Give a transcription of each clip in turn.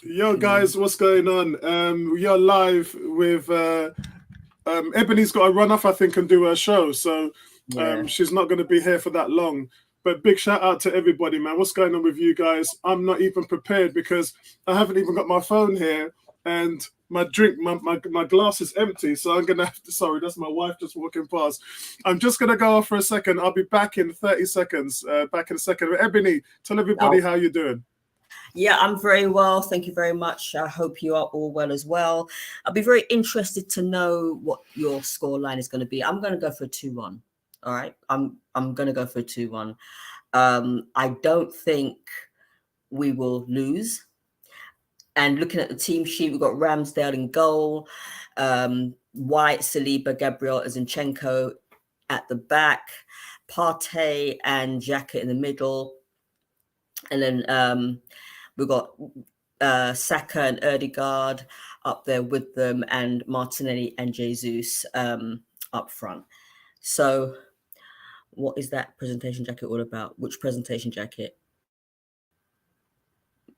Yo, guys, what's going on? We are live with Ebony's got to run off, I think, and do her show. So she's not going to be here for that long. But big shout out to everybody, man. What's going on with you guys? I'm not even prepared because I haven't even got my phone here and my drink, my glass is empty. So I'm going to have to, sorry, that's my wife just walking past. I'm just going to go off for a second. I'll be back in 30 seconds, back in a second. Ebony, tell everybody how you're doing. Yeah, I'm very well. Thank you very much. I hope you are all well as well. I'll be very interested to know what your scoreline is going to be. I'm going to go for a 2-1. All right. I'm going to go for a 2-1. I don't think we will lose. And looking at the team sheet, we've got Ramsdale in goal, White, Saliba, Gabriel, Zinchenko at the back, Partey and Xhaka in the middle. And then we've got Saka and Ødegaard up there with them, and Martinelli and Jesus up front. So what is that presentation jacket all about? Which presentation jacket?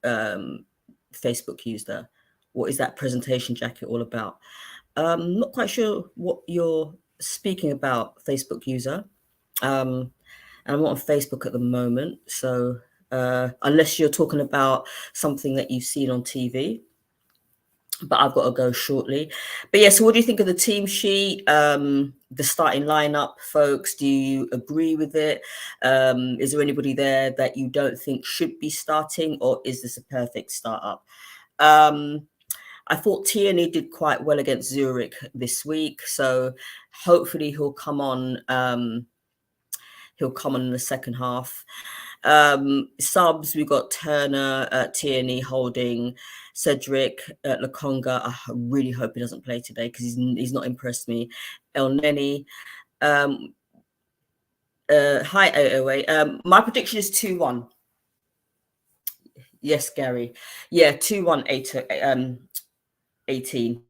Facebook user. What is that presentation jacket all about? Not quite sure what you're speaking about, Facebook user. And I'm not on Facebook at the moment, so unless you're talking about something that you've seen on TV, but I've got to go shortly. But yeah, so what do you think of the team sheet, the starting lineup, folks? Do you agree with it? Is there anybody there that you don't think should be starting, or is this a perfect startup? I thought Tierney did quite well against Zurich this week, so hopefully he'll come on. He'll come on in the second half. Subs, we've got Turner, Tierney, Holding, Cedric, Lokonga. I really hope he doesn't play today because he's not impressed me. El Neni. Hi, 808. My prediction is 2-1. Yes, Gary. Yeah, 2-1, 18.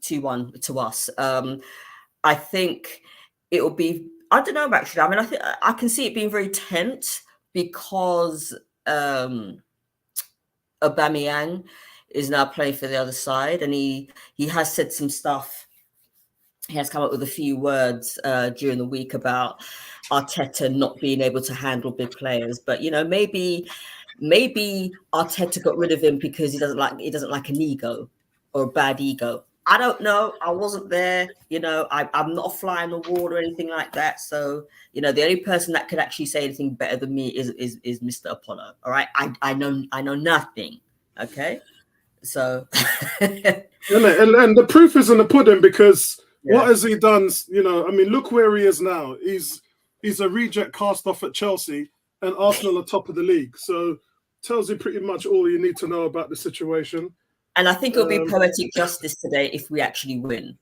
2-1 to us. I think it will be, I don't know, actually. I mean, I think I can see it being very tense because Aubameyang is now playing for the other side, and he has said some stuff. He has come up with a few words during the week about Arteta not being able to handle big players. But maybe Arteta got rid of him because he doesn't like an ego or a bad ego. I don't know. I wasn't there. I'm not a fly on the wall or anything like that. So, the only person that could actually say anything better than me is Mr. Apollo. All right. I know nothing. Okay. So and the proof is in the pudding, because what has he done? I mean, look where he is now. He's a reject cast off at Chelsea, and Arsenal are top of the league. So tells you pretty much all you need to know about the situation. And I think it'll be poetic justice today if we actually win.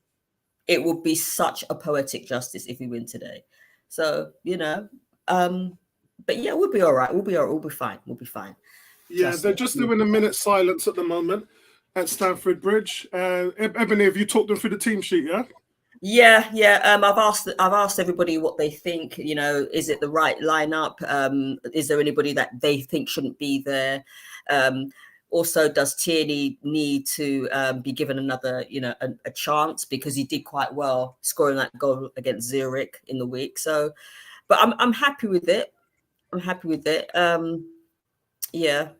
It will be such a poetic justice if we win today. So, but yeah, we'll be all right. We'll be all right. We'll be fine. We'll be fine. Yeah, they're just doing a minute silence at the moment at Stamford Bridge. Ebony, have you talked them through the team sheet, yeah? Yeah. I've asked everybody what they think. Is it the right lineup? Is there anybody that they think shouldn't be there? Also, does Tierney need to be given another, a chance, because he did quite well scoring that goal against Zurich in the week. So, but I'm happy with it. I'm happy with it. Yeah,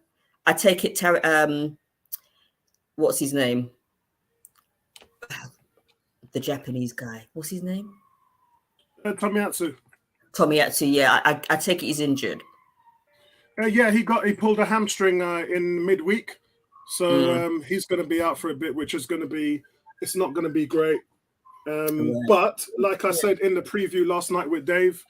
I take it. What's his name? The Japanese guy. What's his name? Tomiyasu. Yeah, I take it he's injured. Yeah, he pulled a hamstring in midweek, so he's going to be out for a bit, which is going to be, it's not going to be great. But like I said in the preview last night with Dave,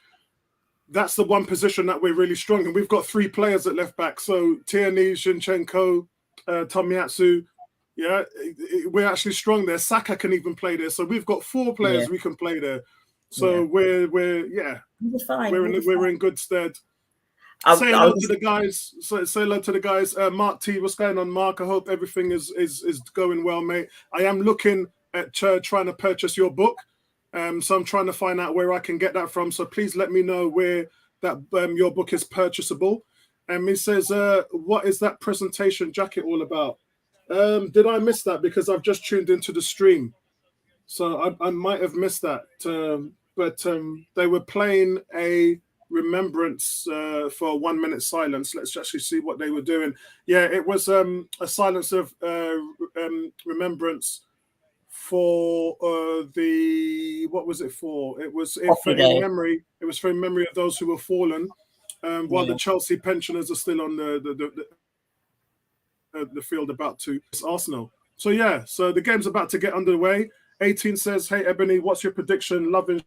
that's the one position that we're really strong in. We've got 3 players at left back, so Tierney, Zinchenko, Tomiyasu. Yeah, we're actually strong there. Saka can even play there, so we've got 4 players we can play there. So we're fine. We're in good stead. Say hello to the guys. Say hello to the guys. Mark T, what's going on, Mark? I hope everything is going well, mate. I am looking at trying to purchase your book, so I'm trying to find out where I can get that from. So please let me know where that your book is purchasable. And he says, "What is that presentation jacket all about?" Did I miss that? Because I've just tuned into the stream. So I might have missed that. But they were playing a remembrance for 1 minute silence. Let's actually see what they were doing. Yeah, it was a silence of remembrance for what was it for? It was in memory. It was for in memory of those who were fallen. While the Chelsea pensioners are still on the field about to Arsenal. So yeah, so the game's about to get underway. 18 says, "Hey Ebony, what's your prediction? Loving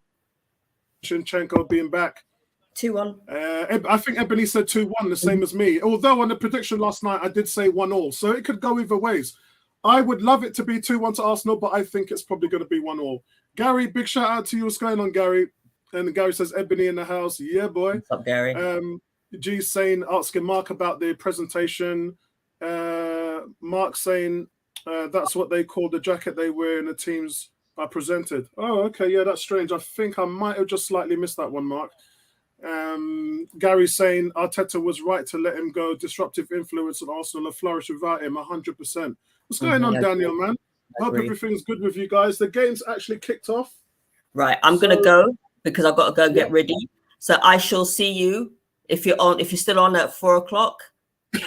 Shinchenko being back." 2-1. I think Ebony said 2-1, the same as me. Although on the prediction last night, I did say 1-1, so it could go either ways. I would love it to be 2-1 to Arsenal, but I think it's probably going to be 1-1. Gary, big shout out to you. What's going on, Gary? And Gary says, Ebony in the house. Yeah, boy. What's up, Gary? G's saying, asking Mark about the presentation. Mark saying, that's what they call the jacket they wear in the teams are presented. Oh, okay. Yeah, that's strange. I think I might have just slightly missed that one, Mark. Gary saying Arteta was right to let him go. Disruptive influence on Arsenal have flourished without him 100%. What's going on, Daniel, man? Hope everything's good with you guys. The game's actually kicked off. Right, I'm gonna go because I've got to go get ready. So I shall see you if you're still on at 4 o'clock.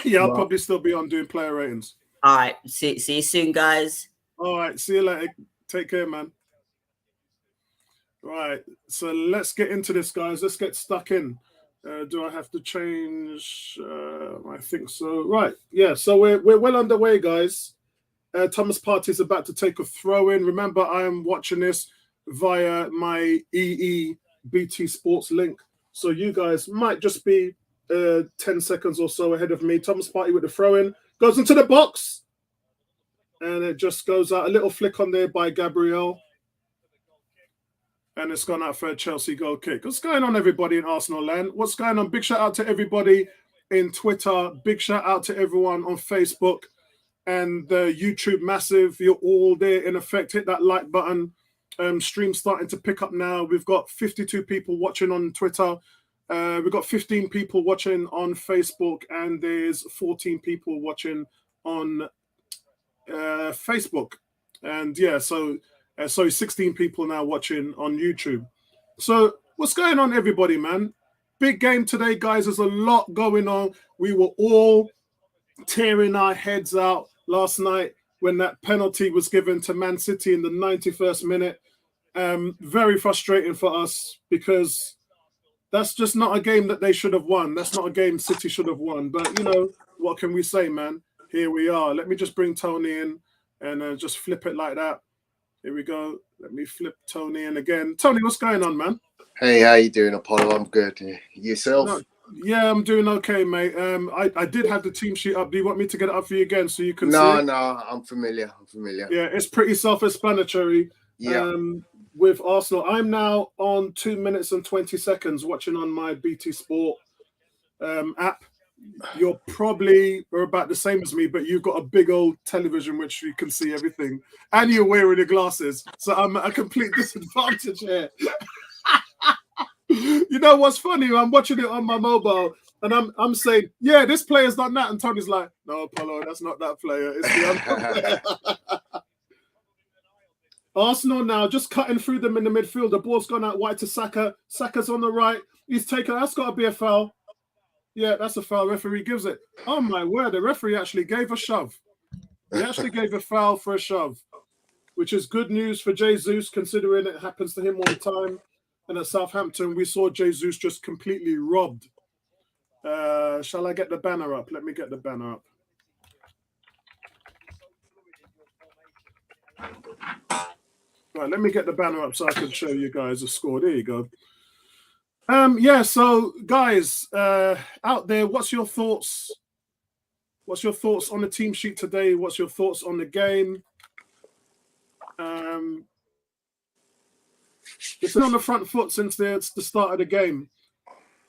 Yeah, I'll probably still be on doing player ratings. All right, see you soon, guys. All right, see you later. Take care, man. Right, so let's get into this, guys. Let's get stuck in. Do I have to change? I think so. Right, yeah. So we're well underway, guys. Thomas Partey is about to take a throw in. Remember, I am watching this via my BT Sports link, so you guys might just be 10 seconds or so ahead of me. Thomas Partey with the throw in goes into the box, and it just goes out. A little flick on there by Gabriel. And it's gone out for a Chelsea goal kick. What's going on, everybody in Arsenal land? What's going on? Big shout out to everybody in Twitter. Big shout out to everyone on Facebook and YouTube Massive. You're all there in effect. Hit that like button. Stream starting to pick up now. We've got 52 people watching on Twitter. We've got 15 people watching on Facebook. And there's 14 people watching on Facebook. And yeah, so 16 people now watching on YouTube. So what's going on, everybody, man? Big game today, guys. There's a lot going on. We were all tearing our heads out last night when that penalty was given to Man City in the 91st minute. Very frustrating for us because that's just not a game that they should have won. That's not a game City should have won. But, you know, what can we say, man? Here we are. Let me just bring Tony in and just flip it like that. Here we go. Let me flip Tony in again. Tony, what's going on, man? Hey, how you doing, Apollo? I'm good. Yourself? No, yeah, I'm doing okay, mate. I did have the team sheet up. Do you want me to get it up for you again so you can see? No, I'm familiar. Yeah, it's pretty self-explanatory. Yeah. With Arsenal, I'm now on 2 minutes and 20 seconds watching on my BT Sport app. You're probably about the same as me, but you've got a big old television which you can see everything, and you're wearing the glasses, so I'm at a complete disadvantage here. You know what's funny? I'm watching it on my mobile, and I'm saying, "Yeah, this player's done that," and Tony's like, "No, Apollo, that's not that player. It's the other player." Arsenal now just cutting through them in the midfield. The ball's gone out wide to Saka. Saka's on the right. He's taken. That's got to be a foul. Yeah, that's a foul. Referee gives it. Oh, my word. The referee actually gave a shove. He actually gave a foul for a shove, which is good news for Jesus, considering it happens to him all the time. And at Southampton, we saw Jesus just completely robbed. Shall I get the banner up? Let me get the banner up. Right, let me get the banner up so I can show you guys the score. There you go. Yeah, so guys out there, what's your thoughts? What's your thoughts on the team sheet today? What's your thoughts on the game? It's been on the front foot since the start of the game.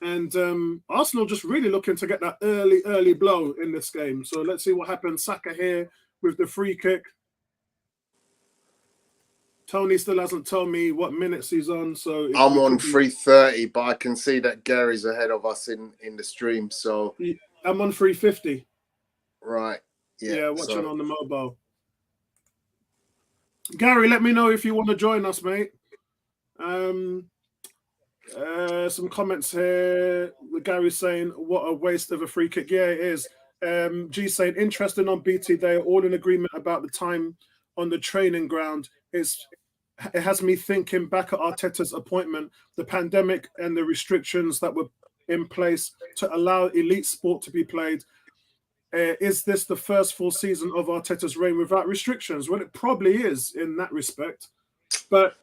And Arsenal just really looking to get that early blow in this game. So let's see what happens. Saka here with the free kick. Tony still hasn't told me what minutes he's on, so I'm on 3:30, but I can see that Gary's ahead of us in the stream. So I'm on 3:50. Right. Yeah, watching on the mobile. Gary, let me know if you want to join us, mate. Some comments here. Gary's saying, what a waste of a free kick. Yeah, it is. G saying, interesting on BT. They are all in agreement about the time on the training ground. It has me thinking back at Arteta's appointment, the pandemic and the restrictions that were in place to allow elite sport to be played. Is this the first full season of Arteta's reign without restrictions? Well, it probably is in that respect. But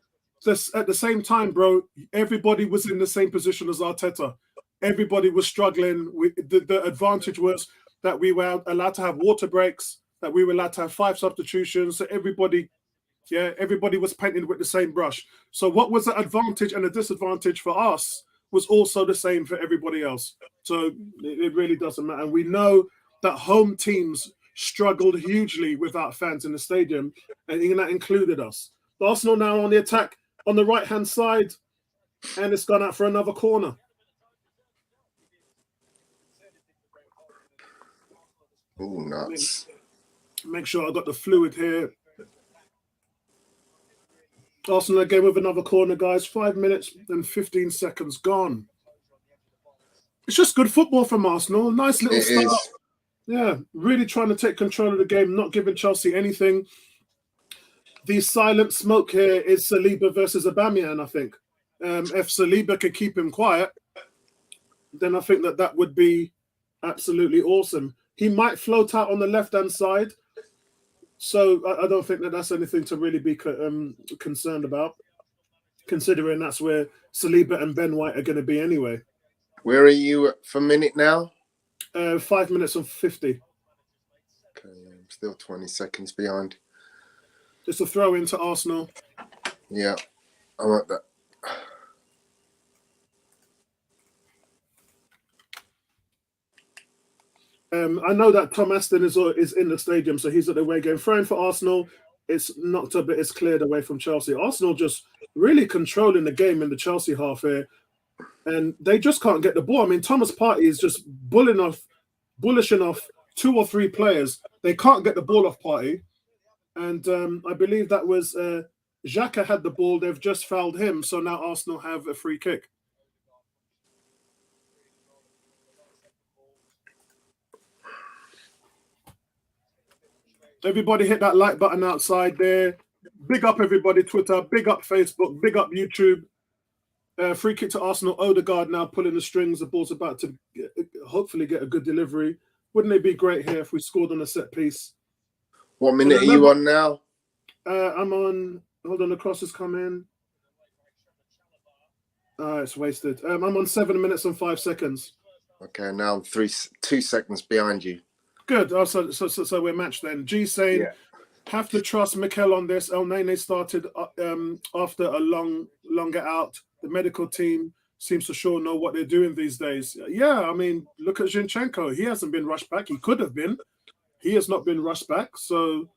at the same time, bro, everybody was in the same position as Arteta. Everybody was struggling. The advantage was that we were allowed to have water breaks, that we were allowed to have 5 substitutions. So everybody was painted with the same brush. So what was the advantage and the disadvantage for us was also the same for everybody else. So it really doesn't matter. And we know that home teams struggled hugely without fans in the stadium, and that included us. Arsenal now on the attack on the right-hand side, and it's gone out for another corner. Oh, nuts. Make sure I got the fluid here. Arsenal again with another corner, guys. 5 minutes and 15 seconds gone. It's just good football from Arsenal. Nice little start. Yeah, really trying to take control of the game, not giving Chelsea anything. The silent smoke here is Saliba versus Aubameyang, I think. If Saliba could keep him quiet, then I think that would be absolutely awesome. He might float out on the left-hand side, so I don't think that's anything to really be concerned about, considering that's where Saliba and Ben White are going to be anyway. Where are you for minute now? 5 minutes and 50. Okay, I'm still 20 seconds behind. It's a throw into Arsenal. Yeah, I like that. I know that Tom Aston is in the stadium, so he's at the away game. Throwing for Arsenal. It's knocked up, but it's cleared away from Chelsea. Arsenal just really controlling the game in the Chelsea half here, and they just can't get the ball. I mean, Thomas Partey is just bullishing off 2 or 3 players. They can't get the ball off Partey, and I believe that was Xhaka had the ball. They've just fouled him, so now Arsenal have a free kick. Everybody hit that like button outside there. Big up everybody, Twitter. Big up Facebook. Big up YouTube. Free kick to Arsenal. Odegaard now pulling the strings. The ball's about to hopefully get a good delivery. Wouldn't it be great here if we scored on a set piece? What minute are you on now? I'm on. Hold on, the cross has come in. It's wasted. I'm on 7 minutes and 5 seconds. Okay, now I'm 2 seconds behind you. Good. Oh, so we're matched then. G saying, have to trust Mikel on this. El Nene started after a longer out. The medical team seems to sure know what they're doing these days. Yeah, I mean, look at Zinchenko. He hasn't been rushed back. He could have been. He has not been rushed back. So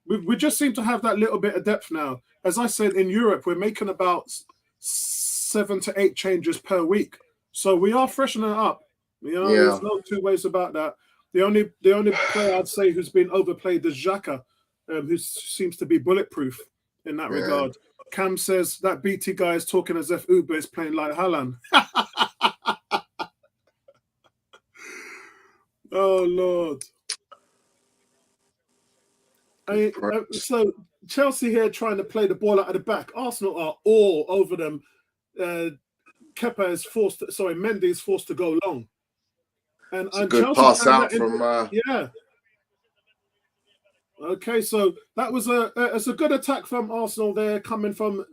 we just seem to have that little bit of depth now. As I said, in Europe, we're making about 7 to 8 changes per week. So we are freshening it up. There's no 2 ways about that. The only player I'd say who's been overplayed is Xhaka, who seems to be bulletproof in that regard. Cam says that BT guy is talking as if Uber is playing like Haaland. Oh, Lord. So Chelsea here trying to play the ball out of the back. Arsenal are all over them. Mendy is forced to go long. And it's a good Chelsea pass out from... Yeah. Okay, so that was a good attack from Arsenal there, coming from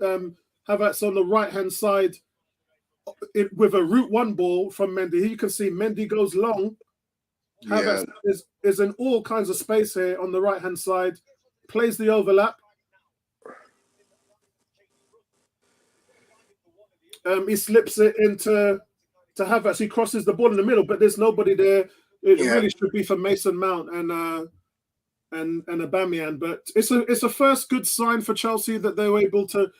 Havertz on the right-hand side with a route 1 ball from Mendy. Here you can see Mendy goes long. Havertz is in all kinds of space here on the right-hand side, plays the overlap. He slips it into Havertz. He crosses the ball in the middle, but there's nobody there. It really should be for Mason Mount and Aubameyang. But it's a first good sign for Chelsea that they were able to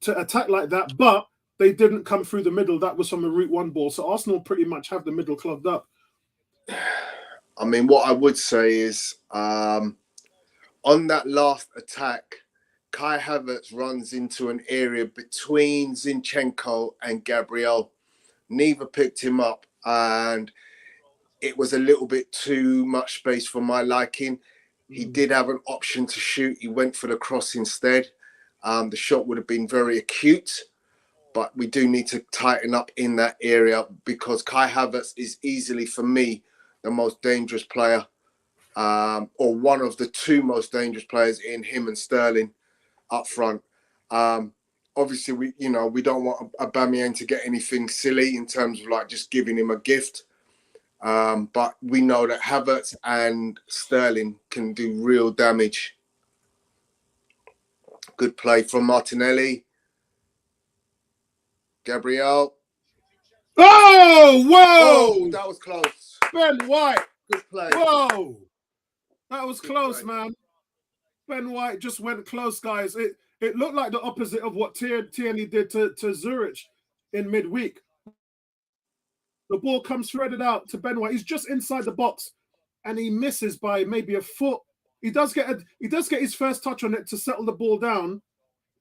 attack like that, but they didn't come through the middle. That was from a route 1 ball. So Arsenal pretty much have the middle clogged up. I mean, what I would say is on that last attack, Kai Havertz runs into an area between Zinchenko and Gabriel. Neither picked him up, and it was a little bit too much space for my liking. He did have an option to shoot. He went for the cross instead. The shot would have been very acute, but we do need to tighten up in that area because Kai Havertz is easily, for me, the most dangerous player, or one of the two most dangerous players in him and Sterling up front. Obviously, we don't want Aubameyang to get anything silly in terms of like just giving him a gift. But we know that Havertz and Sterling can do real damage. Good play from Martinelli. Gabriel. Oh, whoa! Oh, that was close. Ben White. Good play. Whoa! That was Good close, play. man. Ben White just went close, guys. It looked like the opposite of what Tierney did to Zurich in midweek. The ball comes threaded out to Ben White. He's just inside the box, and he misses by maybe a foot. He does get his first touch on it to settle the ball down,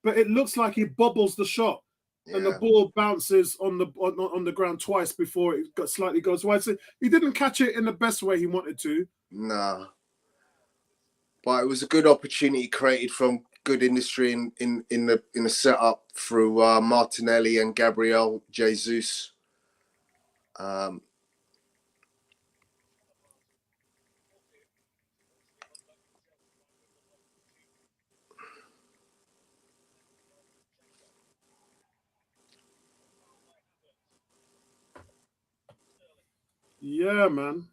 but it looks like he bobbles the shot, and the ball bounces on the ground twice before it slightly goes wide. So he didn't catch it in the best way he wanted to. Nah. But it was a good opportunity created from good industry in the setup through Martinelli and Gabriel Jesus. Yeah, man.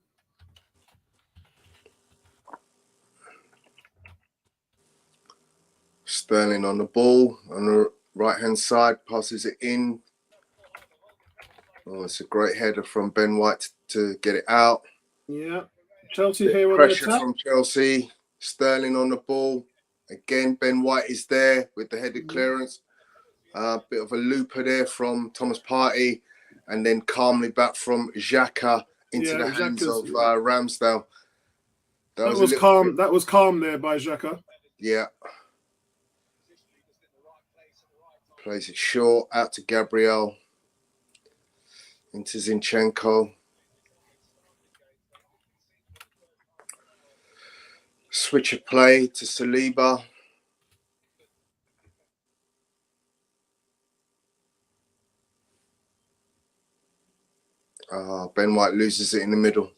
Sterling on the ball on the right-hand side, passes it in. Oh, it's a great header from Ben White to get it out. Yeah. Chelsea here on the Pressure attack. from Chelsea. Sterling on the ball. Again, Ben White is there with the headed clearance. Bit of a looper there from Thomas Partey. And then calmly back from Xhaka into the hands of Ramsdale. That was calm. That was calm there by Xhaka. Yeah. Plays it short out to Gabriel. Into Zinchenko. Switch of play to Saliba. Ben White loses it in the middle.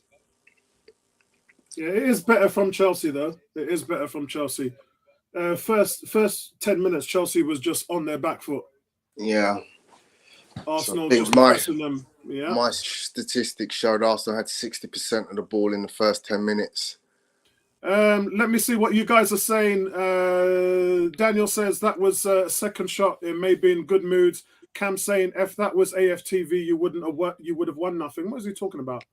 Yeah, it is better from Chelsea, though. It is better from Chelsea. First 10 minutes, Chelsea was just on their back foot. Yeah. Arsenal so just pressing them. Yeah. My statistics showed Arsenal had 60% of the ball in the first 10 minutes. Let me see what you guys are saying. Daniel says that was a second shot. It may be in good moods. Cam saying if that was AFTV, you would have won nothing. What is he talking about?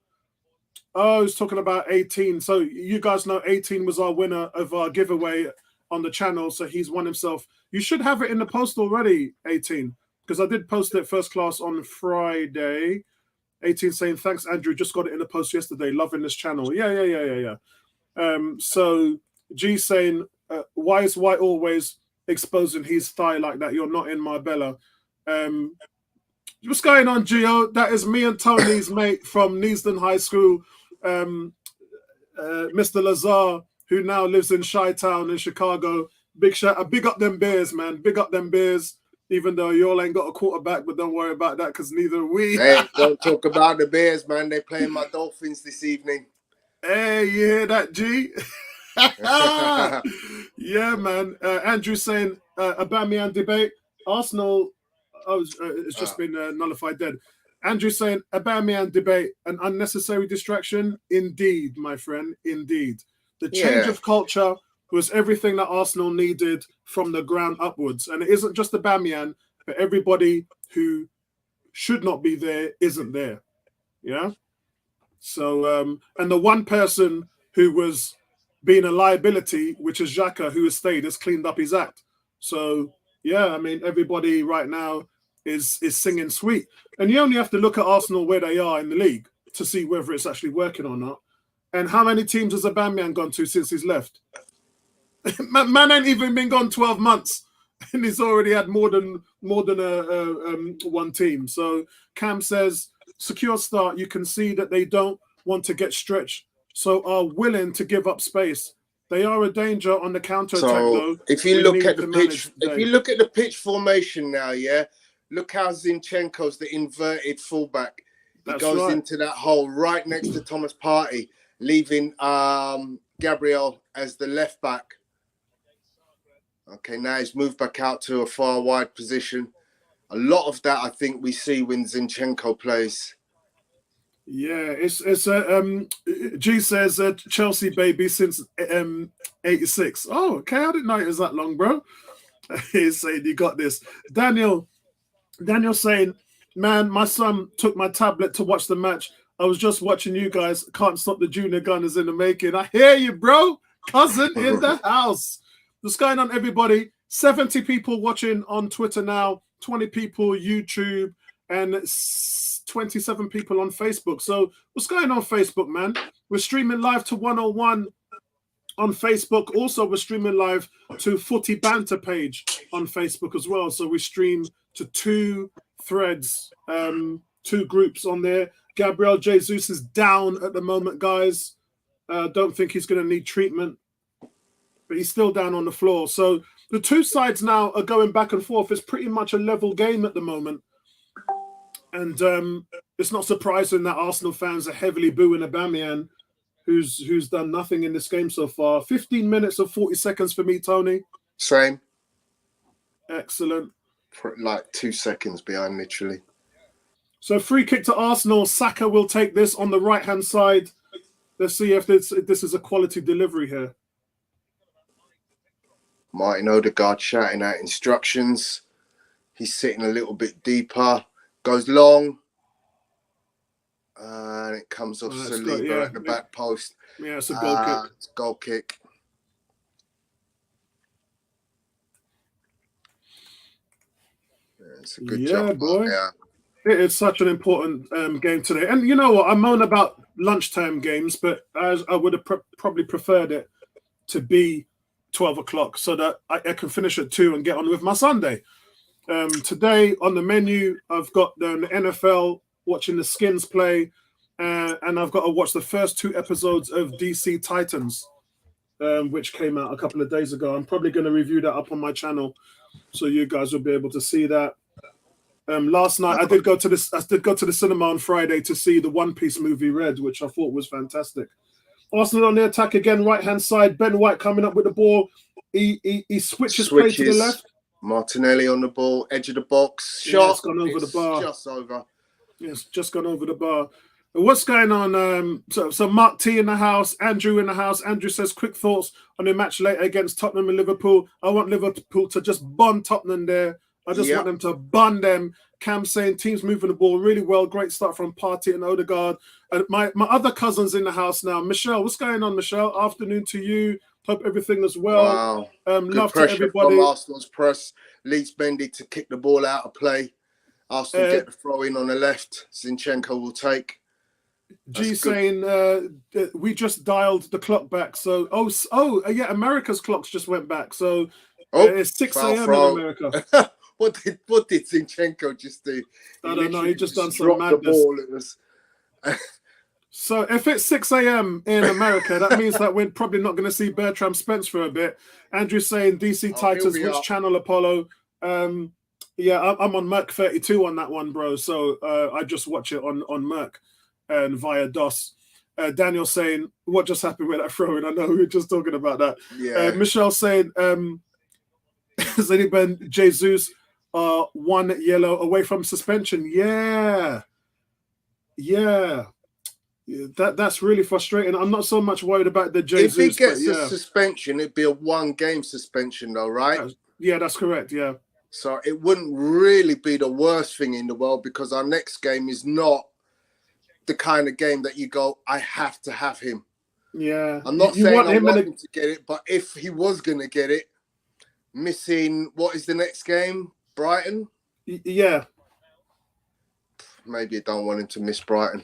Oh, he's talking about 18. So you guys know 18 was our winner of our giveaway on the channel. So he's won himself. You should have it in the post already, 18, because I did post it first class on Friday. 18 saying thanks, Andrew. Just got it in the post yesterday. Loving this channel. Yeah. So G saying, why is White always exposing his thigh like that? You're not in Marbella. What's going on, Gio? That is me and Tony's mate from Neasden High School, Mr. Lazar, who now lives in Chi-Town in Chicago. Big up them Bears, man. Big up them Bears. Even though you all ain't got a quarterback, but don't worry about that because neither are we. Hey, don't talk about the Bears, man. They're playing my Dolphins this evening. Hey, you hear that, G? Yeah, man. Andrew saying Aubameyang debate. Arsenal, it's just been nullified dead. Andrew saying Aubameyang debate, an unnecessary distraction. Indeed, my friend, indeed. The change of culture was everything that Arsenal needed from the ground upwards. And it isn't just Aubameyang, but everybody who should not be there isn't there. Yeah? So, and the one person who was being a liability, which is Xhaka, who has stayed, has cleaned up his act. So, yeah, I mean, everybody right now is singing sweet. And you only have to look at Arsenal where they are in the league to see whether it's actually working or not. And how many teams has Aubameyang gone to since he's left? Man ain't even been gone 12 months, and he's already had more than one team. So Cam says, secure start. You can see that they don't want to get stretched, so are willing to give up space. They are a danger on the counter attack, though. If you look at the pitch, if you look at the pitch formation now, yeah, look how Zinchenko's the inverted fullback. He goes into that hole right next to Thomas Partey, leaving Gabriel as the left back. Okay, now he's moved back out to a far wide position. A lot of that, I think, we see when Zinchenko plays. Yeah, it's G says Chelsea baby since 86. Oh, okay, I didn't know it was that long, bro. He's saying you got this. Daniel saying, man, my son took my tablet to watch the match. I was just watching you guys. Can't stop the junior gunners in the making. I hear you, bro. Cousin in the house. What's going on, everybody? 70 people watching on Twitter now, 20 people YouTube, and 27 people on Facebook. So what's going on Facebook, man? We're streaming live to 101 on Facebook. Also, we're streaming live to Footy Banter page on Facebook as well. So we stream to 2 threads, 2 groups on there. Gabriel Jesus is down at the moment, guys. Don't think he's going to need treatment, but he's still down on the floor. So the 2 sides now are going back and forth. It's pretty much a level game at the moment. And it's not surprising that Arsenal fans are heavily booing Aubameyang, who's done nothing in this game so far. 15 minutes and 40 seconds for me, Tony. Same. Excellent. Like 2 seconds behind, literally. So free kick to Arsenal. Saka will take this on the right-hand side. Let's see if this is a quality delivery here. Martin Odegaard shouting out instructions. He's sitting a little bit deeper. Goes long. And it comes off Saliba at the back post. Yeah, it's a goal kick. It's a goal kick. Yeah, it's a good job. Boy. Yeah. It is such an important game today. And you know what? I moan about lunchtime games, but I would have probably preferred it to be 12 o'clock so that I can finish at 2 and get on with my Sunday. Today on the menu, I've got the NFL, watching the Skins play, and I've got to watch the first 2 episodes of DC Titans, which came out a couple of days ago. I'm probably going to review that up on my channel, so you guys will be able to see that. Last night I did go to the cinema on Friday to see the One Piece movie Red, which I thought was fantastic. Arsenal on the attack again, right hand side. Ben White coming up with the ball. He switches play to the left. Martinelli on the ball, edge of the box. Shot. Yeah, it's gone over the bar. Just over. Yeah, it's just gone over the bar. What's going on? So Mark T in the house, Andrew in the house. Andrew says, quick thoughts on the match later against Tottenham and Liverpool. I want Liverpool to just bun Tottenham there. I just want them to bun them. Cam saying teams moving the ball really well. Great start from Partey and Odegaard. And my other cousins in the house now. Michelle, what's going on, Michelle? Afternoon to you. Hope everything is well. Wow. Love pressure to everybody. From Arsenal's press. Leeds Mendy to kick the ball out of play. Arsenal get the throw in on the left. Zinchenko will take. G saying we just dialed the clock back. So yeah, America's clocks just went back. So it's 6 a.m. in America. What did Zinchenko just do? I don't know. He just done some madness. The ball. It was. So if it's 6 a.m. in America, that means that we're probably not going to see Bertram Spence for a bit. Andrew's saying DC Titans, which channel, Apollo? Yeah, I'm on Merc 32 on that one, bro. So I just watch it on Merc and via DOS. Daniel saying, what just happened with that throw-in? I know we were just talking about that. Yeah. Michelle saying, Zeniben Jesus are 1 yellow away from suspension. Yeah. That's really frustrating. I'm not so much worried about the Jesus. If he gets a suspension, it'd be a 1-game suspension, though, right? Yeah, that's correct. Yeah. So it wouldn't really be the worst thing in the world because our next game is not the kind of game that you go, I have to have him. Yeah. I'm not saying I want him to get it, but if he was going to get it, missing, what is the next game? Brighton? Yeah. Maybe I don't want him to miss Brighton.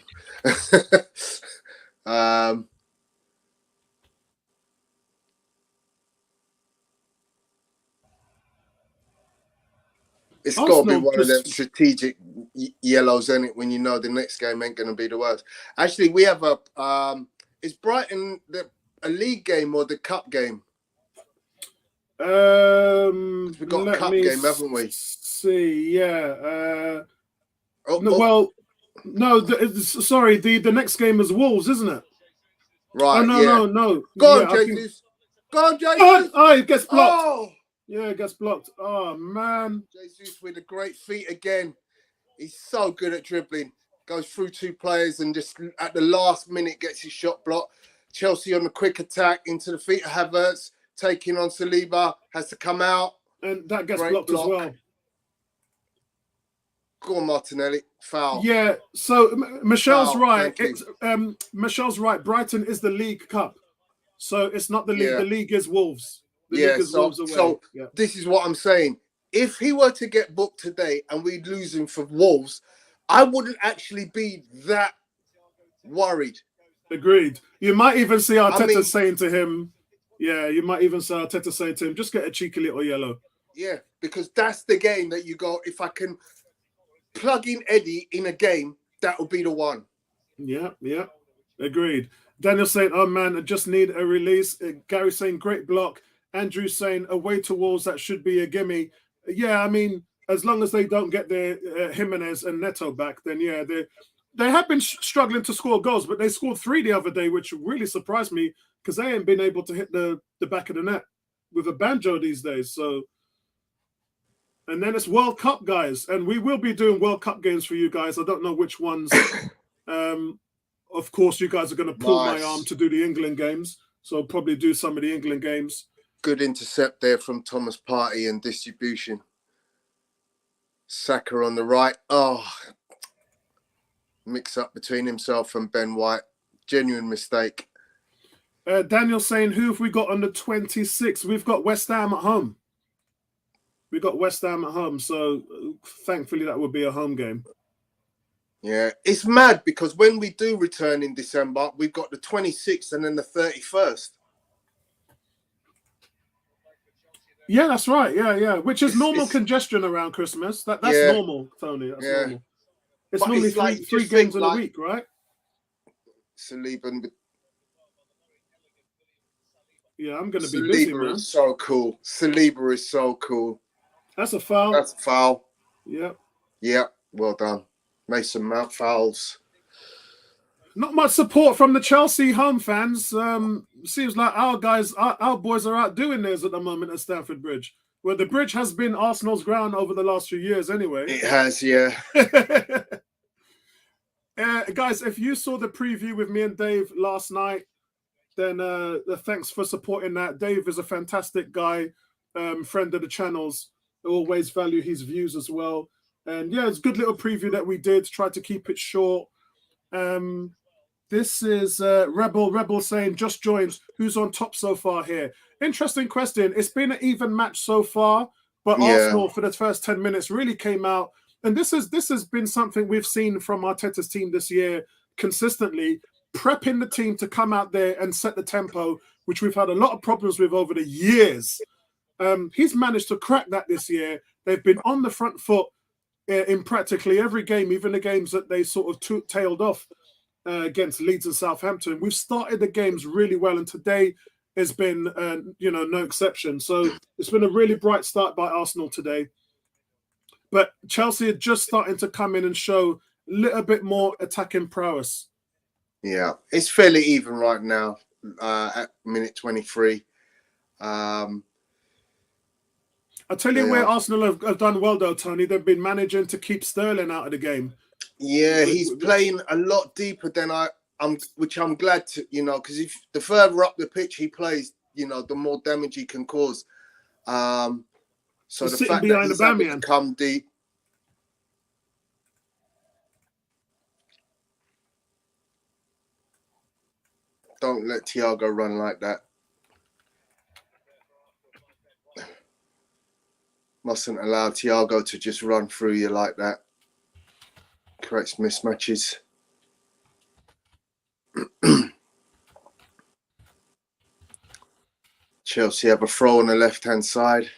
It's got to be Arsenal one of them just strategic yellows, isn't it? When you know the next game ain't going to be the worst. Actually, we have a is Brighton a league game or the cup game? We've got a let cup me game, haven't we? see. Yeah. Oh, No, oh, well, no. Sorry, the next game is Wolves, isn't it? right, Oh no, yeah. no. Go on, Yeah, I think. Jesus. Go on, Oh, Jesus. oh, it gets blocked. Oh, Yeah, it gets blocked. Oh man. Jesus with a great feet again. He's so good at dribbling. Goes through two players and just at the last minute gets his shot blocked. Chelsea on the quick attack into the feet of Havertz, taking on Saliba, has to come out. And that gets Great blocked block. as well. Go on, Martinelli. Foul. Yeah. So Michelle's Foul. right. Thank you. It's Michelle's right. Brighton is the League Cup, so it's not the league. Yeah. The league is Wolves. The Yeah, league is Wolves away. so Yeah. this is what I'm saying. If he were to get booked today and we'd lose him for Wolves, I wouldn't actually be that worried. Agreed. You might even see Arteta I mean- saying to him, yeah, you might even see Arteta saying to him, just get a cheeky little yellow. Yeah, because that's the game that you go, if I can plug in Eddie in a game, that will be the one. Yeah, yeah. Agreed. Daniel saying, oh man, I just need a release. Gary saying, great block. Andrew saying, away to Wolves, that should be a gimme. Yeah, I mean, as long as they don't get their Jimenez and Neto back, then yeah, they have been struggling to score goals, but they scored 3 the other day, which really surprised me because they ain't been able to hit the back of the net with a banjo these days. So, and then it's World Cup, guys, and we will be doing World Cup games for you guys. I don't know which ones. Of course, you guys are going to pull my arm to do the England games, so I'll probably do some of the England games. Good intercept there from Thomas Partey and distribution. Saka on the right. Oh, mix up between himself and Ben White. Genuine mistake. Daniel saying, who have we got on the 26th? We've got West Ham at home. We got West Ham at home, so thankfully that would be a home game. Yeah, it's mad because when we do return in December, we've got the 26th and then the 31st. Yeah, that's right. Yeah. Which is normal congestion around Christmas. That's normal, Tony. That's normal. It's normally three games in a week, right? Saliba. Yeah, I'm going to be busy, man. Saliba is so cool. Saliba is so cool. That's a foul. That's a foul. Yeah. Yeah, well done. Mason Mount fouls. Not much support from the Chelsea home fans. Seems like our boys are out doing theirs at the moment at Stamford Bridge. Well, the bridge has been Arsenal's ground over the last few years anyway. It has, yeah. Guys, if you saw the preview with me and Dave last night, then thanks for supporting that. Dave is a fantastic guy, friend of the channels. I always value his views as well. And yeah, it's a good little preview that we did. Tried to keep it short. This is Rebel saying, just joined. Who's on top so far here? Interesting question. It's been an even match so far, but Arsenal for the first 10 minutes really came out. And this has been something we've seen from Arteta's team this year consistently, prepping the team to come out there and set the tempo, which we've had a lot of problems with over the years. He's managed to crack that this year. They've been on the front foot in practically every game, even the games that they sort of tailed off against Leeds and Southampton. We've started the games really well, and today has been, no exception. So it's been a really bright start by Arsenal today. But Chelsea are just starting to come in and show a little bit more attacking prowess. Yeah, it's fairly even right now at minute 23. I'll tell you where Arsenal have done well, though, Tony. They've been managing to keep Sterling out of the game. Yeah, he's playing a lot deeper than which I'm glad to, because if the further up the pitch he plays, the more damage he can cause. So the fact that he's able to come deep. Don't let Thiago run like that. Mustn't allow Thiago to just run through you like that. Creates mismatches. Chelsea have a throw on the left-hand side.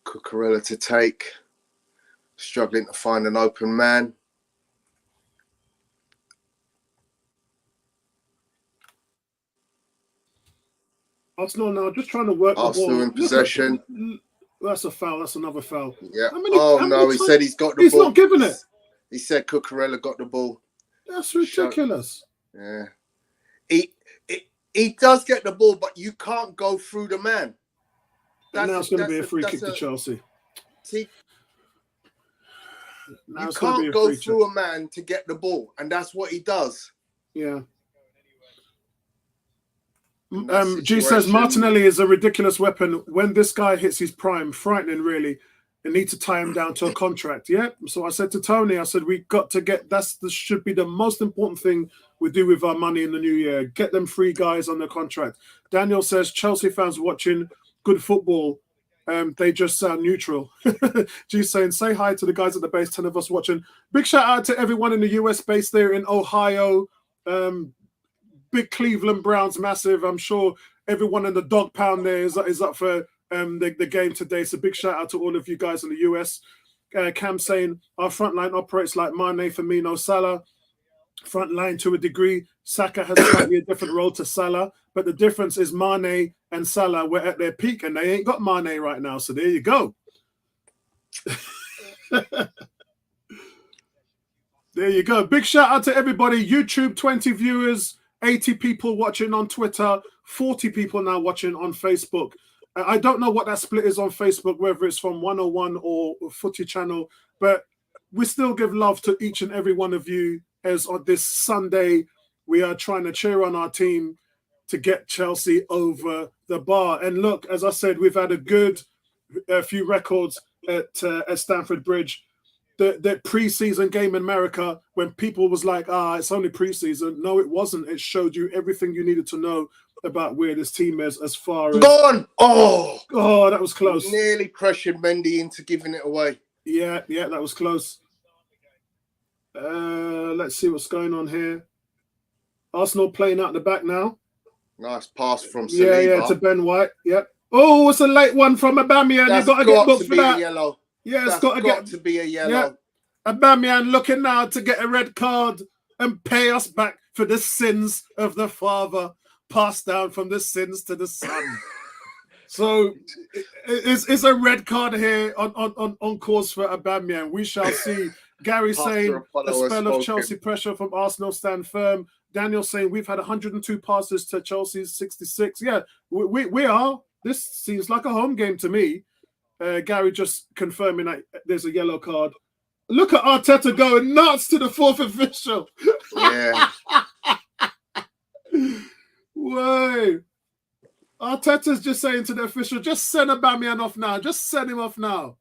Cucurella to take. Struggling to find an open man. Arsenal now just trying to work Arsenal the ball. in possession. That's a foul. That's another foul. Yeah. How many He said he's got the he's ball. Not giving it. He said Cucurella got the ball. That's ridiculous. Yeah. He does get the ball, but you can't go through the man. And now it's going to be a free kick to Chelsea. See, you can't go through a man to get the ball, and that's what he does. Yeah. G says Martinelli is a ridiculous weapon. When this guy hits his prime, frightening really. They need to tie him down to a contract. Yeah. So I said to Tony, I said we got to get this should be the most important thing we do with our money in the new year. Get them 3 guys on the contract. Daniel says Chelsea fans watching good football. They just sound neutral. G's saying, say hi to the guys at the base, 10 of us watching. Big shout out to everyone in the US base there in Ohio. Big Cleveland Browns, massive. I'm sure everyone in the dog pound there is up for the game today. So big shout out to all of you guys in the US. Cam saying, our front line operates like Mane, Firmino, Salah. Front line to a degree. Saka has slightly a different role to Salah, but the difference is Mane and Salah were at their peak, and they ain't got Mane right now. So there you go. There you go. Big shout out to everybody. YouTube, 20 viewers, 80 people watching on Twitter, 40 people now watching on Facebook. I don't know what that split is on Facebook, whether it's from 101 or Footy Channel, but we still give love to each and every one of you. As on this Sunday, we are trying to cheer on our team to get Chelsea over the bar. And look, as I said, we've had a few records at Stamford Bridge. The pre-season game in America, when people was like, it's only pre-season. No, it wasn't. It showed you everything you needed to know about where this team is as far as... Gone! Oh, that was close. Nearly pressured Mendy into giving it away. Yeah, that was close. Let's see what's going on here. Arsenal playing out the back now. Nice pass from Saliba. Yeah, to Ben White. Yep. Oh, it's a late one from Aubameyang. You've got to get booked for that. Yellow. Yeah, it's got to be a yellow. Yeah. Aubameyang looking now to get a red card and pay us back for the sins of the father, passed down from the sins to the son. So it's a red card here on course for Aubameyang. We shall see. Gary saying a spell of Chelsea pressure from Arsenal stand firm. Daniel saying we've had 102 passes to Chelsea's 66. Yeah, we are. This seems like a home game to me. Gary just confirming that there's a yellow card. Look at Arteta going nuts to the 4th official. Yeah. Whoa. Arteta's just saying to the official, just send Aubameyang off now. Just send him off now.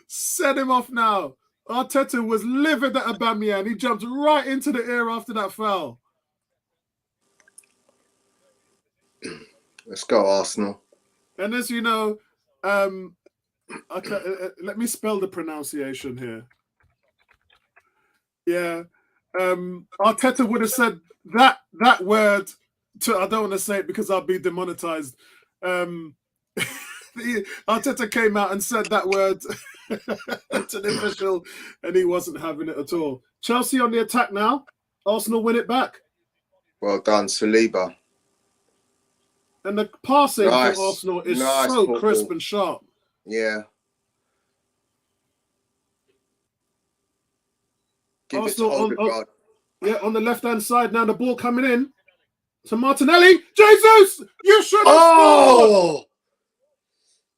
Send him off now. Arteta was livid at Aubameyang. He jumped right into the air after that foul. Let's go, Arsenal. And as you know, okay, let me spell the pronunciation here. Yeah. Arteta would have said that word to, I don't want to say it because I'll be demonetized. Arteta came out and said that word to the official, and he wasn't having it at all. Chelsea on the attack now. Arsenal win it back. Well done, Saliba. And the passing for Arsenal is so football. crisp and sharp. Yeah. Give Arsenal it to on the left-hand side now, the ball coming in to Martinelli. Jesus! You should have scored!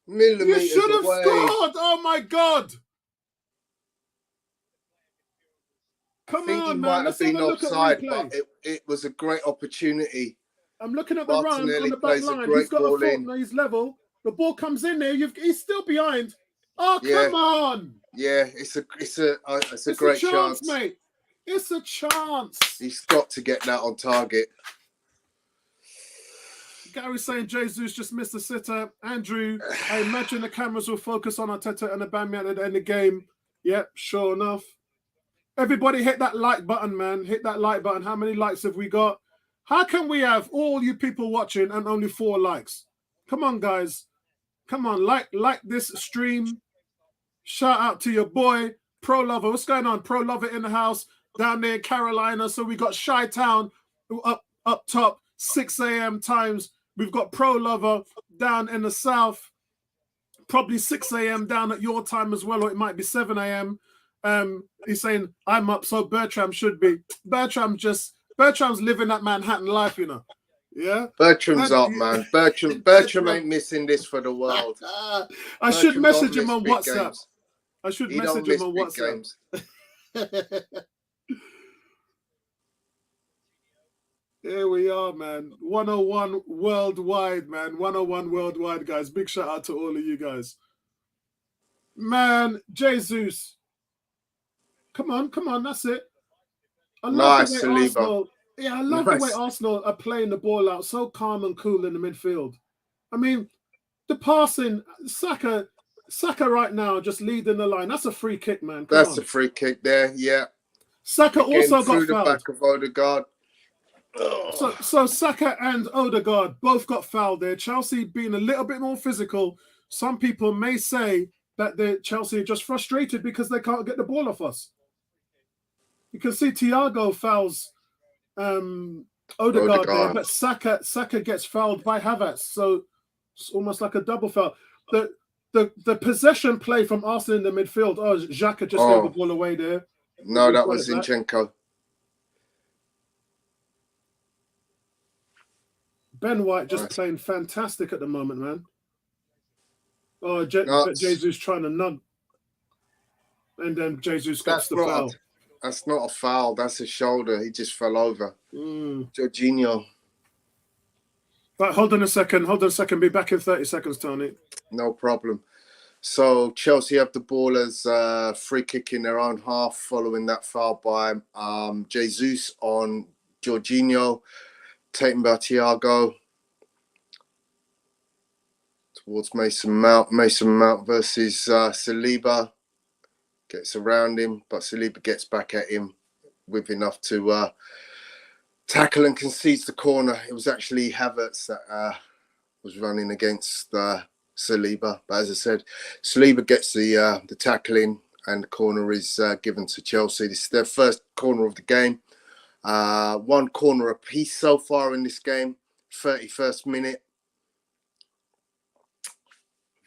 You should have scored! Oh my God! Come on, man. Let's have a look at replay. But it was a great opportunity. I'm looking at the run on the back line. He's got a fault. No, he's level. The ball comes in there. He's still behind. Oh, come on! Yeah, it's a great chance, mate. It's a chance. He's got to get that on target. Gary's saying Jesus just missed a sitter. Andrew, I imagine the cameras will focus on Arteta and Aubameyang at the end of the game. Yep, sure enough. Everybody hit that like button, man. Hit that like button. How many likes have we got? How can we have all you people watching and only 4 likes? Come on, guys. Come on, like this stream. Shout out to your boy Pro Lover. What's going on? Pro Lover in the house down there in Carolina. So we got Chi Town up top, 6 a.m. times. We've got Pro Lover down in the south, probably 6 a.m. down at your time as well, or it might be 7 a.m. He's saying I'm up, so Bertram should be. Bertram's living that Manhattan life, you know. Yeah, Bertram's up, man. Bertram ain't missing this for the world. I should Bertram message don't him on miss big WhatsApp. games. I should He message don't him miss on big WhatsApp. games. Here we are, man. 101 worldwide, man. 101 worldwide, guys. Big shout out to all of you guys. Man, Jesus. Come on. That's it. I love Nice, the way Saliba. Arsenal. Yeah, I love the way Nice. Arsenal are playing the ball out so calm and cool in the midfield. I mean, the passing, Saka right now just leading the line. That's a free kick, man. Come That's on. a free kick there, yeah. Saka Again, also got through the fouled. back of Odegaard. So Saka and Odegaard both got fouled there. Chelsea being a little bit more physical. Some people may say that Chelsea are just frustrated because they can't get the ball off us. You can see Thiago fouls Odegaard there, but Saka gets fouled by Havertz. So it's almost like a double foul. The possession play from Arsenal in the midfield. Oh, Xhaka just gave the ball away there. No, that was Zinchenko. Ben White just playing fantastic at the moment, man. Oh, Jesus trying to nug. And then Jesus gets the foul. That's not a foul. That's a shoulder. He just fell over. Jorginho. Right, hold on a second. Be back in 30 seconds, Tony. No problem. So Chelsea have the ball as free kick in their own half following that foul by Jesus on Jorginho, taken by Thiago towards Mason Mount. Mason Mount versus Saliba. Gets around him, but Saliba gets back at him with enough to tackle and concedes the corner. It was actually Havertz that was running against Saliba. But as I said, Saliba gets the tackling and the corner is given to Chelsea. This is their first corner of the game. One corner apiece so far in this game. 31st minute.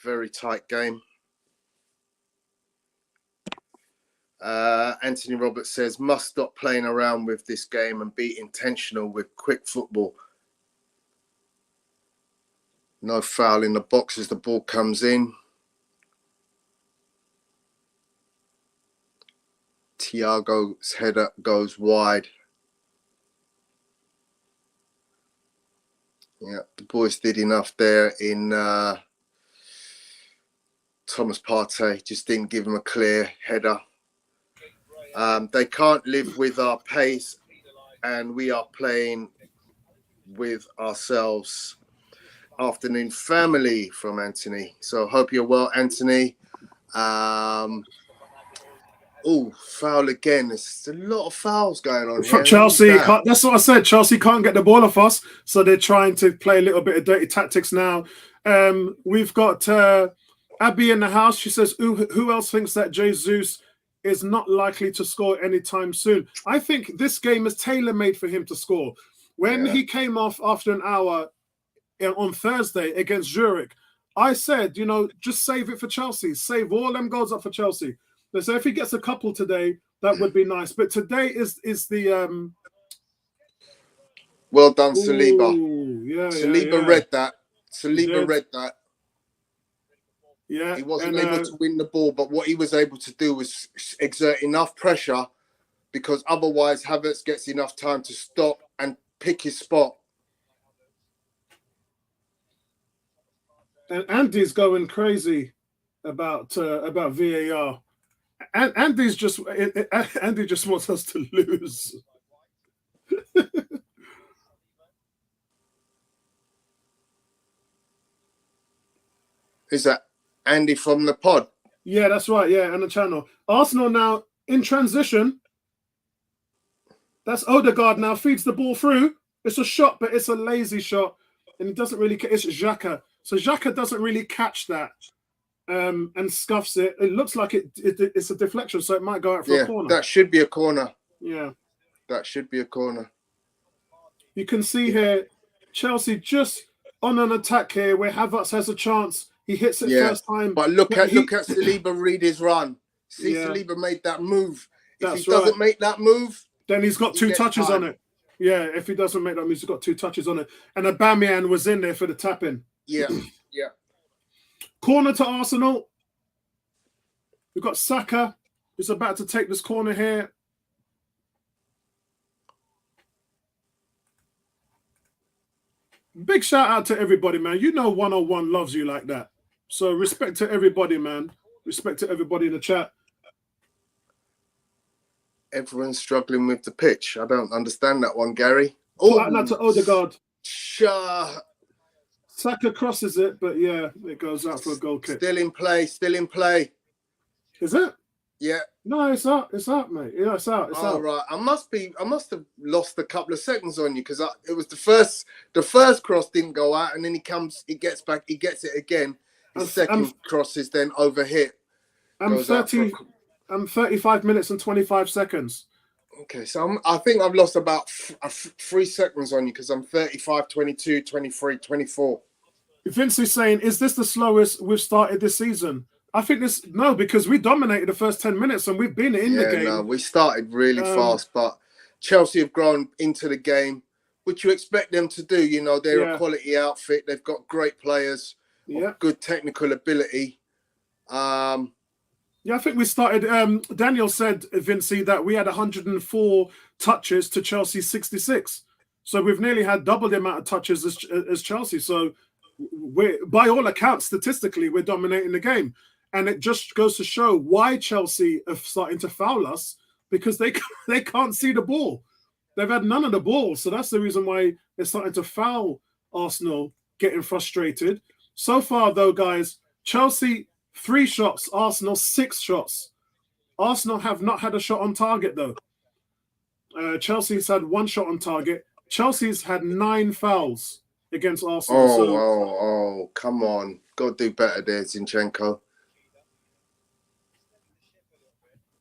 Very tight game. Anthony Roberts says, must stop playing around with this game and be intentional with quick football. No foul in the box as the ball comes in. Thiago's header goes wide. Yeah, the boys did enough there in Thomas Partey. Just didn't give him a clear header. They can't live with our pace, and we are playing with ourselves. Afternoon family from Anthony. So hope you're well, Anthony. Foul again. There's a lot of fouls going on here. Chelsea, that's what I said. Chelsea can't get the ball off us, so they're trying to play a little bit of dirty tactics now. We've got Abby in the house. She says, who else thinks that Jesus is not likely to score anytime soon? I think this game is tailor-made for him to score. When he came off after an hour on Thursday against Zurich, I said, just save it for Chelsea. Save all them goals up for Chelsea. So if he gets a couple today, that would be nice. But today is the well done, Saliba. Saliba read that. Saliba read that. Yeah, he wasn't able to win the ball, but what he was able to do was exert enough pressure, because otherwise Havertz gets enough time to stop and pick his spot. And Andy's going crazy about VAR. And Andy just wants us to lose. Is that Andy from the pod? Yeah, that's right. Yeah, and the channel. Arsenal now in transition. That's Odegaard now feeds the ball through. It's a shot, but it's a lazy shot, and it doesn't really care. It's Xhaka. So Xhaka doesn't really catch that and scuffs it. It looks like it's a deflection, so it might go out for a corner. That should be a corner. Yeah. That should be a corner. You can see here, Chelsea just on an attack here where Havertz has a chance. He hits it first time. But look at Saliba read his run. See, Saliba made that move. If he doesn't make that move, then he's got 2 touches on it. Yeah, if he doesn't make that move, he's got 2 touches on it. And Aubameyang was in there for the tap-in. Yeah. Corner to Arsenal. We've got Saka, who's about to take this corner here. Big shout out to everybody, man. You know 101 loves you like that. So respect to everybody, man. Respect to everybody in the chat. Everyone's struggling with the pitch. I don't understand that one, Gary. Flat out to Odegaard. Saka crosses it, but yeah, it goes out for a goal kick. Still in play. Is it? Yeah. No, it's out, mate. Yeah, it's out. It's out. Right. I must have lost a couple of seconds on you because it was the first cross didn't go out, and then he gets back, he gets it again. His second cross is then overhit. I'm 35 minutes and 25 seconds. Okay, so I think I've lost about 3 seconds on you because I'm 35, 22, 23, 24. Vince is saying, is this the slowest we've started this season? I think no, because we dominated the first 10 minutes and we've been in the game. No, we started really fast, but Chelsea have grown into the game, which you expect them to do. You know, they're a quality outfit. They've got great players, good technical ability. Yeah, I think we started. Daniel said, Vincey, that we had 104 touches to Chelsea's 66. So we've nearly had double the amount of touches as Chelsea. So by all accounts, statistically, we're dominating the game. And it just goes to show why Chelsea are starting to foul us, because they can't see the ball. They've had none of the ball. So that's the reason why they're starting to foul Arsenal, getting frustrated. So far, though, guys, Chelsea 3 shots, Arsenal 6 shots. Arsenal have not had a shot on target, though. Chelsea's had 1 shot on target. Chelsea's had 9 fouls against Arsenal. Oh, come on. Got to do better there, Zinchenko.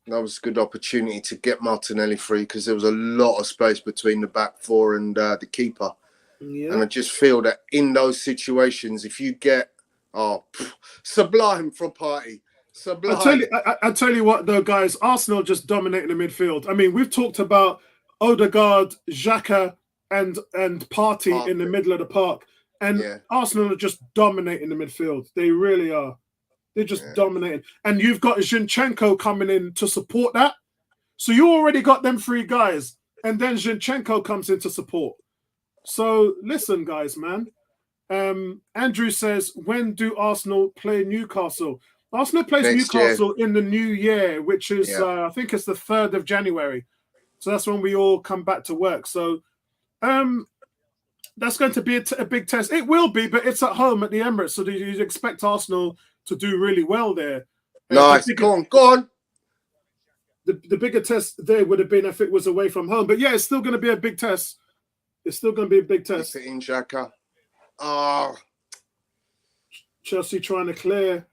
That was a good opportunity to get Martinelli free because there was a lot of space between the back 4 and the keeper. Yeah. And I just feel that in those situations, if you get sublime from Partey. Sublime. I tell you what, though, guys, Arsenal just dominating the midfield. I mean, we've talked about Odegaard, Xhaka, and Partey in the middle of the park. And Arsenal are just dominating the midfield. They really are. They're just dominating. And you've got Zinchenko coming in to support that. So you already got them 3 guys. And then Zinchenko comes in to support. So listen, guys, man. Andrew says, when do Arsenal play Newcastle? Arsenal plays Newcastle in the new year, which is, I think it's the 3rd of January. So that's when we all come back to work. So that's going to be a big test. It will be, but it's at home at the Emirates. So you'd expect Arsenal to do really well there. Nice. Go on. The bigger test there would have been if it was away from home. But yeah, it's still going to be a big test. It's still going to be a big test. In Xhaka. Oh. Chelsea trying to clear.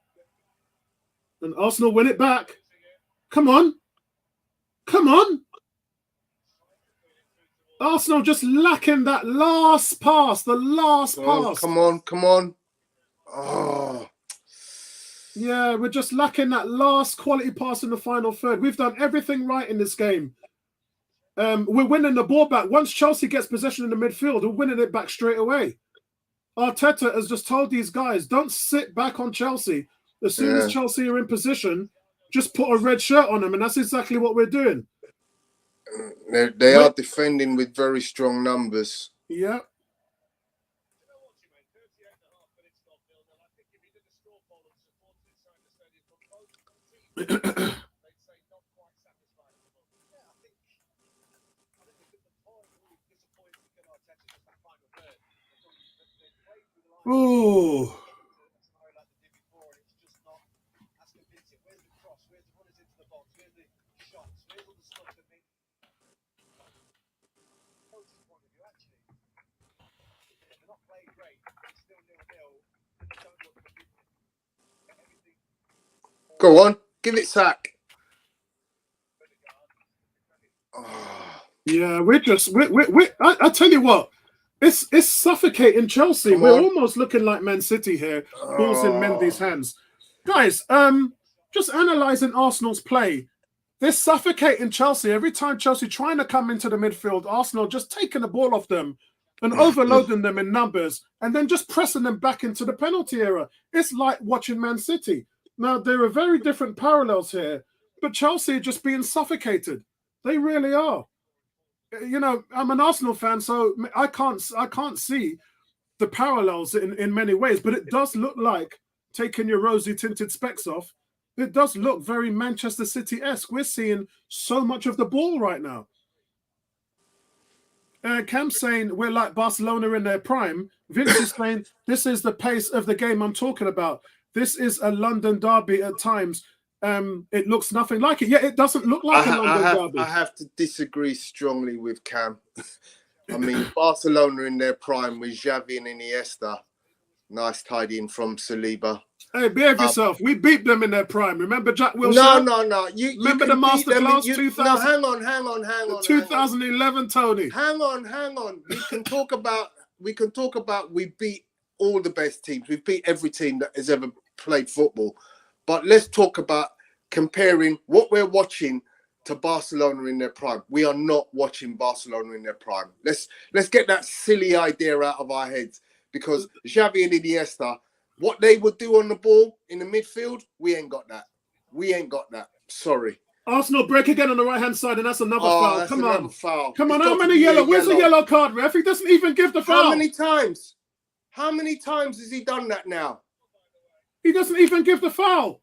And Arsenal win it back. Come on. Arsenal just lacking that last pass. The last pass. Come on. Oh. Yeah, we're just lacking that last quality pass in the final third. We've done everything right in this game. We're winning the ball back. Once Chelsea gets possession in the midfield, we're winning it back straight away. Arteta has just told these guys, don't sit back on Chelsea. As soon as Chelsea are in position, just put a red shirt on them, and that's exactly what we're doing. They are defending with very strong numbers. Yeah. Oh. Go on, give it sack. Oh. Yeah, I tell you what, it's suffocating Chelsea. Come We're on. almost looking like Man City here. Balls in Mendy's hands. Guys, just analysing Arsenal's play. They're suffocating Chelsea. Every time Chelsea trying to come into the midfield, Arsenal just taking the ball off them and overloading them in numbers and then just pressing them back into the penalty area. It's like watching Man City. Now, there are very different parallels here, but Chelsea are just being suffocated. They really are. You know, I'm an Arsenal fan, so I can't see the parallels in many ways, but it does look like, taking your rosy tinted specs off, it does look very Manchester City-esque. We're seeing so much of the ball right now. Cam's saying we're like Barcelona in their prime. Vince is saying this is the pace of the game I'm talking about. This is a London derby at times. It looks nothing like it. Yeah, it doesn't look like a London derby. I have to disagree strongly with Cam. I mean, Barcelona in their prime with Xavi and Iniesta. Nice tidying from Saliba. Hey, behave yourself. We beat them in their prime. Remember Jack Wilshere? No. Remember the masterclass 2000? No, hang on. 2011, Tony. Hang on. We can talk about we beat all the best teams. We've beat every team that has ever played football. But let's talk about comparing what we're watching to Barcelona in their prime. We are not watching Barcelona in their prime. Let's get that silly idea out of our heads, because Xavi and Iniesta, what they would do on the ball in the midfield, we ain't got that. Sorry. Arsenal break again on the right-hand side, and that's another foul. That's Come another on. foul. Come on, how many yellow? Where's the yellow card, ref? He doesn't even give the foul. How many times? How many times has he done that now? He doesn't even give the foul.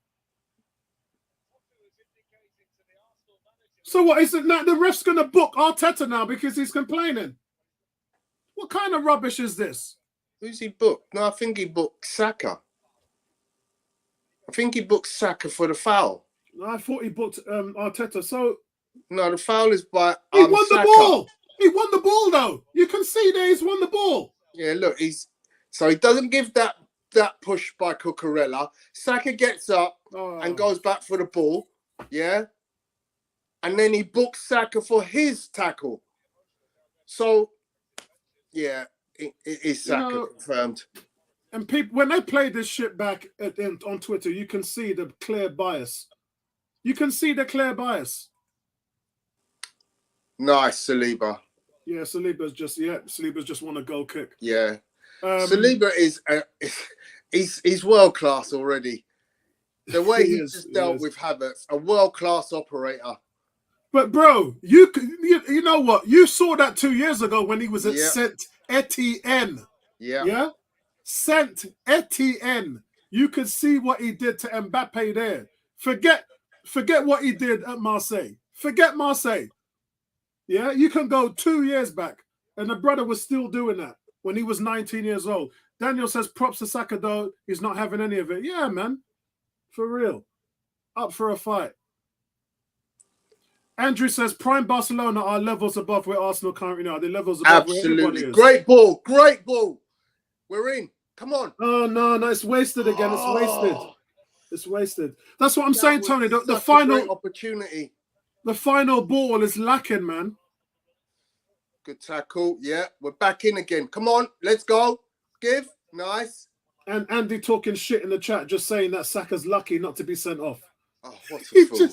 So what is it now? The ref's going to book Arteta now because he's complaining. What kind of rubbish is this? Who's he booked? No, I think he booked Saka. I think he booked Saka for the foul. I thought he booked Arteta. So no, the foul is by he won Saka. the ball. He won the ball though. You can see there he's won the ball. Yeah, look, he doesn't give that push by Cucurella. Saka gets up and goes back for the ball. Yeah. And then he books Saka for his tackle. So yeah, it is Saka confirmed. And people, when they play this shit back on Twitter, you can see the clear bias. Nice, Saliba. Yeah, Saliba's just won a goal kick. Yeah. Saliba he's world class already. The way he just dealt with Havertz, a world class operator. But bro, you know what? You saw that 2 years ago when he was at Saint Etienne. Yeah. Yeah? Saint Etienne. You could see what he did to Mbappe there. Forget what he did at Marseille. Forget Marseille. Yeah, you can go 2 years back, and the brother was still doing that when he was 19 years old. Daniel says props to Saka though. He's not having any of it. Yeah, man. For real. Up for a fight. Andrew says prime Barcelona are levels above where Arsenal currently are. They're levels above where everybody is. Great ball. We're in. Come on. Oh, no, it's wasted again. It's wasted. That's what I'm saying, Tony. The final opportunity. The final ball is lacking, man. Good tackle. Yeah, we're back in again. Come on, let's go. Give. Nice. And Andy talking shit in the chat, just saying that Saka's lucky not to be sent off. Oh, what a fool.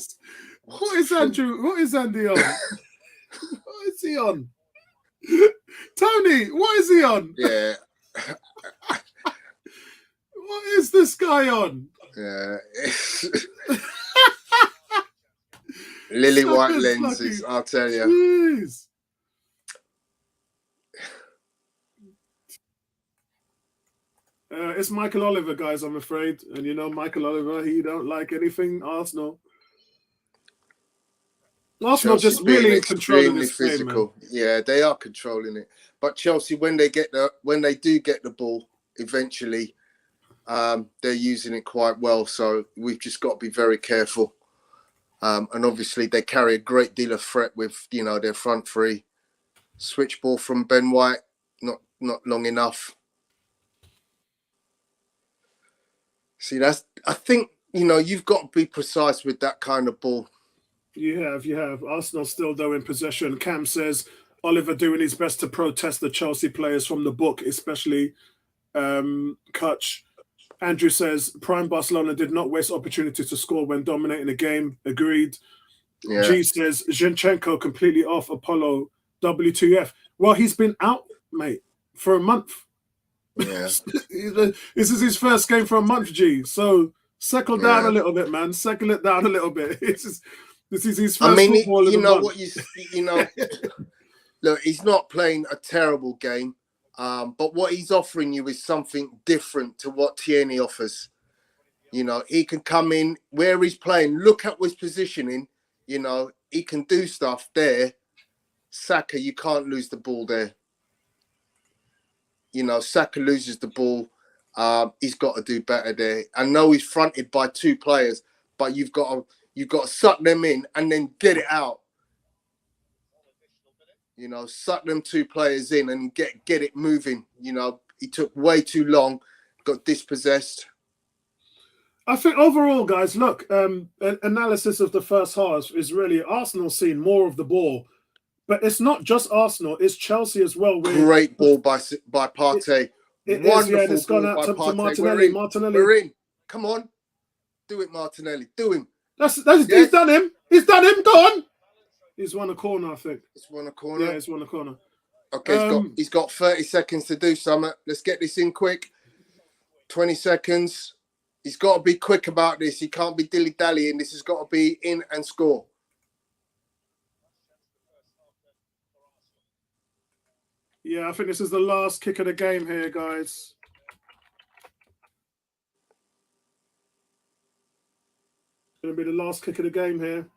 What is Andrew? What is Andy on? What is he on? Tony, what is he on? Yeah. What is this guy on? Yeah. Lily white lenses, I'll tell you. Jeez. It's Michael Oliver, guys, I'm afraid. And you know Michael Oliver, he don't like anything Arsenal. Arsenal Chelsea just really controlling this physical. game, man. Yeah, they are controlling it. But Chelsea, when they do get the ball, eventually, they're using it quite well. So we've just got to be very careful. And obviously, they carry a great deal of threat with their front three. Switch ball from Ben White, not long enough. See, I think you know, you've got to be precise with that kind of ball. You have. Arsenal still though in possession. Cam says Oliver doing his best to protest the Chelsea players from the book, especially Kutch. Andrew says prime Barcelona did not waste opportunity to score when dominating the game. Agreed. Yeah. G says Zinchenko completely off. Apollo WTF. Well, he's been out, mate, for a month. Yeah. This is his first game for a month, G. So settle down a little bit, man. Settle it down a little bit. This is his first football in a month. You know, look, he's not playing a terrible game, but what he's offering you is something different to what Tierney offers. You know, he can come in where he's playing, look at his positioning. You know, he can do stuff there. Saka, you can't lose the ball there. You know, Saka loses the ball. He's got to do better there. I know he's fronted by two players, but you've got to suck them in and then get it out. You know, suck them two players in and get it moving. You know, he took way too long, got dispossessed. I think overall, guys, look, analysis of the first half is really Arsenal seeing more of the ball. But it's not just Arsenal, it's Chelsea as well. Great ball by Partey. Wonderful it's gone out to Martinelli. We're in. Come on. Do it, Martinelli. Do him. He's done him. He's done him. Go on. He's won a corner, I think. He's won a corner? Yeah, he's won a corner. Okay, he's got 30 seconds to do something. Let's get this in quick. 20 seconds. He's got to be quick about this. He can't be dilly-dallying. This has got to be in and score. Yeah, I think this is the last kick of the game here, guys. Going to be the last kick of the game here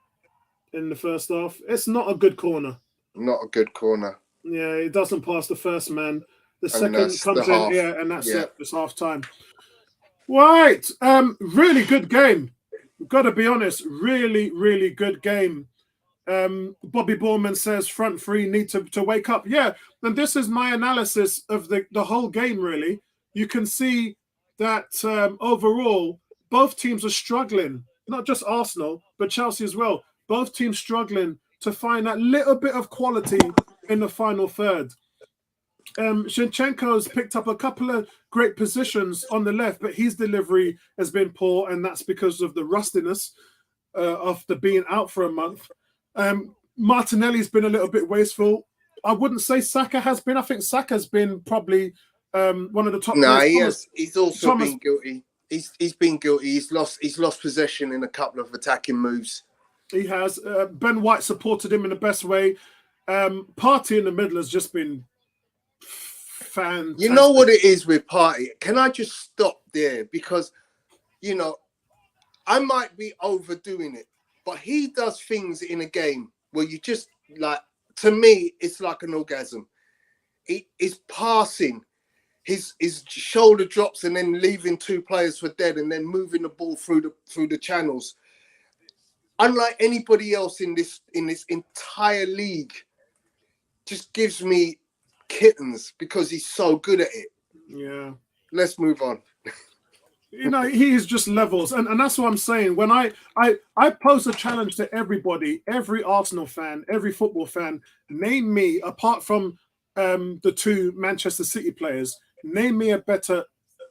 in the first half. It's not a good corner. Not a good corner. Yeah, it doesn't pass the first man. The second comes in, and that's it. It's half time. Right. Really good game. We've got to be honest. Really, really good game. Bobby Borman says front three need to wake up. Yeah, and this is my analysis of the whole game, really. You can see that overall, both teams are struggling. Not just Arsenal, but Chelsea as well. Both teams struggling to find that little bit of quality in the final third. Zinchenko's picked up a couple of great positions on the left, but his delivery has been poor, and that's because of the rustiness after being out for a month. Martinelli's been a little bit wasteful. I wouldn't say Saka has been. I think Saka's been probably one of the top. No, he's also been guilty. He's been guilty. He's lost possession in a couple of attacking moves. He has. Ben White supported him in the best way. Partey in the middle has just been fantastic. You know what it is with Partey? Can I just stop there? Because, you know, I might be overdoing it, but he does things in a game where you just, like, to me, it's like an orgasm. He's passing. His shoulder drops and then leaving two players for dead and then moving the ball through the channels. Unlike anybody else in this entire league, just gives me kittens because he's so good at it. Yeah. Let's move on. You know, he is just levels. And that's what I'm saying. When I pose a challenge to everybody, every Arsenal fan, every football fan, name me, apart from the two Manchester City players, name me a better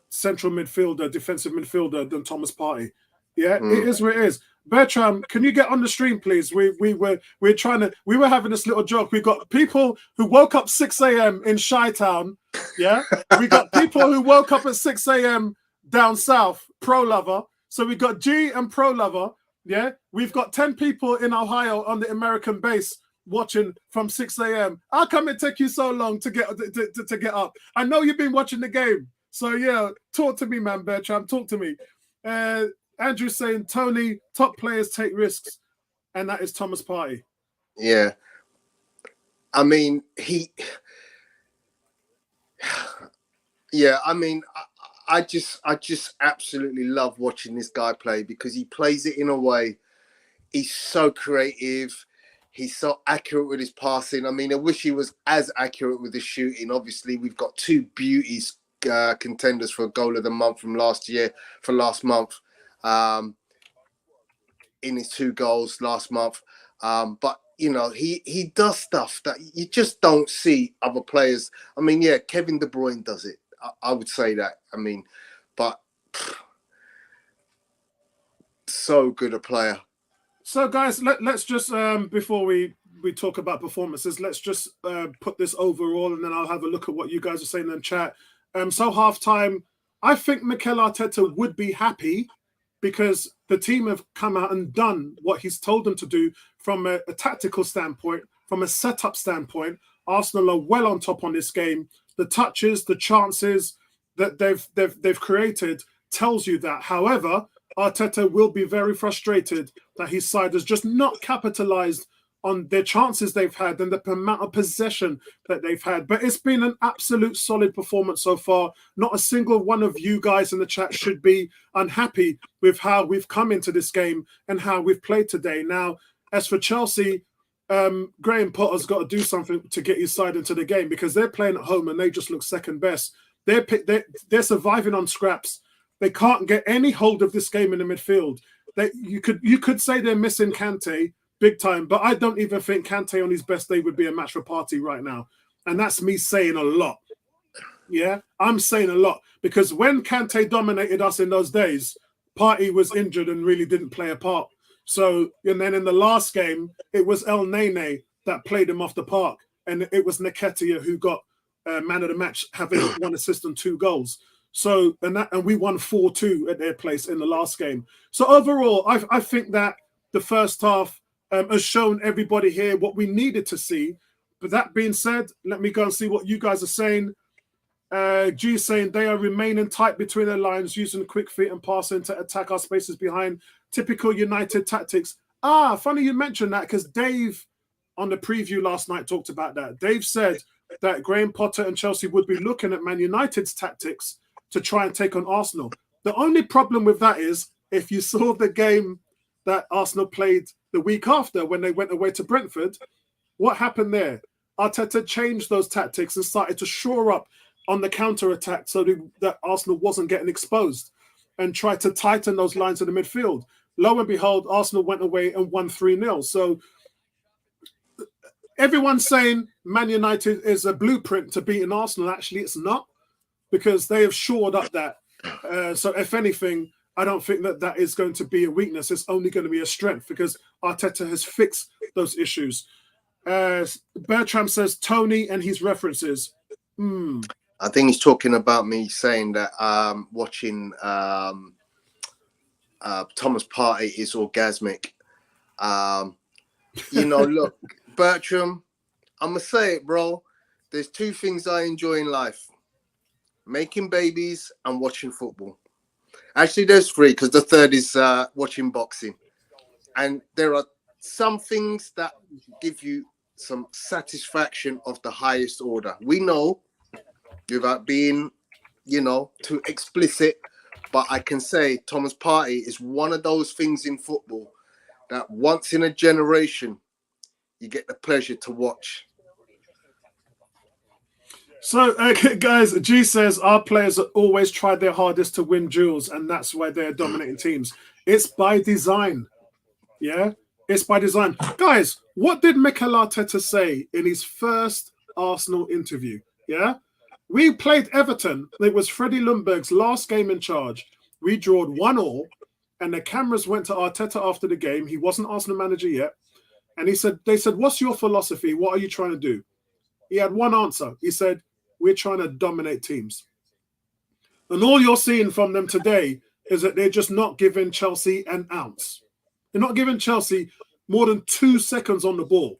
central midfielder, defensive midfielder than Thomas Partey. Yeah, It is what it is. Bertram, can you get on the stream, please? We were having this little joke. We got people who woke up 6 a.m. in Chi-Town. Yeah, we got people who woke up at 6 a.m. down south, Pro Lover. So we got G and Pro Lover. Yeah, we've got 10 people in Ohio on the American base watching from 6 a.m. How come it take you so long to get up? I know you've been watching the game. So yeah, talk to me, man, Bertram. Talk to me. Andrew's saying, Tony, top players take risks, and that is Thomas Partey. Yeah. I mean, I just absolutely love watching this guy play because he plays it in a way. He's so creative. He's so accurate with his passing. I mean, I wish he was as accurate with his shooting. Obviously, we've got two beauties contenders for goal of the month from last month. in his 2 goals last month. But you know, he does stuff that you just don't see other players. I mean, yeah, Kevin De Bruyne does it. I would say that. I mean, but so good a player. So, guys, let's just before we talk about performances, let's just put this overall, and then I'll have a look at what you guys are saying in the chat. So halftime, I think Mikel Arteta would be happy because the team have come out and done what he's told them to do from a tactical standpoint, from a setup standpoint. Arsenal are well on top on this game. The touches, the chances that they've created tells you that. However, Arteta will be very frustrated that his side has just not capitalized on their chances they've had and the amount of possession that they've had. But it's been an absolute solid performance so far. Not a single one of you guys in the chat should be unhappy with how we've come into this game and how we've played today. Now, as for Chelsea, Graham Potter's got to do something to get his side into the game because they're playing at home and they just look second best. They're surviving on scraps. They can't get any hold of this game in the midfield. You could say they're missing Kante big time, but I don't even think Kante on his best day would be a match for Partey right now. And that's me saying a lot. Yeah, I'm saying a lot because when Kante dominated us in those days, Partey was injured and really didn't play a part. So, and then in the last game, it was El Nene that played him off the park. And it was Nketiah who got man of the match, having 1 assist and 2 goals. So, and we won 4-2 at their place in the last game. So overall, I think that the first half has shown everybody here what we needed to see. But that being said, let me go and see what you guys are saying. G saying they are remaining tight between their lines, using quick feet and passing to attack our spaces behind. Typical United tactics. Funny you mentioned that because Dave on the preview last night talked about that. Dave said that Graham Potter and Chelsea would be looking at Man United's tactics to try and take on Arsenal. The only problem with that is if you saw the game that Arsenal played the week after when they went away to Brentford, what happened there? Arteta changed those tactics and started to shore up on the counter-attack so that Arsenal wasn't getting exposed and tried to tighten those lines in the midfield. Lo and behold, Arsenal went away and won 3-0. So everyone's saying Man United is a blueprint to beating Arsenal. Actually, it's not, because they have shored up that. So if anything, I don't think that is going to be a weakness. It's only going to be a strength because Arteta has fixed those issues. Bertram says Tony and his references. I think he's talking about me saying that watching Thomas Partey is orgasmic. Look, Bertram, I'm going to say it, bro. There's 2 things I enjoy in life. Making babies and watching football. Actually, there's 3 because the third is watching boxing. And there are some things that give you some satisfaction of the highest order. We know, without being, too explicit, but I can say Thomas Partey is one of those things in football that once in a generation, you get the pleasure to watch. So, guys, G says our players always try their hardest to win duels, and that's why they're dominating teams. It's by design. Yeah, it's by design. Guys, what did Mikel Arteta say in his first Arsenal interview? Yeah, we played Everton. It was Freddie Ljungberg's last game in charge. We drawed 1-1, and the cameras went to Arteta after the game. He wasn't Arsenal manager yet. And they said, what's your philosophy? What are you trying to do? He had one answer. He said, we're trying to dominate teams. And all you're seeing from them today is that they're just not giving Chelsea an ounce. They're not giving Chelsea more than 2 seconds on the ball.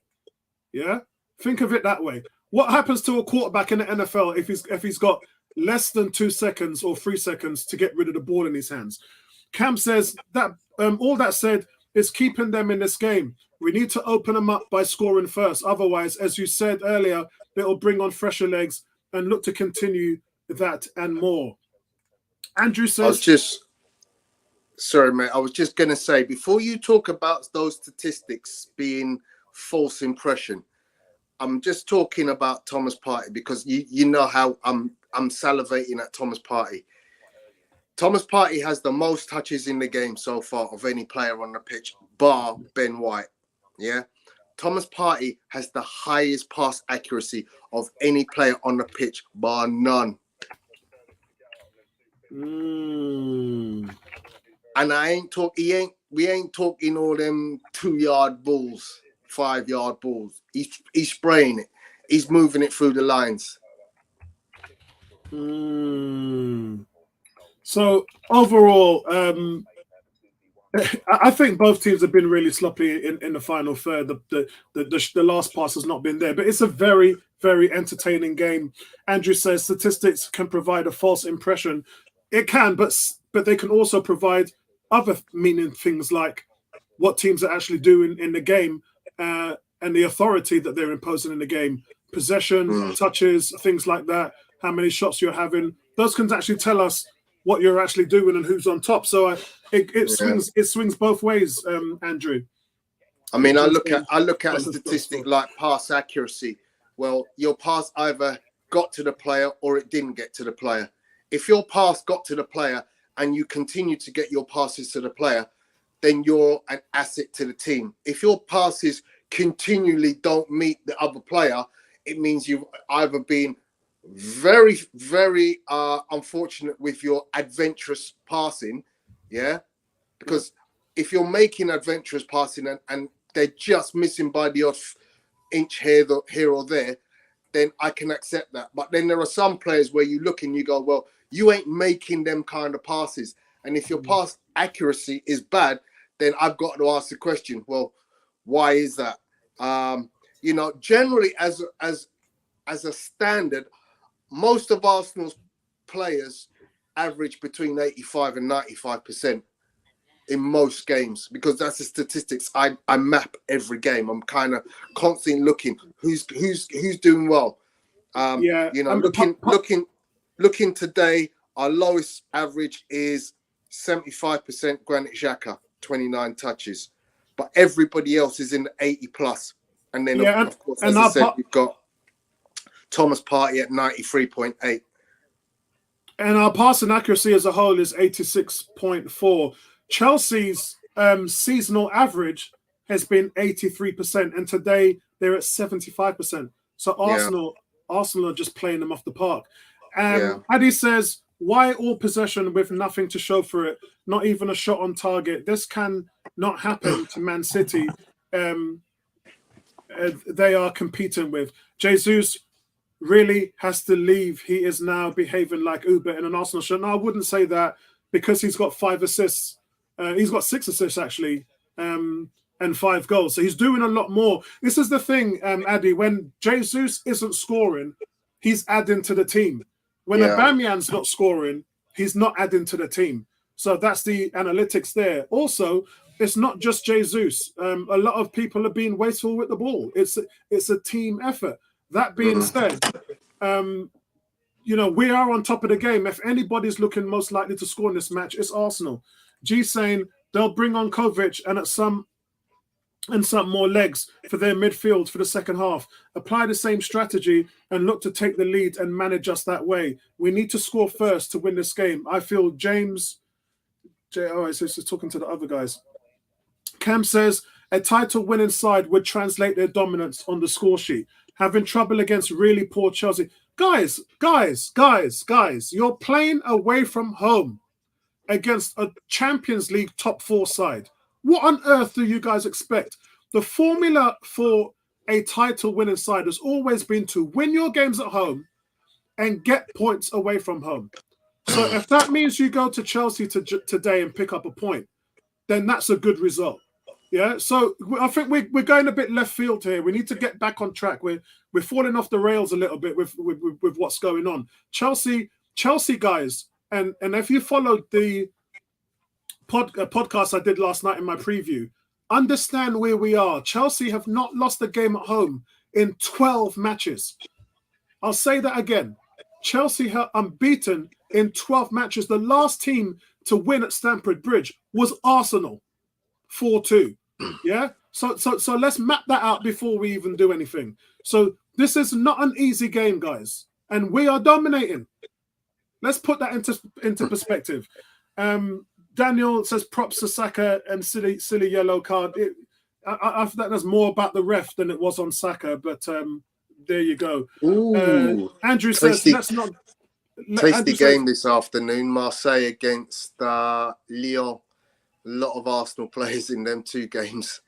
Yeah? Think of it that way. What happens to a quarterback in the NFL if he's got less than 2 seconds or 3 seconds to get rid of the ball in his hands? Cam says that all that said is keeping them in this game. We need to open them up by scoring first. Otherwise, as you said earlier, it'll bring on fresher legs and look to continue that and more. Andrew says... Sorry, mate. I was just going to say, before you talk about those statistics being false impression, I'm just talking about Thomas Partey because you know how I'm salivating at Thomas Partey. Thomas Partey has the most touches in the game so far of any player on the pitch, bar Ben White. Yeah. Thomas Partey has the highest pass accuracy of any player on the pitch, bar none. And we ain't talking all them 2-yard balls, 5-yard balls. He's spraying it. He's moving it through the lines. So overall, I think both teams have been really sloppy in the final third. The last pass has not been there, but it's a very, very entertaining game. Andrew says statistics can provide a false impression. It can, but they can also provide other meaning things like what teams are actually doing in the game and the authority that they're imposing in the game. Possession, touches, things like that, how many shots you're having. Those can actually tell us what you're actually doing and who's on top. So it swings both ways, Andrew. I mean, I look at a statistic like pass accuracy. Well, your pass either got to the player or it didn't get to the player. If your pass got to the player and you continue to get your passes to the player, then you're an asset to the team. If your passes continually don't meet the other player, it means you've either been very, very unfortunate with your adventurous passing, yeah? Because if you're making adventurous passing and they're just missing by the odd inch here or there, then I can accept that. But then there are some players where you look and you go, well, you ain't making them kind of passes. And if your pass accuracy is bad, then I've got to ask the question, well, why is that? Generally as a standard, most of Arsenal's players average between 85 and 95% in most games, because that's the statistics I map every game. I'm kind of constantly looking who's doing well. Looking today, our lowest average is 75% Granit Xhaka, 29 touches, but everybody else is in the 80 plus. And then of course, as I said, we've got Thomas Partey at 93.8. And our passing accuracy as a whole is 86.4. Chelsea's seasonal average has been 83%, and today they're at 75%. So Arsenal are just playing them off the park. Addy says, why all possession with nothing to show for it? Not even a shot on target. This can not happen to Man City. They are competing with. Jesus really has to leave. He is now behaving like Uber in an Arsenal shirt. No, I wouldn't say that, because he's got 5 assists. He's got 6 assists, actually, and 5 goals. So he's doing a lot more. This is the thing, Addy. When Jesus isn't scoring, he's adding to the team. When Aubameyang's not scoring, he's not adding to the team. So that's the analytics there. Also, it's not just Jesus. A lot of people are being wasteful with the ball. It's a team effort. That being said, we are on top of the game. If anybody's looking most likely to score in this match, it's Arsenal. G saying they'll bring on Kovac and some more legs for their midfield for the second half. Apply the same strategy and look to take the lead and manage us that way. We need to score first to win this game. I feel so he's talking to the other guys. Cam says a title-winning side would translate their dominance on the score sheet. Having trouble against really poor Chelsea. Guys, you're playing away from home against a Champions League top 4 side. What on earth do you guys expect? The formula for a title-winning side has always been to win your games at home and get points away from home. So if that means you go to Chelsea today and pick up a point, then that's a good result. Yeah, so I think we're going a bit left field here. We need to get back on track. We're falling off the rails a little bit with what's going on. Chelsea guys, and if you followed the podcast I did last night in my preview, understand where we are. Chelsea have not lost a game at home in 12 matches. I'll say that again. Chelsea are unbeaten in 12 matches. The last team to win at Stamford Bridge was Arsenal, 4-2. Yeah? So let's map that out before we even do anything. So this is not an easy game, guys. And we are dominating. let's put that into perspective. Daniel says props to Saka and silly yellow card. I think that's more about the ref than it was on Saka, but there you go. Andrew says, let's not... Tasty game this afternoon. Marseille against Lyon. A lot of Arsenal players in them 2 games.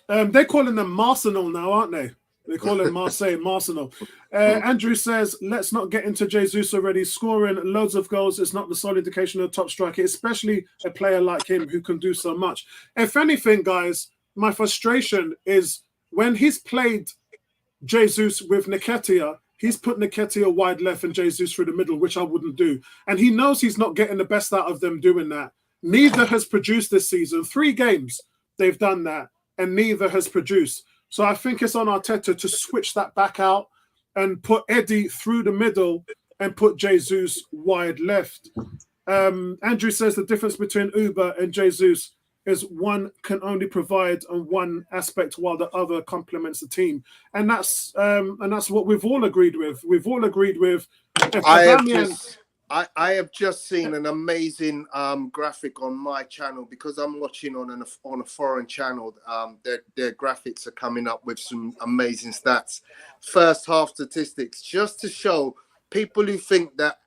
They're calling them Marsenal now, aren't they? They call him Marseille, Marsenal. Andrew says, let's not get into Jesus already. Scoring loads of goals is not the sole indication of a top striker, especially a player like him who can do so much. If anything, guys, my frustration is when he's played Jesus with Nketiah, he's put Nketiah wide left and Jesus through the middle, which I wouldn't do. And he knows he's not getting the best out of them doing that. Neither has produced this season. 3 games they've done that, and neither has produced. So I think it's on Arteta to switch that back out and put Eddie through the middle and put Jesus wide left. Andrew says the difference between Uber and Jesus is one can only provide on one aspect while the other complements the team. And that's what we've all agreed with. We've all agreed with... I have just seen an amazing graphic on my channel because I'm watching on a foreign channel. Their graphics are coming up with some amazing stats. First half statistics, just to show people who think that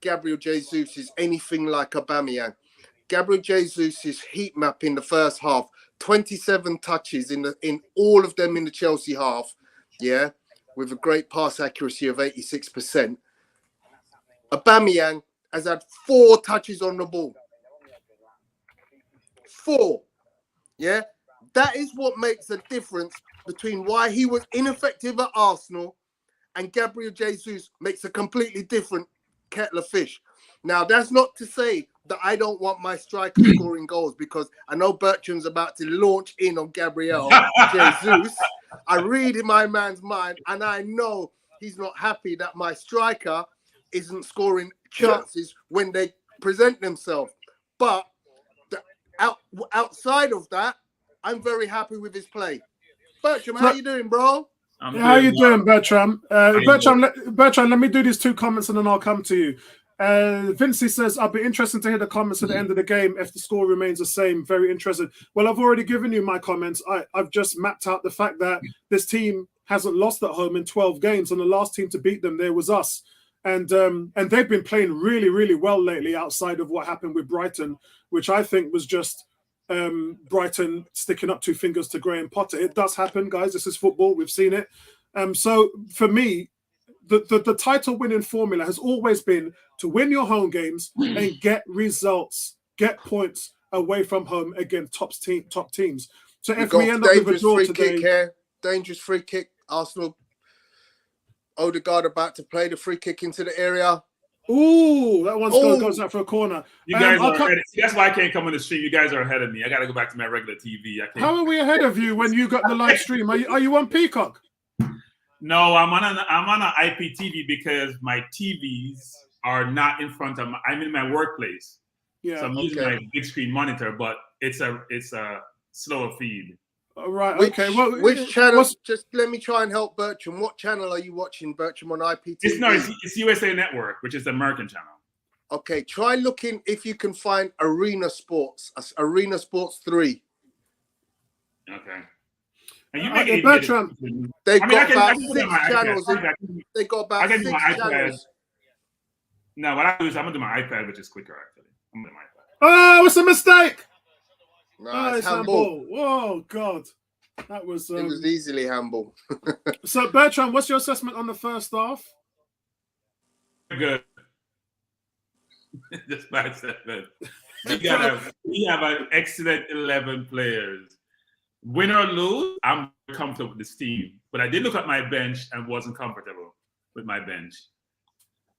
Gabriel Jesus is anything like Aubameyang. Gabriel Jesus' heat map in the first half, 27 touches in all of them in the Chelsea half, yeah, with a great pass accuracy of 86%. Aubameyang has had 4 touches on the ball. 4. Yeah? That is what makes a difference between why he was ineffective at Arsenal and Gabriel Jesus makes a completely different kettle of fish. Now, that's not to say that I don't want my striker scoring goals because I know Bertrand's about to launch in on Gabriel Jesus. I read in my man's mind and I know he's not happy that my striker isn't scoring chances when they present themselves. But outside of that, I'm very happy with his play. Bertram, how you doing, bro? How you doing, Bertram? Bertram, let me do these 2 comments and then I'll come to you. Vincey says, I'll be interested to hear the comments at the end of the game if the score remains the same. Very interested. Well, I've already given you my comments. I've just mapped out the fact that this team hasn't lost at home in 12 games, and the last team to beat them there was us. And they've been playing really, really well lately outside of what happened with Brighton, which I think was just Brighton sticking up 2 fingers to Graham Potter. It does happen, guys. This is football. We've seen it. So for me, the title-winning formula has always been to win your home games and get results, get points away from home against top teams. So if we end up with a draw today... Dangerous free kick. Arsenal... Odegaard about to play the free kick into the area. Ooh, that one goes out for a corner. You guys are ahead. That's why I can't come on the stream. You guys are ahead of me. I got to go back to my regular TV. How are we ahead of you when you got the live stream? Are you on Peacock? No, I'm on an IPTV because my TVs are not in front of I'm in my workplace. Yeah. So I'm using my big screen monitor, but it's a slower feed. Right. Okay. Well, which channel? Just let me try and help Bertram. What channel are you watching, Bertram, on IPTV? It's USA Network, which is the American channel. Okay. Try looking if you can find Arena Sports. Arena Sports 3. Okay. And you make Bertram. They've got about 6 channels. They got about 6 channels. No, what I do is I'm gonna do my iPad, which is quicker actually. I'm gonna do my iPad. Oh, it's a mistake. No, it's handball. Oh God, that was. It was easily handball. So Bertrand, what's your assessment on the first half? Good. Just by assessment. We have an excellent 11 players. Win or lose, I'm comfortable with this team. But I did look at my bench and wasn't comfortable with my bench.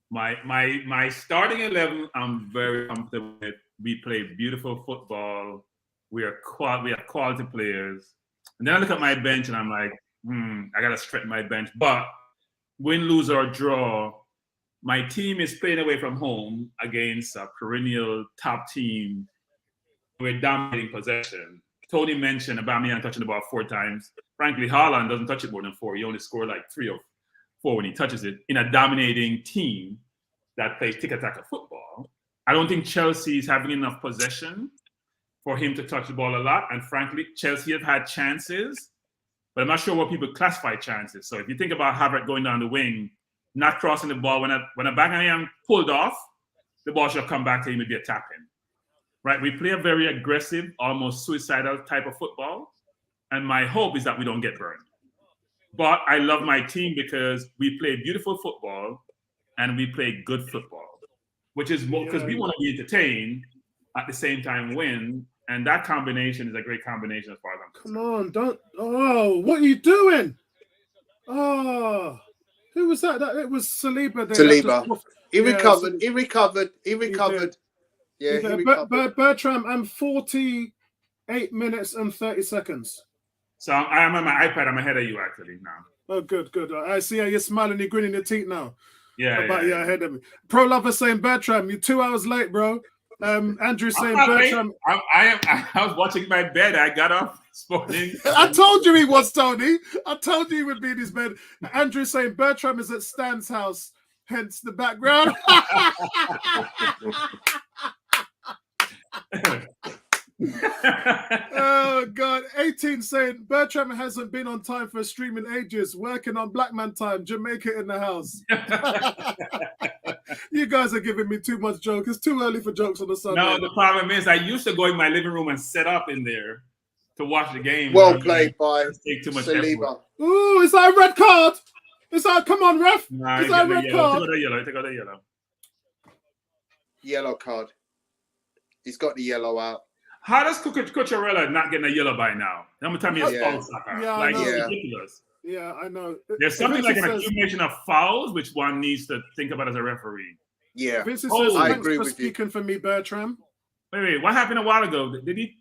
My starting 11, I'm very comfortable with. We play beautiful football. We have quality players. And then I look at my bench and I'm like, I got to strengthen my bench. But win, lose, or draw, my team is playing away from home against a perennial top team. We're dominating possession. Tony mentioned Aubameyang touching the ball 4 times. Frankly, Haaland doesn't touch it more than 4. He only scored like 3 or 4 when he touches it in a dominating team. that plays tiki-taka football. I don't think Chelsea is having enough possession for him to touch the ball a lot. And frankly, Chelsea have had chances, but I'm not sure what people classify chances. So if you think about Havertz going down the wing, not crossing the ball, when a Bangayang pulled off, the ball should come back to him and be a tap-in. Right? We play a very aggressive, almost suicidal type of football. And my hope is that we don't get burned. But I love my team because we play beautiful football and we play good football, which is because we want to be entertained at the same time win. And that combination is a great combination as far as I'm concerned. Come on, don't. Oh, what are you doing? Oh, who was that? It was Saliba. Saliba. He recovered. He recovered. Yeah, he recovered. Bertram, I'm 48 minutes and 30 seconds. So I am on my iPad. I'm ahead of you actually now. Oh, good. I see how you're smiling. You're grinning your teeth now. Yeah. You're ahead of me. Pro Lover saying, Bertram, you're 2 hours late, bro. Andrew saying, Bertram. I was watching my bed. I got up this morning. I told you he was, Tony. I told you he would be in his bed. Andrew saying, Bertram is at Stan's house, hence the background. Oh God. 18 saying Bertram hasn't been on time for a stream in ages, working on Black Man time, Jamaica in the house. You guys are giving me too much joke. It's too early for jokes on the Sunday. No, the problem is I used to go in my living room and set up in there to watch the game. Well played by Saliba. Ooh, is that a red card? Is that, come on, ref? Nah, is that a red card? Take out the yellow. Yellow card. He's got the yellow out. How does Cucurella not getting a yellow by now? How many times he has fouls? It's ridiculous. Yeah, I know. There's something like an accumulation of fouls which one needs to think about as a referee. Yeah. Vincent says, I thanks agree for with speaking for me, Bertram. Wait, what happened a while ago? Did he?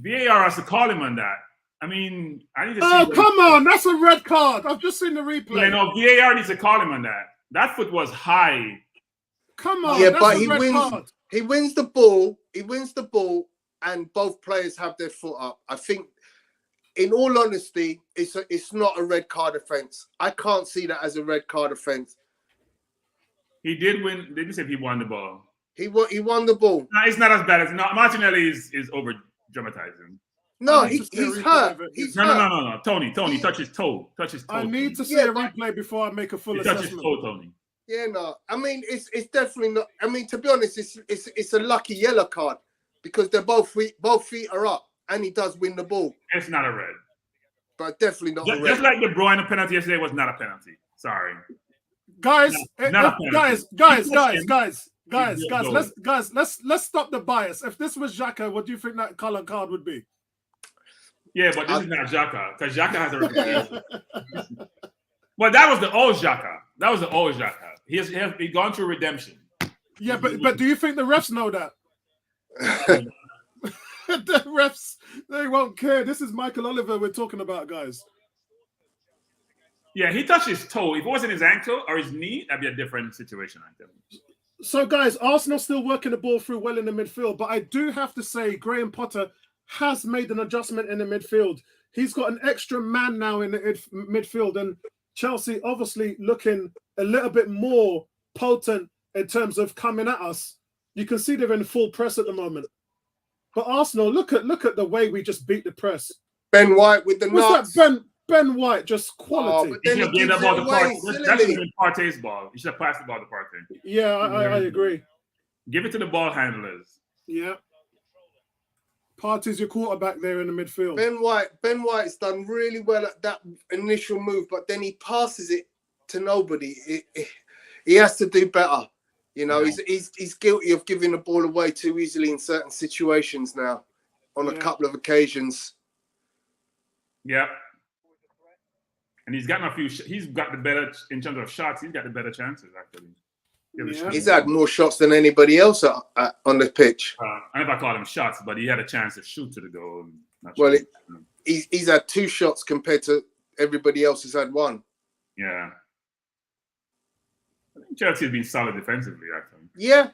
VAR has to call him on that. I mean, I need to see. Oh, come on. That's a red card. I've just seen the replay. Yeah, no, VAR needs to call him on that. That foot was high. Come on. Yeah, that's but a red card. He wins the ball. He wins the ball, and both players have their foot up. I think, in all honesty, it's not a red card offense. I can't see that as a red card offense. He did win. Did you say he won the ball? He won the ball. No, it's not as bad as Martinelli is over dramatizing. No, he's hurt. No. Tony, touch his toe. I need to see a replay before I make a full assessment. Touch his toe, Tony. Yeah, no. I mean, it's definitely not. I mean, to be honest, it's a lucky yellow card because they're both feet are up, and he does win the ball. It's not a red, but definitely not a red. Just like De Bruyne penalty yesterday was not a penalty. Sorry, guys, guys. Let's stop the bias. If this was Xhaka, what do you think that color card would be? Yeah, but this is not Xhaka because Xhaka has a reputation. Well, that was the old Xhaka. He's gone through redemption. Yeah, but do you think the refs know that? The refs, they won't care. This is Michael Oliver we're talking about, guys. Yeah, he touched his toe. If it wasn't his ankle or his knee, that'd be a different situation, I think. So, guys, Arsenal still working the ball through well in the midfield, but I do have to say Graham Potter has made an adjustment in the midfield. He's got an extra man now in the midfield, and Chelsea obviously looking a little bit more potent in terms of coming at us. You can see they're in full press at the moment. But Arsenal, look at the way we just beat the press. Ben White with the nuts. That Ben White, just quality. He should have given the ball to Partey. That should have been Partey's ball. He should have passed the ball to Partey. Yeah, I agree. Give it to the ball handlers. Yeah. Partey's your quarterback there in the midfield. Ben White's done really well at that initial move, but then he passes it to nobody. He has to do better. You know, he's guilty of giving the ball away too easily in certain situations now, on a couple of occasions. Yeah. And he's gotten he's got the better, in terms of shots, he's got the better chances, actually. Yeah. He's had more shots than anybody else on the pitch. I don't know if I call him shots, but he had a chance to shoot to the goal. Well, he's had 2 shots compared to everybody else who's had 1. Yeah. I think Chelsea has been solid defensively, actually. Yeah.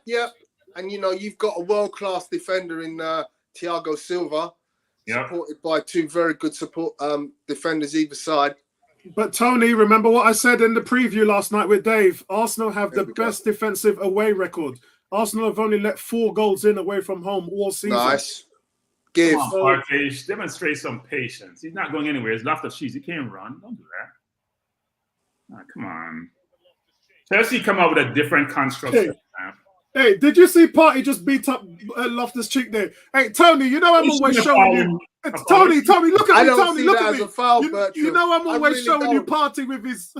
And, you know, you've got a world-class defender in Thiago Silva, supported by 2 very good defenders either side. But Tony, remember what I said in the preview last night with Dave? Arsenal have the best defensive away record. Arsenal have only let 4 goals in away from home all season. Nice. Give. Come on, Partey, demonstrate some patience. He's not going anywhere. He's left of cheese. He can't run. Don't do that. Oh, come on. Chelsea come up with a different construct. Hey, did you see Partey just beat up Loftus-Cheek there? Hey, Tony, you know I'm always showing you. Tony, look at me, Tony, look at me. You know I'm always showing you Partey with his.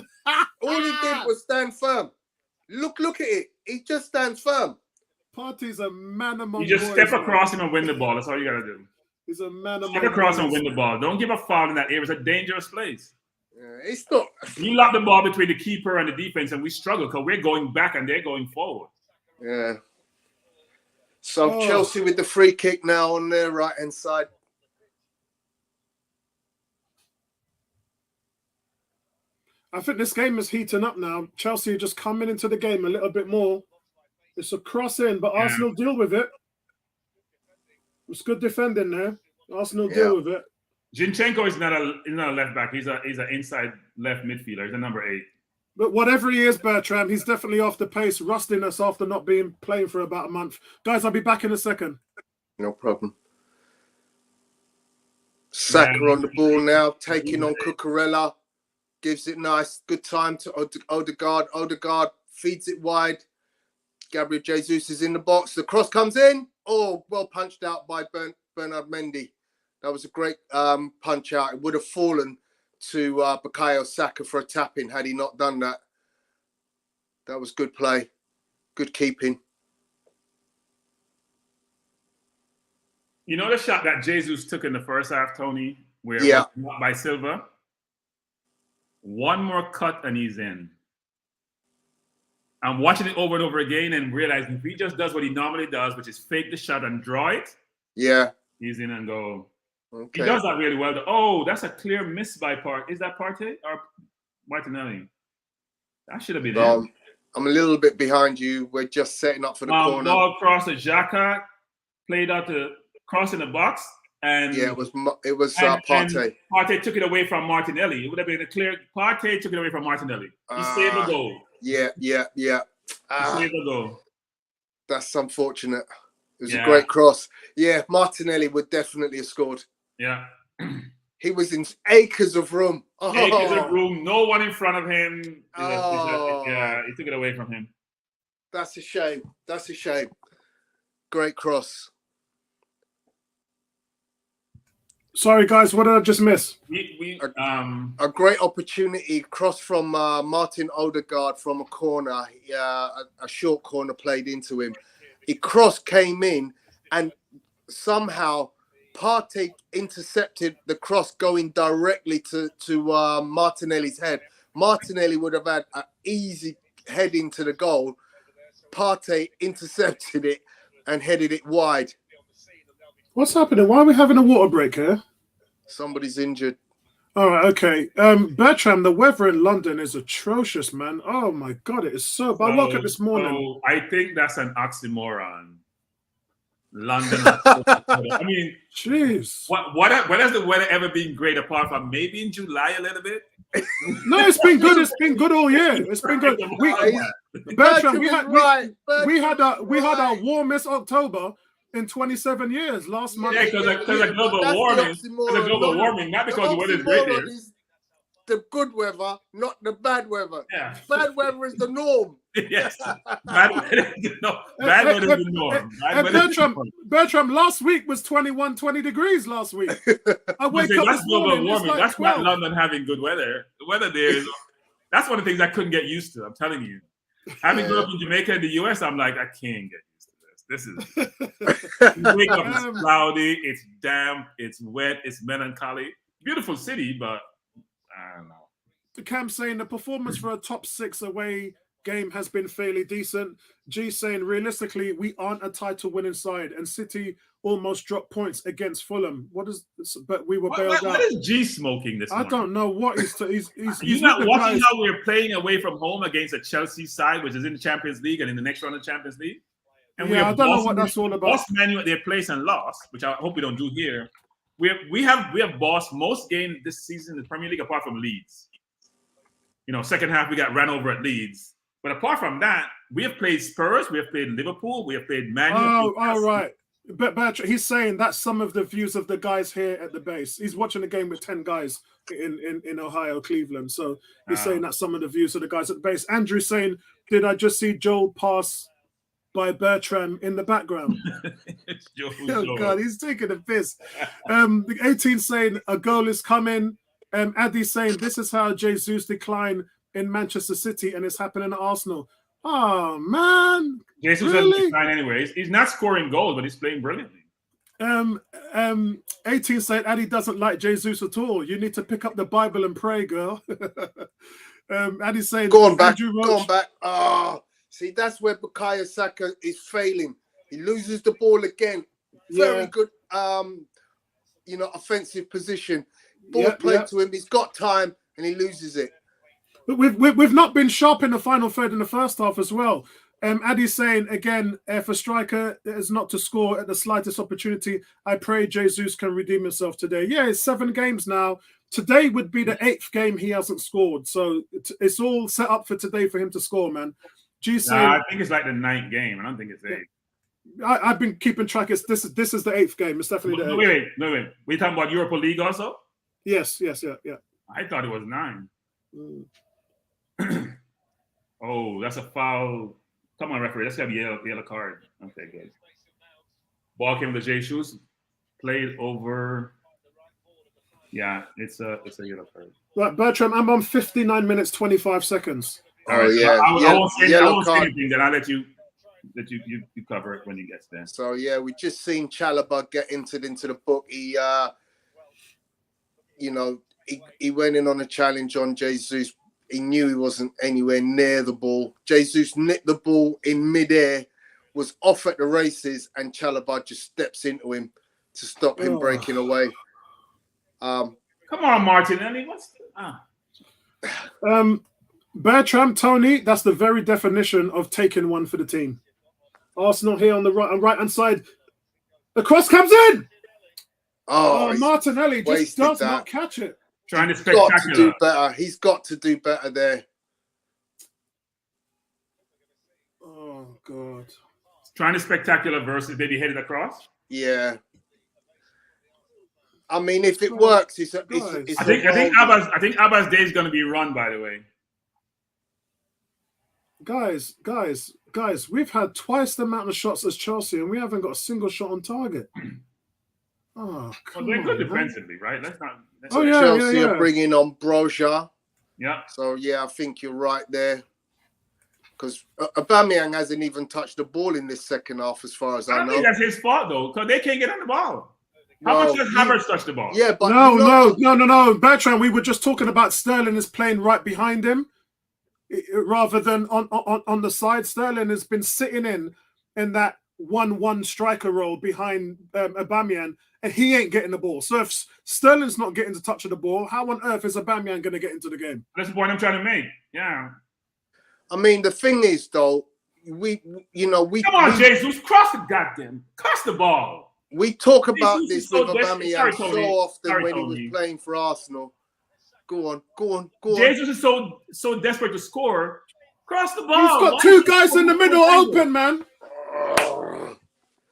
All he did was stand firm. Look at it. He just stands firm. Partey's a man among boys. You just step across him and win the ball. That's all you gotta do. He's a man among boys. Step across and win the ball. Don't give a foul in that area. It's a dangerous place. Yeah, it's not. You lock the ball between the keeper and the defense, and we struggle because we're going back and they're going forward. Yeah. So Chelsea with the free kick now on their right-hand side. I think this game is heating up now. Chelsea are just coming into the game a little bit more. It's a cross in, but Arsenal deal with it. It's good defending there. Arsenal deal with it. Zinchenko is not a left back. He's an inside left midfielder. He's a number 8. But whatever he is, Bertram, he's definitely off the pace, rusting us after not being playing for about a month. Guys, I'll be back in a second. No problem. Saka on the ball now, taking on Cucurella. Gives it nice, good time to Odegaard. Odegaard feeds it wide. Gabriel Jesus is in the box. The cross comes in. Oh, well punched out by Bernard Mendy. That was a great punch out. It would have fallen to Bukayo Saka for a tap-in had he not done that. That was good play. Good keeping. You know the shot that Jesus took in the first half, Tony? Where it was not by Silva? One more cut and he's in. I'm watching it over and over again and realizing if he just does what he normally does, which is fake the shot and draw it, he's in and go. Okay. He does that really well. Oh, that's a clear miss by Partey. Is that Partey or Martinelli? That should have been him. I'm a little bit behind you. We're just setting up for the corner. Ball across the Xhaka, played out the cross in the box. And it was Partey. Partey took it away from Martinelli. It would have been a clear. Partey took it away from Martinelli. He saved the goal. Yeah. He saved the goal. That's unfortunate. It was a great cross. Yeah, Martinelli would definitely have scored. Yeah. He was in acres of room. Acres of room. No one in front of him. He took it away from him. That's a shame. Great cross. Sorry, guys, what did I just miss? A great opportunity cross from Martin Odegaard from a corner, a short corner played into him. He came in, and somehow Partey intercepted the cross going directly to Martinelli's head. Martinelli would have had an easy head into the goal. Partey intercepted it and headed it wide. What's happening? Why are we having a water break here? Somebody's injured. All right, okay. Bertram, the weather in London is atrocious, man. Oh my God, it is so bad. I woke up this morning. So I think that's an oxymoron. London. I mean, jeez. When has the weather ever been great apart from maybe in July a little bit? No, it's been good. It's been good all year. It's been good. Bertram, we had our warmest October in 27 years last month. Yeah, because of global warming. Because of global warming, not because the weather is great there. The good weather, not the bad weather. Yeah. Bad weather is the norm. Yes. Bad weather is the norm. Bertram, last week was 20 degrees last week. I wake up that's this global morning, warming. like that's 12. not London having good weather. The weather there is. That's one of the things I couldn't get used to. I'm telling you. Having grown up in Jamaica and the US, I'm like, I can't get used to this. This is. You wake up, it's cloudy, it's damp, it's wet, it's melancholy. Beautiful city, but I don't know. The Cam saying the performance for a top 6 away game has been fairly decent. G saying realistically, we aren't a title winning side, and City almost dropped points against Fulham. But we were bailed out. What is G smoking this morning? I don't know what he's not watching how we're playing away from home against a Chelsea side, which is in the Champions League and in the next round of the Champions League. And I don't know what that's all about. Lost Manu at their place and lost, which I hope we don't do here. We have bossed most games this season in the Premier League apart from Leeds. second half we got ran over at Leeds. But apart from that, we have played Spurs, we have played Liverpool, we have played Man U. Oh, all right. But he's saying that's some of the views of the guys here at the base. He's watching the game with 10 guys in Ohio, Cleveland. So he's saying that's some of the views of the guys at the base. Andrew's saying, did I just see Joel pass by Bertram in the background? Oh, God, he's taking a piss. 18 saying a goal is coming. Addy saying this is how Jesus declined in Manchester City and it's happening at Arsenal. Oh, man. Jesus doesn't decline anyways. He's not scoring goals, but he's playing brilliantly. 18 said Addy doesn't like Jesus at all. You need to pick up the Bible and pray, girl. Addy saying, go on back. Oh, see, that's where Bukayo Saka is failing. He loses the ball again. Very good, offensive position. Ball played to him. He's got time, and he loses it. But we've not been sharp in the final third in the first half as well. Addy's saying again, if a striker is not to score at the slightest opportunity, I pray Jesus can redeem himself today. Yeah, it's 7 games now. Today would be the 8th game he hasn't scored. So it's all set up for today for him to score, man. I think it's like the 9th game. I don't think it's 8. I've been keeping track. This is the 8th game. It's definitely the 8th. Wait. We talking about Europa League also? Yes. Yeah. I thought it was 9. Oh, that's a foul. Come on, referee. Let's have a yellow card. Okay, good. Ball came to Jesus. Played over. Yeah, it's a yellow card. Right, Bertram, I'm on 59 minutes, 25 seconds. Oh, yeah. I won't say anything, then I'll let you cover it when he gets there. So, yeah, we just seen Chalobah get entered into the book. He, he went in on a challenge on Jesus. He knew he wasn't anywhere near the ball. Jesus nicked the ball in midair, was off at the races, and Chalobah just steps into him to stop him breaking away. Come on, Martinelli. Bertram, Tony, that's the very definition of taking one for the team. Arsenal here on the right-hand side. The cross comes in. Oh, Martinelli just does not catch it. Trying to spectacular. He's got to do better there. Oh, God. Trying to spectacular versus maybe headed across. Yeah. I mean, if it works, it's I think Abba's day is going to be run, by the way. Guys, we've had twice the amount of shots as Chelsea, and we haven't got a single shot on target. Oh, they're good defensively, right? Chelsea are bringing on Broja. Yeah. So, yeah, I think you're right there. Because Aubameyang hasn't even touched the ball in this second half, as far as I know. I don't think that's his fault, though, because they can't get on the ball. How much does Havertz touch the ball? Yeah, but no. Bertrand, we were just talking about Sterling is playing right behind him rather than on the side. Sterling has been sitting in that 1-1 striker role behind Aubameyang, and he ain't getting the ball. So if Sterling's not getting the touch of the ball, how on earth is Aubameyang going to get into the game? That's the point I'm trying to make. Yeah. I mean, the thing is, though, we come on, Jesus, cross the ball. We talk about this with Aubameyang so often when he was playing for Arsenal. Go on. Jesus is so desperate to score. Cross the ball. He's got 2 guys in the middle open, man.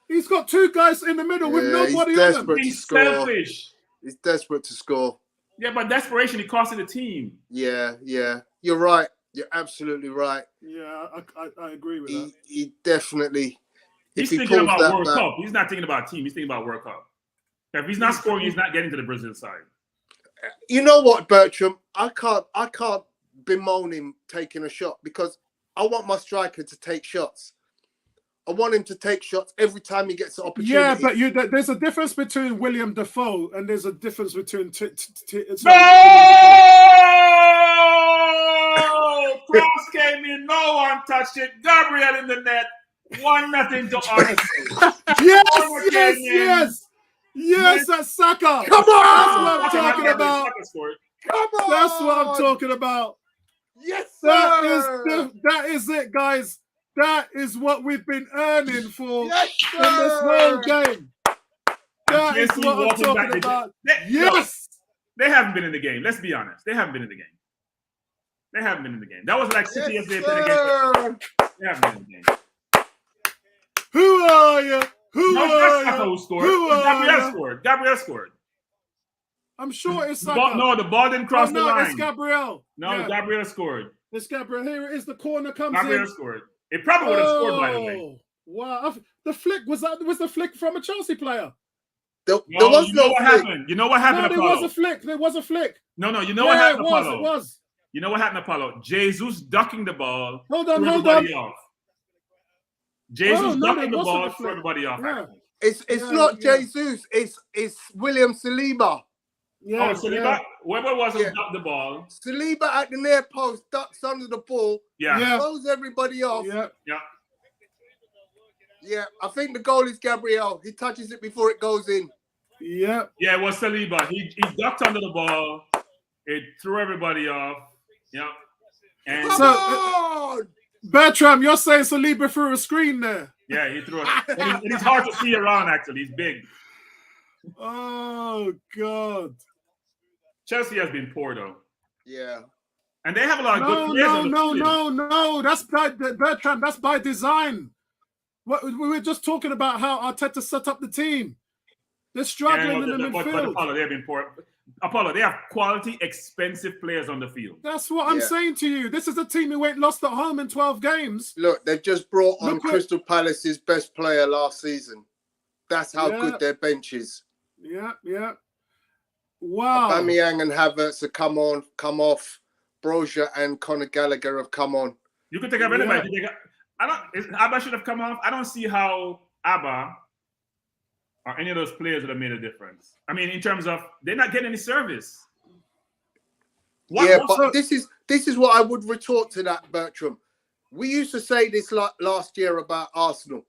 He's got 2 guys in the middle with nobody on them. He's selfish. He's desperate to score. Yeah, but desperation, he costed the team. Yeah. You're right. You're absolutely right. Yeah, I agree with that. He definitely... He's thinking about World Cup. He's not thinking about team. He's thinking about World Cup. If he's not scoring, he's not getting to the Brazil side. You know what, Bertram? I can't bemoan him taking a shot because I want my striker to take shots. I want him to take shots every time he gets an opportunity. Yeah, but there's a difference between William Defoe and there's a difference between... Cross came in. No one touched it. Gabriel in the net. 1-0 to Arsenal. Yes, that's Saka. Come on. That's what I'm talking about. Come on. That's what I'm talking about. Yes, sir. That is it, guys. That is what we've been earning for in this whole game. That is what I'm talking about. Yes. They haven't been in the game. Let's be honest. They haven't been in the game. They haven't been in the game. That was like City Yes, yesterday playing against. They haven't been in the game. Who are you? Who No, are that's Saka you? who scored. Who are Gabriel you? scored. Gabriel scored. I'm sure it's The Saka. ball, no, the ball didn't cross the line. It's Gabriel. No, Yeah, Gabriel scored. it's Gabriel. Here it is. The corner comes Gabriel in. scored. It probably would have scored, by the way. Oh, wow. The flick was the flick from a Chelsea player. There No, was you know no what flick. happened? You know what happened, No, there Apollo? was a flick. There was a flick. No, you know what Yeah, happened, it was. Apollo? It was. You know what happened, Apollo? Jesus ducking the ball. Hold on, threw hold everybody on. off. Jesus Oh, no, ducking there the wasn't ball, a threw flick. everybody off. Yeah. It's Yeah, not yeah. Jesus. It's William Saliba. Yeah. Oh, Saliba, yeah. whoever was who Yeah. ducked the ball. Saliba at the near post ducks under the ball, Yeah. Yeah. throws everybody off. Yeah. Yeah, I think the goal is Gabriel. He touches it before it goes in. Yeah. Yeah, it was Saliba. He ducked under the ball. It threw everybody off. Yeah. And Come So- on! Bertram, you're saying Saliba through a screen there. yeah, he threw it. And it's hard to see around, actually. He's big. Oh, God. Chelsea has been poor, though. Yeah. And they have a lot of good No, players no, on the no, field. no. That's by Bertram. That's by design. We were just talking about how Arteta set up the team. They're struggling in the But midfield. Apollo, they've been poor. Apollo, they have quality, expensive players on the field. That's what I'm Yeah. saying to you. This is a team who ain't lost at home in 12 games. Look, they've just brought on Look at- Crystal Palace's best player last season. That's how Yeah. good their bench is. Yeah, yeah. Wow. Aubameyang and Havertz have come off. Brozier and Conor Gallagher have come on. You could take up anybody. Abba should have come off. I don't see how Abba or any of those players would have made a difference. I mean, in terms of they're not getting any service. But this is what I would retort to that, Bertram. We used to say this last year about Arsenal.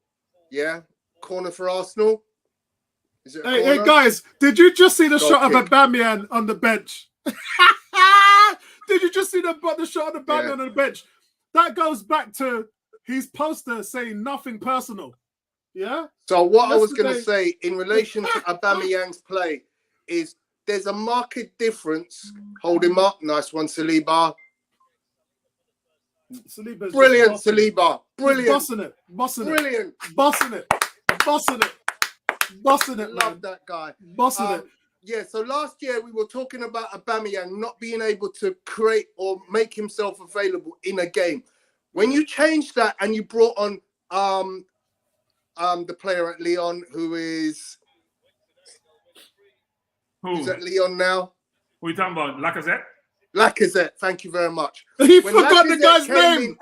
Yeah, corner for Arsenal. Is it a Hey, corner? guys, did you just see the Goal shot of kick. Aubameyang on the bench? Did you just see the shot of Aubameyang on the bench? That goes back to his poster saying nothing personal. Yeah? So what I was going to Yesterday- say in relation to Aubameyang's play is there's a marked difference. Hold him up. Nice one, Saliba. Saliba's Brilliant, just bossing it. Saliba. Brilliant. Bossing it. Bossing it. Brilliant. Bossing it. Bossing it. Bossing it, Love man. that guy. Bossing it. Yeah, so last year we were talking about Aubameyang not being able to create or make himself available in a game. When you changed that and you brought on the player at Lyon who's at Lyon now? Who are you talking about? Lacazette? Lacazette, thank you very much. He When forgot the Lacazette guy's came name.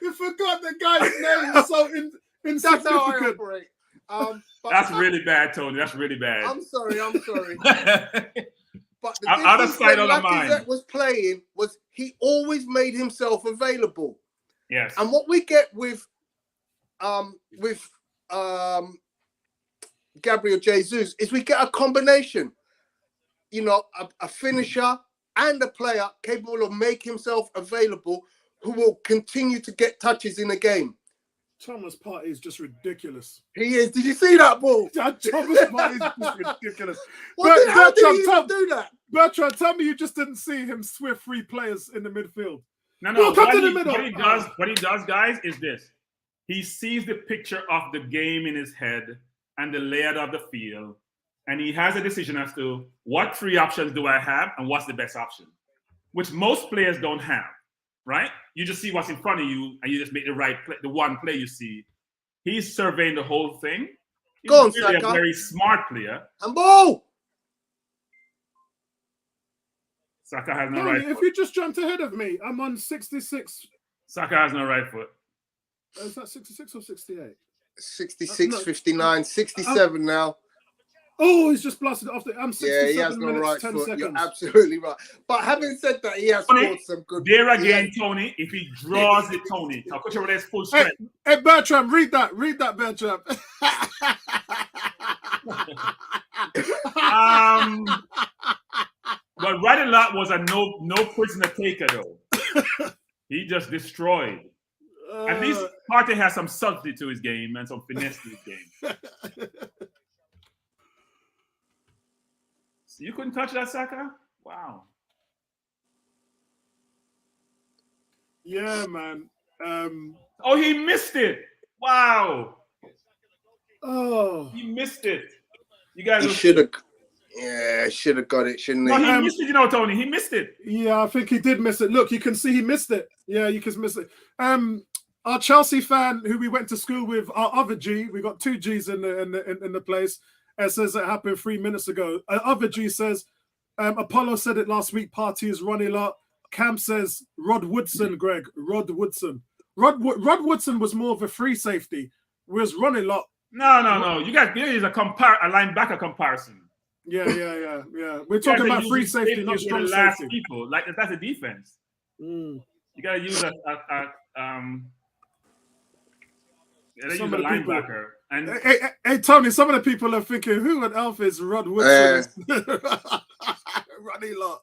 He forgot the guy's name. It's so That's how I insignificant. operate. But That's really bad, Tony. That's really bad. I'm sorry. But the Out of difference sight, when out of Lacazette mind. was playing was he always made himself available. Yes. And what we get with Gabriel Jesus is we get a combination, you know, a finisher and a player capable of making himself available who will continue to get touches in a game. Thomas Partey is just ridiculous. He is. Did you see that ball? Thomas Partey is just ridiculous. How did he even do that? Bertrand, tell me you just didn't see him swift three players in the midfield. No. No, come What to the he, middle. what he does, guys, is this. He sees the picture of the game in his head and the layout of the field, and he has a decision as to what three options do I have and what's the best option, which most players don't have, right? You just see what's in front of you and you just make the right play, the one play you see. He's surveying the whole thing. He's Go on, really a Saka. very smart player. And ball. Saka has no Tony, right if foot. you just jumped ahead of me, I'm on 66. Saka has no right foot. Is that 66 or 68? 66, No. 59, 67 now. Oh, he's just blasted it off. I'm Yeah, 67 he has no minutes, right 10 foot. seconds. You're absolutely right. But having said that, he has Tony, scored some good. There he again, has- Tony, if he draws it, Tony, I'll put you with his full Hey, strength. hey, Bertram, read that, Bertram. But Radilot was a no prisoner taker though. He just destroyed. At least Partey has some subtlety to his game and some finesse to his game. So you couldn't touch that, Saka? Wow. Yeah, man. Oh, he missed it. Wow. Oh. He missed it. You guys He should have. Yeah, should have got it, shouldn't he? No, he missed it, you know, Tony. He missed it. Yeah, I think he did miss it. Look, you can see he missed it. Yeah, you can miss it. Our Chelsea fan who we went to school with, our other G, we got 2 G's in the place, says it happened 3 minutes ago. Other G says, Apollo said it last week, party is running lot. Cam says Rod Woodson, Greg. Rod Woodson. Rod Woodson was more of a free safety, whereas running lot. No. You guys, there is a linebacker comparison. Yeah. We're talking about free safety, not strong safety. People. Like that's a defense. You gotta use a linebacker. And hey, Tony, some of the people are thinking, who on earth is Rod Woodson? Running lot.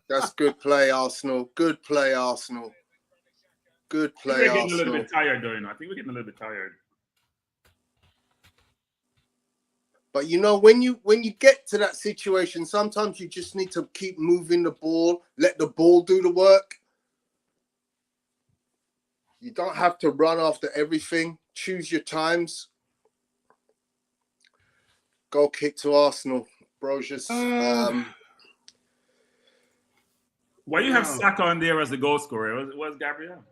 That's good play, Arsenal. Good play, Arsenal. Good play, we're getting Arsenal. a little bit tired, though. I think we're getting a little bit tired. But you know, when you get to that situation, sometimes you just need to keep moving the ball, let the ball do the work. You don't have to run after everything. Choose your times. Goal kick to Arsenal, Brocious. Why you have Saka on there as the goal scorer? It was Gabriel.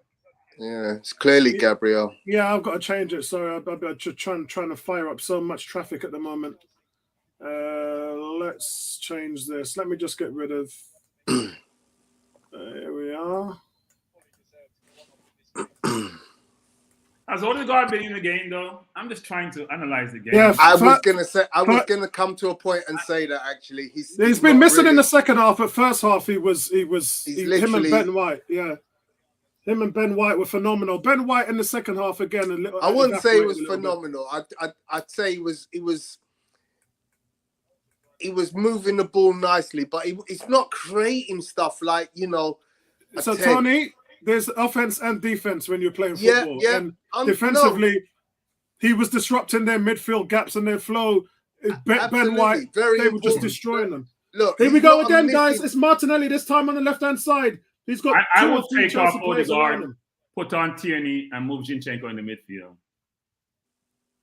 Yeah, it's clearly Gabriel. Yeah, I've got to change it. Sorry, I'm just trying to fire up so much traffic at the moment. Let's change this. Let me just get rid of. Here we are. Has Odegaard been in the game though? I'm just trying to analyze the game. Yeah, I was gonna come to a point and say that actually he's been missing in the second half. But first half he was him and Ben White. Yeah. Him and Ben White were phenomenal. Ben White in the second half again. I wouldn't say it was phenomenal. I'd say he was moving the ball nicely, but he's not creating stuff like, you know. So Tony, there's offense and defense when you're playing football. Yeah. And defensively, he was disrupting their midfield gaps and their flow. Ben White, they were just destroying them. Look, here we go again, guys. It's Martinelli this time on the left-hand side. He's got. I will take off Odegaard, put on Tierney, and move Zinchenko in the midfield.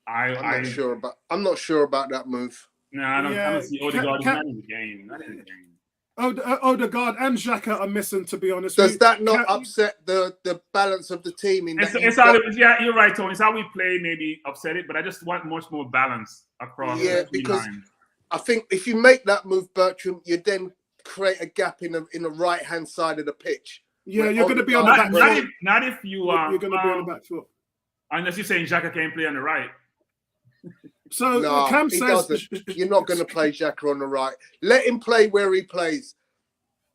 I'm not sure about that move. No, I don't see Odegaard not in the game. Not in the game. Odegaard and Xhaka are missing, to be honest. Does that not upset the balance of the team? You're right, Tony. It's how we play, maybe upset it, but I just want much more balance across. Yeah, because lines. I think if you make that move, Bertram, you then create a gap in the right hand side of the pitch. Yeah, you're going to be on the back foot. Not if you are. You're going to be on the back foot. Unless you're saying Xhaka can't play on the right. So Cam says you're not going to play Xhaka on the right. Let him play where he plays.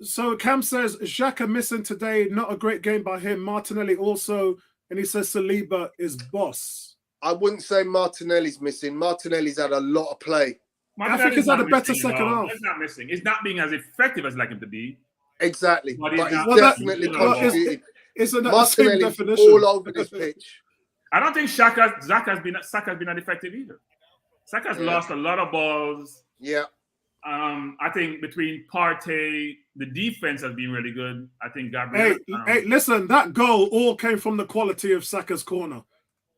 So Cam says Xhaka missing today, not a great game by him. Martinelli also, and he says Saliba is boss. I wouldn't say Martinelli's missing. Martinelli's had a lot of play. I think he's had a better second half. He's not missing. He's not being as effective as I'd like him to be. Exactly. But he's definitely contributed. Martinelli's all over this pitch. I don't think Saka's been that effective either. Saka's lost a lot of balls. Yeah. I think between Partey, the defense has been really good. I think Gabriel. Hey, listen, that goal all came from the quality of Saka's corner.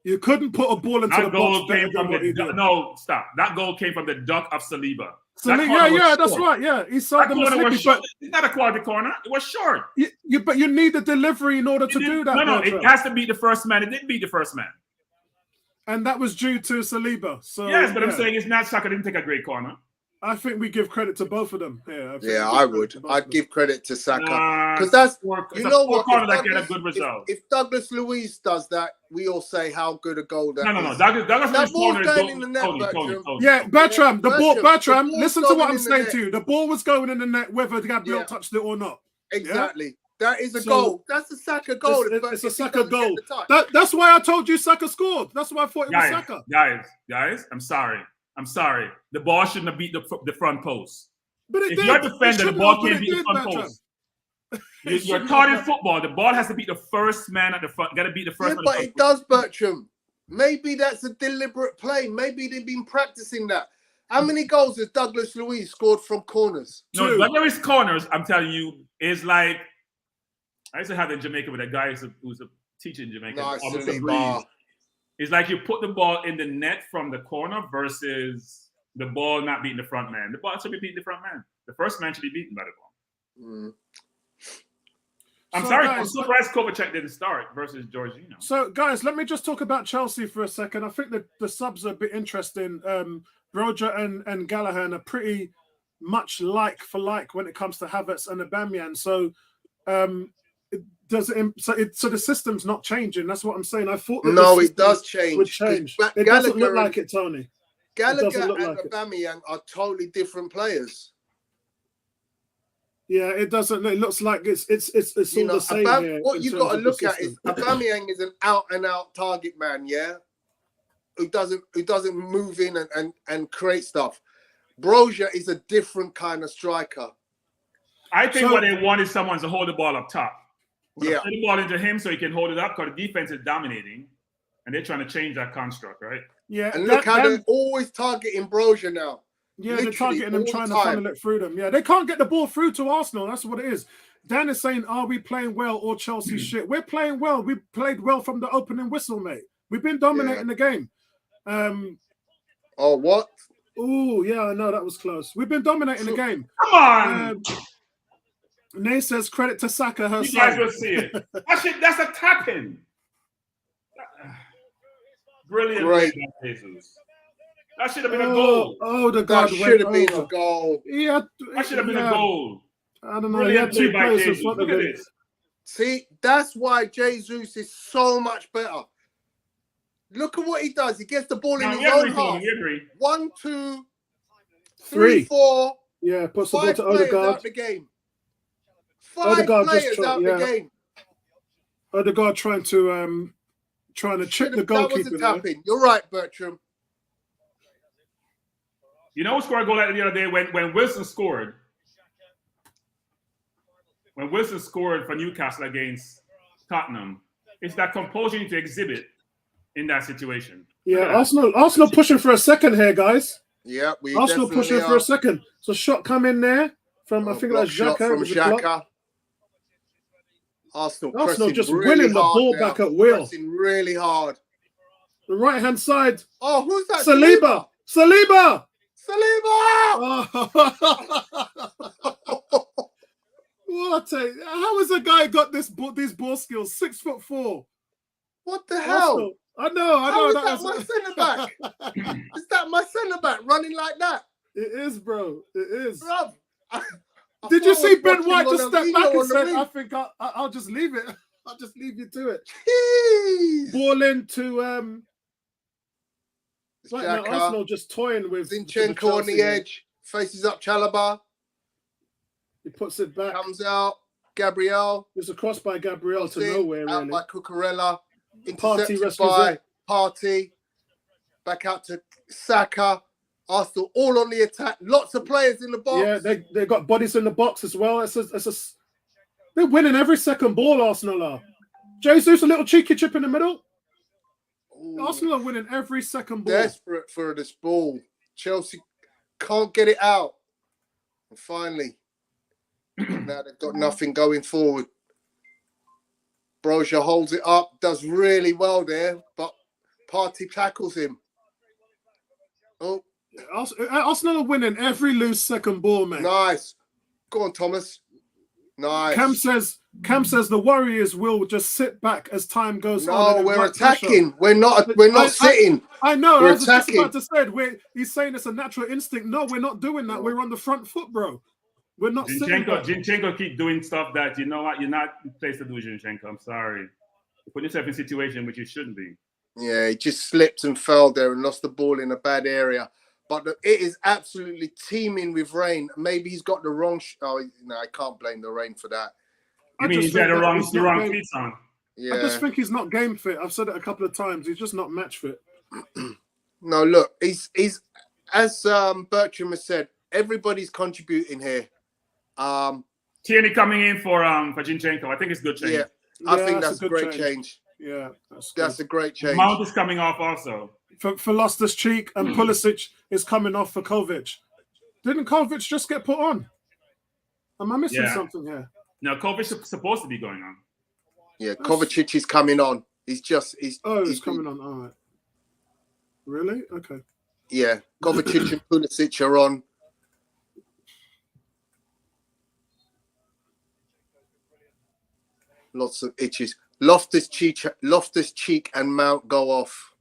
You couldn't put a ball into the box. That goal came from the duck of Saliba. That's right. Yeah, he saw them. It's not a quality corner. It was short. But you need the delivery in order to do that. No, it has to beat the first man. It didn't beat the first man. And that was due to Saliba. So yes, but I'm saying it's not Saka didn't take a great corner. I think we give credit to both of them. I would. I'd give credit to Saka because that's what. Get a good result. If Douglas Luiz does that, we all say how good a goal that is. No. Douglas ball's going in the net, Bertram. Yeah, Bertram. Bertram. Listen to what I'm saying to you. The ball was going in the net, whether Gabriel touched it or not. Exactly. Yeah? That is a goal. That's a Saka goal. It's a Saka goal. That's why I told you Saka scored. That's why I thought it was Saka. Guys, I'm sorry. The ball shouldn't have beat the front post. But if you're a defender, the ball can't beat the front post. You're taught in football. The ball has to beat the first man at the front. Got to beat the first man. But it does, Bertram. Maybe that's a deliberate play. Maybe they've been practicing that. How many goals has Douglas Luiz scored from corners? No, Douglas corners, I'm telling you, is like I used to have in Jamaica with a guy who's a teacher in Jamaica. Nice, Officer Saliba. Breeze. It's like you put the ball in the net from the corner versus the ball not beating the front man. The ball should be beating the front man. The first man should be beaten by the ball. Mm. I'm So, sorry, guys, I'm surprised Kovacic didn't start versus Jorginho. So, guys, let me just talk about Chelsea for a second. I think that the subs are a bit interesting. Broja and Gallagher are pretty much like for like when it comes to Havertz and Aubameyang. So, so the system's not changing. That's what I'm saying. I thought that No, it does change. would change. It Gallagher doesn't look like it, Tony. Gallagher and like Aubameyang are totally different players. Yeah, it doesn't. It looks like it's all the same here. What you got to look at is Aubameyang is an out and out target man, yeah, who doesn't move in and create stuff. Broja is a different kind of striker. I think what they want is someone to hold the ball up top. Yeah, Put the ball into him so he can hold it up because the defense is dominating, and they're trying to change that construct, right? Yeah, and look how they're always targeting Broja now. Yeah, they're targeting them, trying to funnel it through them. Yeah, they can't get the ball through to Arsenal. That's what it is. Dan is saying, are we playing well or Chelsea shit? We're playing well. We played well from the opening whistle, mate. We've been dominating the game. Oh, what? Oh, yeah, I know that was close. We've been dominating the game. Come on! Nay says credit to Saka, her You son. guys will see it. That's a tap-in. Brilliant. Great. Jesus. That should have been a goal. Oh, the guard That should have went been over. a goal. Yeah, That should have been a goal. I don't know. Brilliant He had two play by players in Jesus. front Look of at him. this. See, that's why Jesus is so much better. Look at what he does. He gets the ball in his own half. We agree. 1, 2, 3, 3, 4. Yeah, puts the ball 5 to players Odegaard. out the game. 5 Odegaard just players tried- out yeah. the game. Odegaard trying to chip the That goalkeeper. was a there. tapping. You're right, Bertram. You know who scored a goal like the other day when Wilson scored? When Wilson scored for Newcastle against Tottenham, it's that composure you need to exhibit in that situation. Yeah, Arsenal pushing for a second here, guys. Yeah, we Arsenal definitely pushing are. for a second. So shot come in there from I think Block that's shot Xhaka. from with the block. Xhaka. Arsenal Arsenal pressing just really winning the hard ball now. back at will. Pressing really hard. The right hand side. Oh, who's that? Saliba. Saliba! What how has a guy got these ball skills? 6'4". What the hell? I know. How is that my centre back? Is that my centre back running like that? It is, bro. It is. Bruv, Did you see Ben White just step Ronaldinho back and on the say, wing. I think I'll just leave it. I'll just leave you to it. Jeez. Ball into it's like now Xhaka. Arsenal just toying with Zinchenko on the edge, faces up Chalobah, He puts it back. comes out. Gabriel, There's a cross by Gabriel to nowhere, out really. by Cucurella, Partey intercepted rescues by it. Partey, back out to Saka. Arsenal all on the attack. Lots of players in the box. Yeah, they got bodies in the box as well. They're winning every second ball, Arsenal are. Jesus, a little cheeky chip in the middle. Ooh, Arsenal are winning every second ball. desperate for this ball. Chelsea can't get it out. And finally, now they've got nothing going forward. Broja holds it up, does really well there, but Partey tackles him. Oh, Arsenal are winning every loose second ball, man. nice. Go on, Thomas. Nice. Cam says the Warriors will just sit back as time goes on. No, and we're invite pressure. attacking. We're not sitting. I know. We're I was just attacking. about to say he's saying it's a natural instinct. No, we're not doing that. We're on the front foot, bro. We're not sitting back. Zinchenko keep doing stuff that you know what you're not placed to do, Zinchenko. I'm sorry. You put yourself in a situation which you shouldn't be. Yeah, he just slipped and fell there and lost the ball in a bad area. But it is absolutely teeming with rain. Maybe he's got the wrong. No, I can't blame the rain for that. You mean he's got the wrong feet on? Yeah. I just think he's not game fit. I've said it a couple of times. He's just not match fit. No, look, he's as Bertram has said. Everybody's contributing here. Tierney coming in for Zinchenko. I think it's good change. Yeah, I think that's that's a a good great change. Yeah, That's a great change. Mount is coming off also. for Loftus-Cheek and Pulisic is coming off for Kovac. Didn't Kovac just get put on? Am I missing something here? No, Kovacic's supposed to be going on. Yeah, Kovacic is coming on. He's he's coming on. All right. Really? Okay. Yeah, Kovacic and Pulisic are on. Lots of itches. Loftus-Cheek and Mount go off.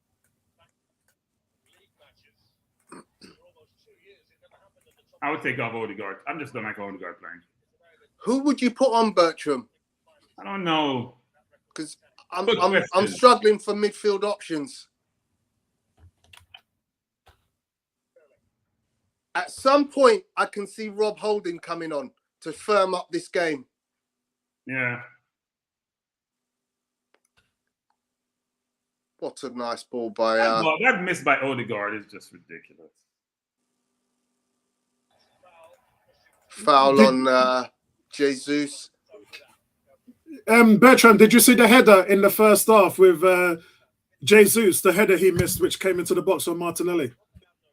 I would take off Odegaard. I'm just don't like Odegaard playing. Who would you put on, Bertram? I don't know. Because I'm struggling for midfield options. At some point, I can see Rob Holding coming on to firm up this game. Yeah. What a nice ball by... that miss by Odegaard is just ridiculous. Foul on Jesus. Bertrand, did you see the header in the first half with Jesus, the header he missed, which came into the box on Martinelli?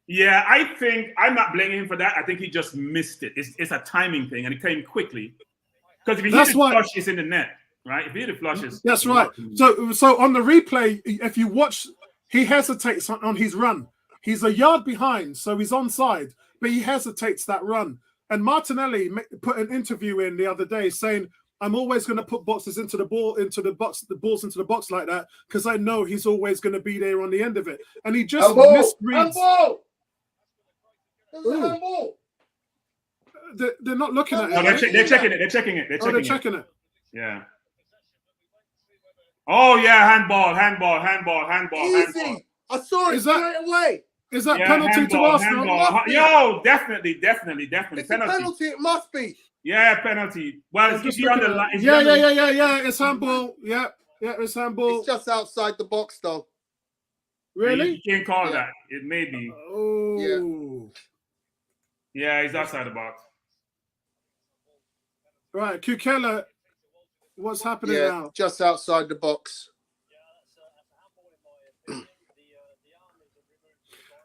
Yeah, I think I'm not blaming him for that. I think he just missed it. It's a timing thing, and it came quickly. Because if he hit the flush, it's in the net, right? If he hit the flush, that's right. So on the replay, if you watch, he hesitates on his run. He's a yard behind, so he's onside, but he hesitates that run. And Martinelli put an interview in the other day saying, I'm always going to put boxes into the balls into the box like that because I know he's always going to be there on the end of it. And he just misreads. They're not looking at it. No, they're checking it. They're checking it. They're checking it. Yeah. Oh yeah, handball. Easy. I saw it straight away. Is that penalty to Arsenal? Yo, definitely. It's a penalty. It must be. Yeah, penalty. Well, it's on the line. Yeah. It's handball. Yeah, it's handball. It's just outside the box, though. Really? You can't call that. It may be. Oh. Yeah, he's outside the box. Right, Kukela, what's happening now? Just outside the box.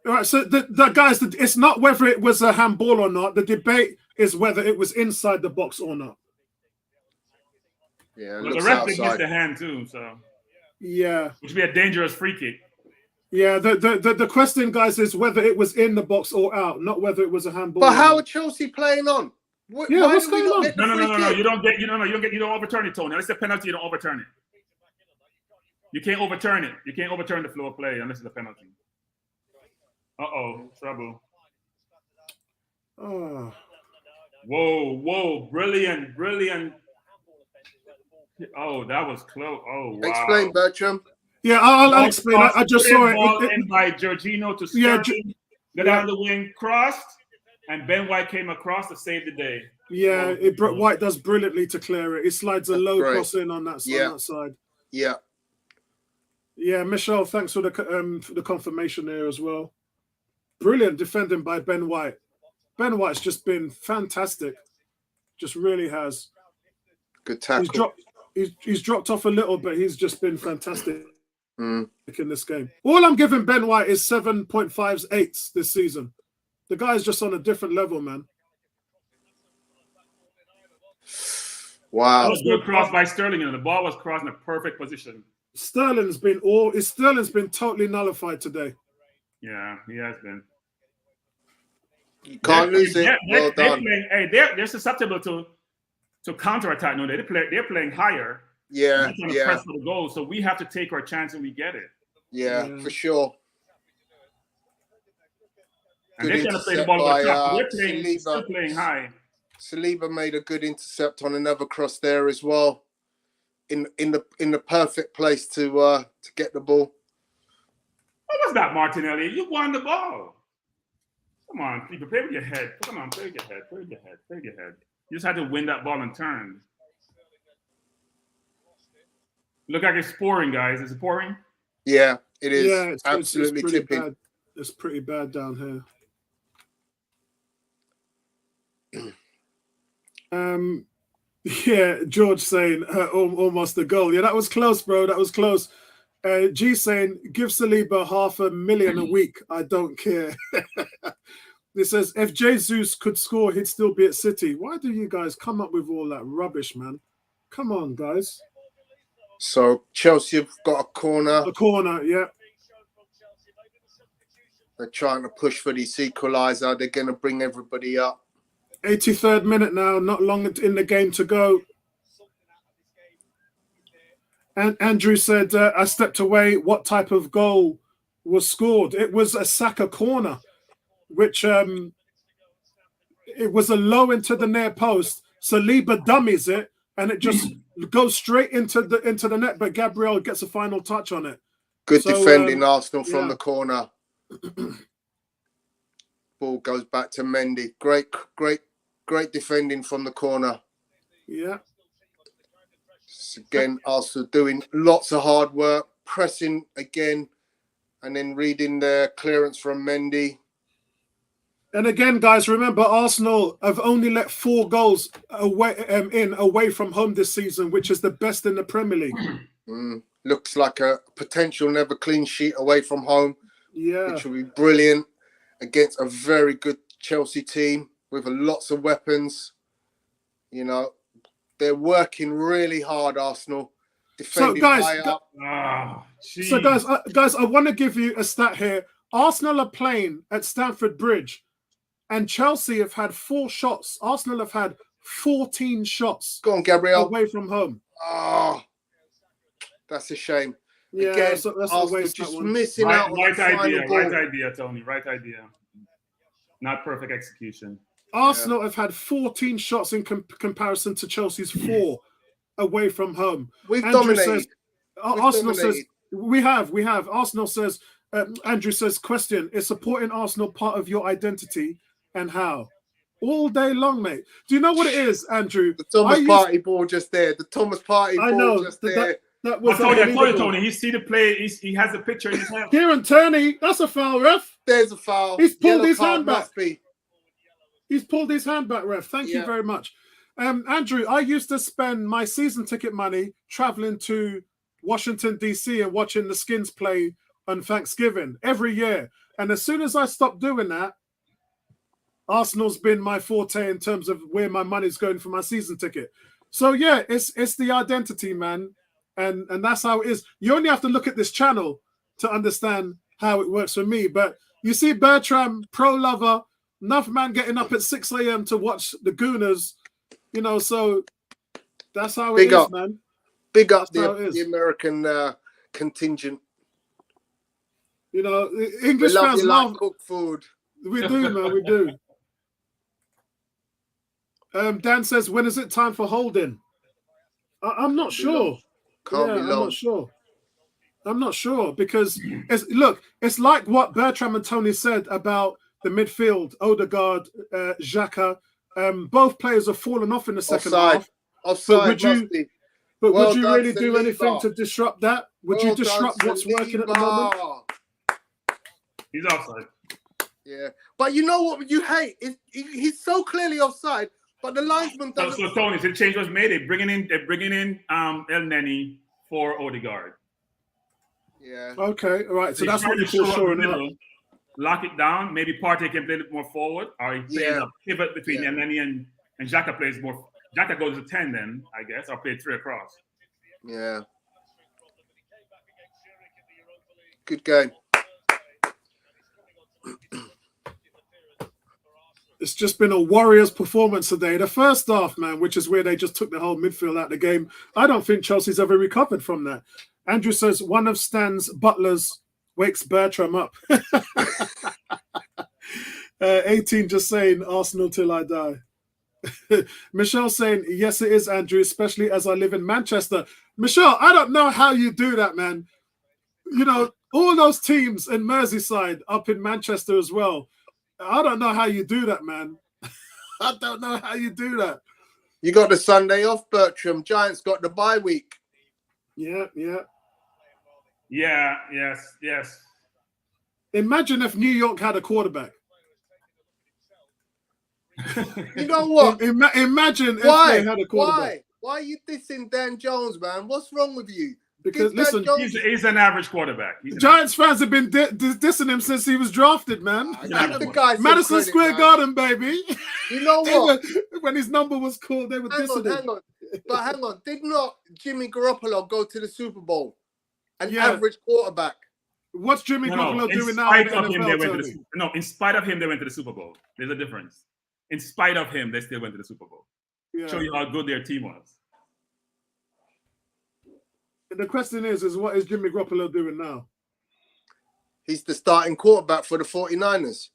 All right, so the guys, it's not whether it was a handball or not. The debate is whether it was inside the box or not. Yeah, well, the ref missed the hand too, so yeah, which would be a dangerous free kick. Yeah, the question, guys, is whether it was in the box or out, not whether it was a handball. But how are Chelsea playing on? What's going on? No. You don't overturn it, Tony. Unless it's a penalty, you don't overturn it. You can't overturn it. You can't overturn the flow of play unless it's a penalty. Trouble. Oh. Whoa, brilliant. Oh, that was close. Oh, wow. Explain, Bertram. Yeah, I'll explain. I just saw it. In by Jorginho to Sterling. Go down the wing, crossed, and Ben White came across to save the day. Yeah, White does brilliantly to clear it. He slides a low cross in on that side. Yeah. Yeah, Michelle, thanks for the confirmation there as well. Brilliant defending by Ben White. Ben White's just been fantastic. Just really has. Good tackle. He's dropped off a little, but he's just been fantastic in this game. All I'm giving Ben White is 7.58s this season. The guy's just on a different level, man. Wow. That was a good cross by Sterling, and the ball was crossed in a perfect position. Sterling's been totally nullified today. Yeah, he has been. You can't lose it. Well done. They're susceptible to counterattack. No, they're playing higher. Yeah, to press for the goal. So we have to take our chance and we get it. Yeah, for sure. And they're trying to play the ball over the top. They're still playing high. Saliba made a good intercept on another cross there as well. In the perfect place to get the ball. What was that, Martinelli? You won the ball. Come on, people, play with your head. Come on, play with your head. You just had to win that ball and turn. Look like it's pouring, guys. Is it pouring? Yeah, it is. Yeah, it's absolutely pretty tipping. bad. It's pretty bad down here. Yeah, George saying almost a goal. Yeah, that was close, bro. That was close. G saying, give Saliba $500,000 a week. I don't care. This says, if Jesus could score, he'd still be at City. Why do you guys come up with all that rubbish, man? Come on, guys. So Chelsea have got a corner. The corner, yeah. They're trying to push for this equaliser. They're going to bring everybody up. 83rd minute now, not long in the game to go. And Andrew said, I stepped away. What type of goal was scored? It was a Saka corner, which it was a low into the near post. Saliba dummies it, and it just goes straight into the net. But Gabriel gets a final touch on it. Good defending Arsenal from yeah. the corner. Ball goes back to Mendy. Great defending from the corner. Yeah. Again, Arsenal doing lots of hard work, pressing again, and then reading the clearance from Mendy. And again, guys, remember Arsenal have only let 4 goals away from home this season, which is the best in the Premier League. Looks like a potential never clean sheet away from home. Yeah, which will be brilliant against a very good Chelsea team with lots of weapons. You know, they're working really hard, Arsenal. Defending high up. So guys, I want to give you a stat here. Arsenal are playing at Stamford Bridge, and Chelsea have had 4 shots. Arsenal have had 14 shots. Go on, Gabriel. Away from home. Oh, that's a shame. Yeah, again, that's a waste. Just missing out on right idea, ball. right idea, Tony. Right idea. Not perfect execution. Arsenal have had 14 shots in comparison to Chelsea's 4 away from home. We've Andrew dominated. Arsenal says we have. Arsenal says. Andrew says, question: is supporting Arsenal part of your identity, and how? All day long, mate. Do you know what it is, Andrew? The Thomas Partey ball just there. The Thomas Partey ball just there. That was I told you, Tony. You see the play. He has a picture in his hand. Kieran Tierney, that's a foul, ref. There's a foul. He's pulled Yellow his card hand back. must be. He's pulled his hand back, ref. Thank you very much. Andrew, I used to spend my season ticket money traveling to Washington, D.C. and watching the Skins play on Thanksgiving every year. And as soon as I stopped doing that, Arsenal's been my forte in terms of where my money's going for my season ticket. So, yeah, it's the identity, man. And that's how it is. You only have to look at this channel to understand how it works for me. But you see Bertram, pro lover, enough man getting up at 6 a.m. to watch the Gooners, you know, so that's how it is, man. Big up the American contingent. You know, English fans love cook food. We do, man, we do. Dan says, when is it time for holding? I'm not sure. Can't be long. I'm not sure because it's like what Bertram and Tony said about the midfield, Odegaard, Xhaka. Both players have fallen off in the second half. Offside. But would you really do anything to disrupt that? Would you disrupt what's working at the moment? He's offside. Yeah, but you know what you hate? He's so clearly offside. But the linesman doesn't. So Tony, the change was made. They're bringing in El Neni for Odegaard. Yeah. Okay. All right. So that's what you call shoring up. Lock it down. Maybe Partey can play a little more forward, or he plays a pivot between El Neni and Xhaka plays more. Xhaka goes to 10 then, I guess, or play 3 across. Yeah. Good game. It's just been a Warriors performance today. The first half, man, which is where they just took the whole midfield out of the game. I don't think Chelsea's ever recovered from that. Andrew says one of Stan's butlers wakes Bertram up. 18 just saying Arsenal till I die. Michelle saying, yes, it is, Andrew, especially as I live in Manchester. Michelle, I don't know how you do that, man. You know, all those teams in Merseyside up in Manchester as well. I don't know how you do that, man. I don't know how you do that. You got the Sunday off, Bertram. Giants got the bye week. Yeah. Yes. Imagine if New York had a quarterback. You know what? Imagine if they had a quarterback. Why are you dissing Dan Jones, man? What's wrong with you? Because listen, he's an average quarterback. Giants fans have been dissing him since he was drafted, man. The guy Madison Square Garden, baby. You know what? when his number was called, they were dissing him. Hang on. But hang on. Did not Jimmy Garoppolo go to the Super Bowl? An average quarterback. What's Jimmy Garoppolo doing now? In spite of him, they went to the Super Bowl. There's a difference. In spite of him, they still went to the Super Bowl. Yeah. Show you how good their team was. The question is what is Jimmy Garoppolo doing now? He's the starting quarterback for the 49ers.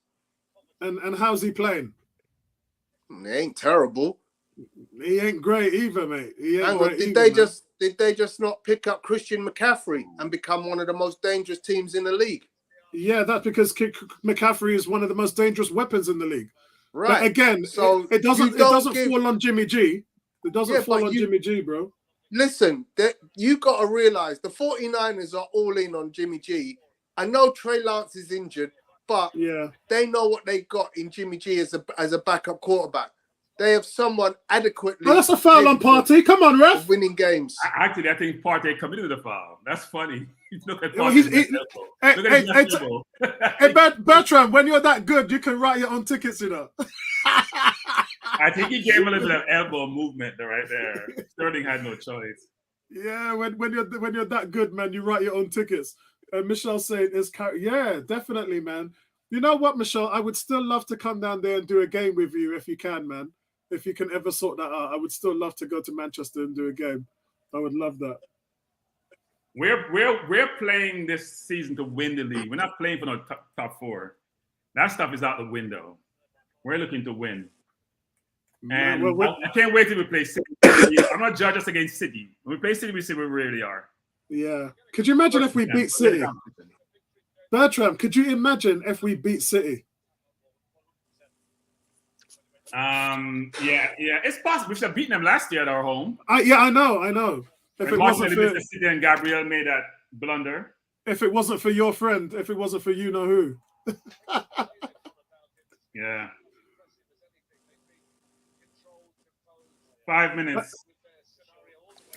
And how's he playing? He ain't terrible. He ain't great either, mate. Hang on, did they just not pick up Christian McCaffrey and become one of the most dangerous teams in the league? Yeah, that's because McCaffrey is one of the most dangerous weapons in the league. Right. But again, so it doesn't fall on Jimmy G. It doesn't fall on Jimmy G, bro. Listen, you got to realize the 49ers are all in on Jimmy G. I know Trey Lance is injured, but they know what they got in Jimmy G as a backup quarterback. They have someone adequately. Oh, that's a foul on Partey. Come on, ref. Winning games. Actually, I think Partey committed the foul. That's funny. Look at Partey. Hey, Bertram, when you're that good, you can write your own tickets, you know. I think he gave a little bit of elbow movement right there. Sterling had no choice. Yeah, when you're that good, man, you write your own tickets. Michelle saying definitely, man. You know what, Michelle? I would still love to come down there and do a game with you if you can, man. If you can ever sort that out, I would still love to go to Manchester and do a game. I would love that. We're playing this season to win the league. We're not playing for no top four. That stuff is out the window. We're looking to win. And I can't wait till we play City. I'm not judging us against City. When we play City, we see where we really are. Yeah. Could you imagine if we beat City? Bertram, could you imagine if we beat City? It's possible. We should have beaten them last year at our home. I know. If it wasn't for City and Gabriel made that blunder. If it wasn't for your friend, if it wasn't for you know who. Yeah. 5 minutes.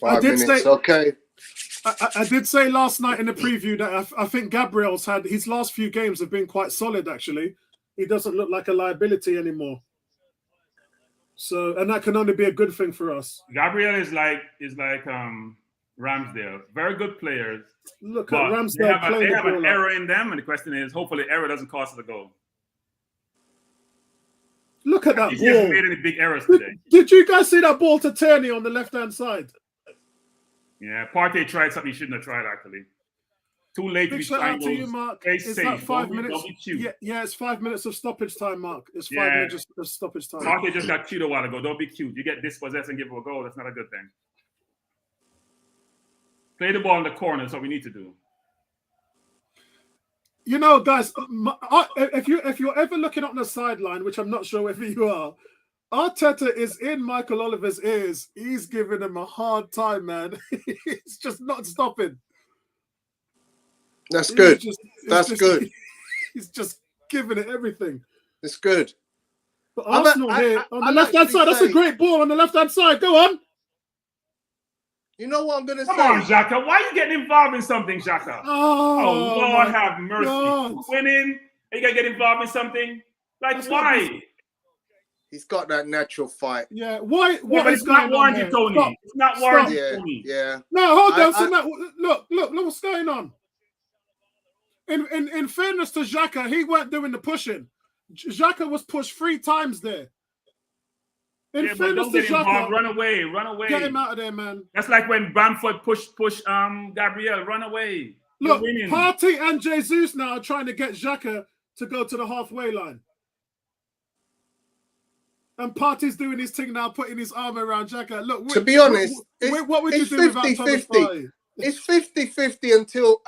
5 minutes, okay. I did say last night in the preview that I think Gabriel's had his last few games have been quite solid, actually. He doesn't look like a liability anymore. So, and that can only be a good thing for us. Gabriel is like Ramsdale. Very good players. Look at Ramsdale. They have an error in them, and the question is, hopefully, error doesn't cost us a goal. Look at that He ball. hasn't made any big errors today. Did you guys see that ball to Tierney on the left-hand side? Yeah, Partey tried something he shouldn't have tried, actually. Too late to be trying to you, Mark. Is that 5 minutes? Yeah, it's 5 minutes of stoppage time, Mark. It's 5 minutes of stoppage time. Partey just got cute a while ago. Don't be cute. You get dispossessed and give a goal. That's not a good thing. Play the ball in the corner. That's what we need to do. You know, guys, if you're ever looking on the sideline, which I'm not sure whether you are, Arteta is in Michael Oliver's ears. He's giving him a hard time, man. He's just not stopping. That's good. That's good. He's just giving it everything. It's good. But Arsenal here on the left-hand side. That's a great ball on the left-hand side. Go on. You know what I'm going to say? Come on, Xhaka. Why are you getting involved in something, Xhaka? Oh, Lord have mercy. Winning, are you going to get involved in something? Like, why? He's got that natural fight. Yeah. Why? What is going on here? Tony. It's not warranted, Tony. Yeah. No, hold on. Look what's going on. In fairness to Xhaka, he weren't doing the pushing. Xhaka was pushed 3 times there. In fairness to Xhaka, run away. Get him out of there, man. That's like when Bamford push Gabriel, run away. Look, Partey and Jesus now are trying to get Xhaka to go to the halfway line. And Partey's doing his thing now, putting his arm around Xhaka. Look, to be honest, what would you do without Thomas Partey? It's 50-50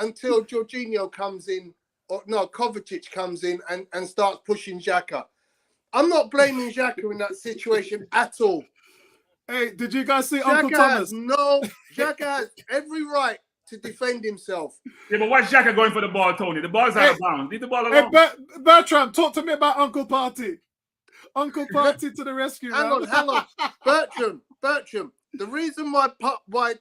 until Jorginho comes in, Kovacic comes in and starts pushing Xhaka. I'm not blaming Xhaka in that situation at all. Hey, did you guys see Uncle Thomas? Xhaka has every right to defend himself. Yeah, but why's Xhaka going for the ball, Tony? The ball's out of bounds. Leave the ball alone. Hey, Bertram, talk to me about Uncle Partey. Uncle Partey to the rescue. Hang on. Bertram. The reason why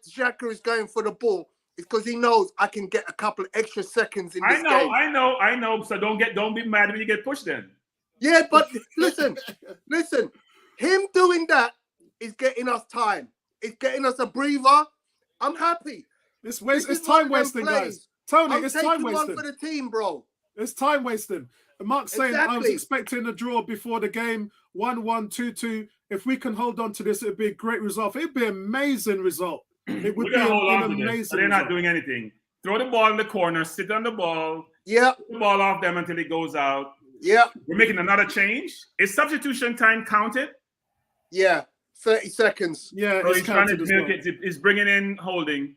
Xhaka is going for the ball It's because he knows I can get a couple of extra seconds in this game. I know. So don't be mad when you get pushed then. Yeah, but listen. Him doing that is getting us time. It's getting us a breather. I'm happy. It's time wasting, guys. Tony, it's time wasting. One for the team, bro. It's time wasting. Mark's saying Exactly. I was expecting a draw before the game, 1-1, 2-2. If we can hold on to this, it'd be a great result. It'd be an amazing result. It would be an amazing. They're not doing anything. Throw the ball in the corner, sit on the ball. Yeah. The ball off them until it goes out. Yeah. We're making another change. Is substitution time counted? Yeah. 30 seconds. Yeah, so it's he's trying to counted as milk well. it. He's bringing in Holding.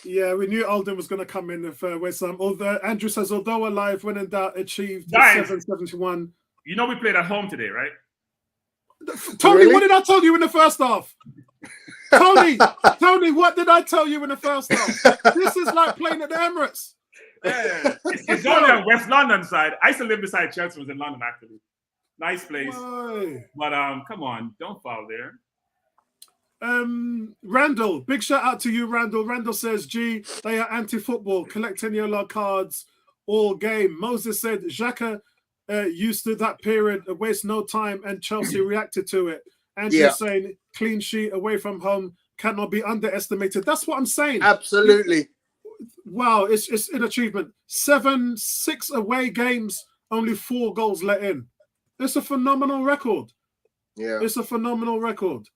Yeah, we knew Alden was going to come in if West Ham. Although Andrew says, although alive, when in doubt, achieved Guys, 771. You know we played at home today, right? Tony, Really? what did I tell you in the first half? Tony, what did I tell you in the first half? This is like playing at the Emirates. Yeah, it's only on West London side. I used to live beside Chelsea, was in London actually. Nice place. Why? But come on, don't foul there. Randall, big shout out to you, Randall. Randall says, G, they are anti-football, collecting yellow cards all game. Moses said, Xhaka used to that period, waste no time, and Chelsea reacted to it. Andrew saying, clean sheet away from home cannot be underestimated. That's what I'm saying. Absolutely. Wow, it's an achievement. 6 away games, only 4 goals let in. It's a phenomenal record. Yeah. It's a phenomenal record.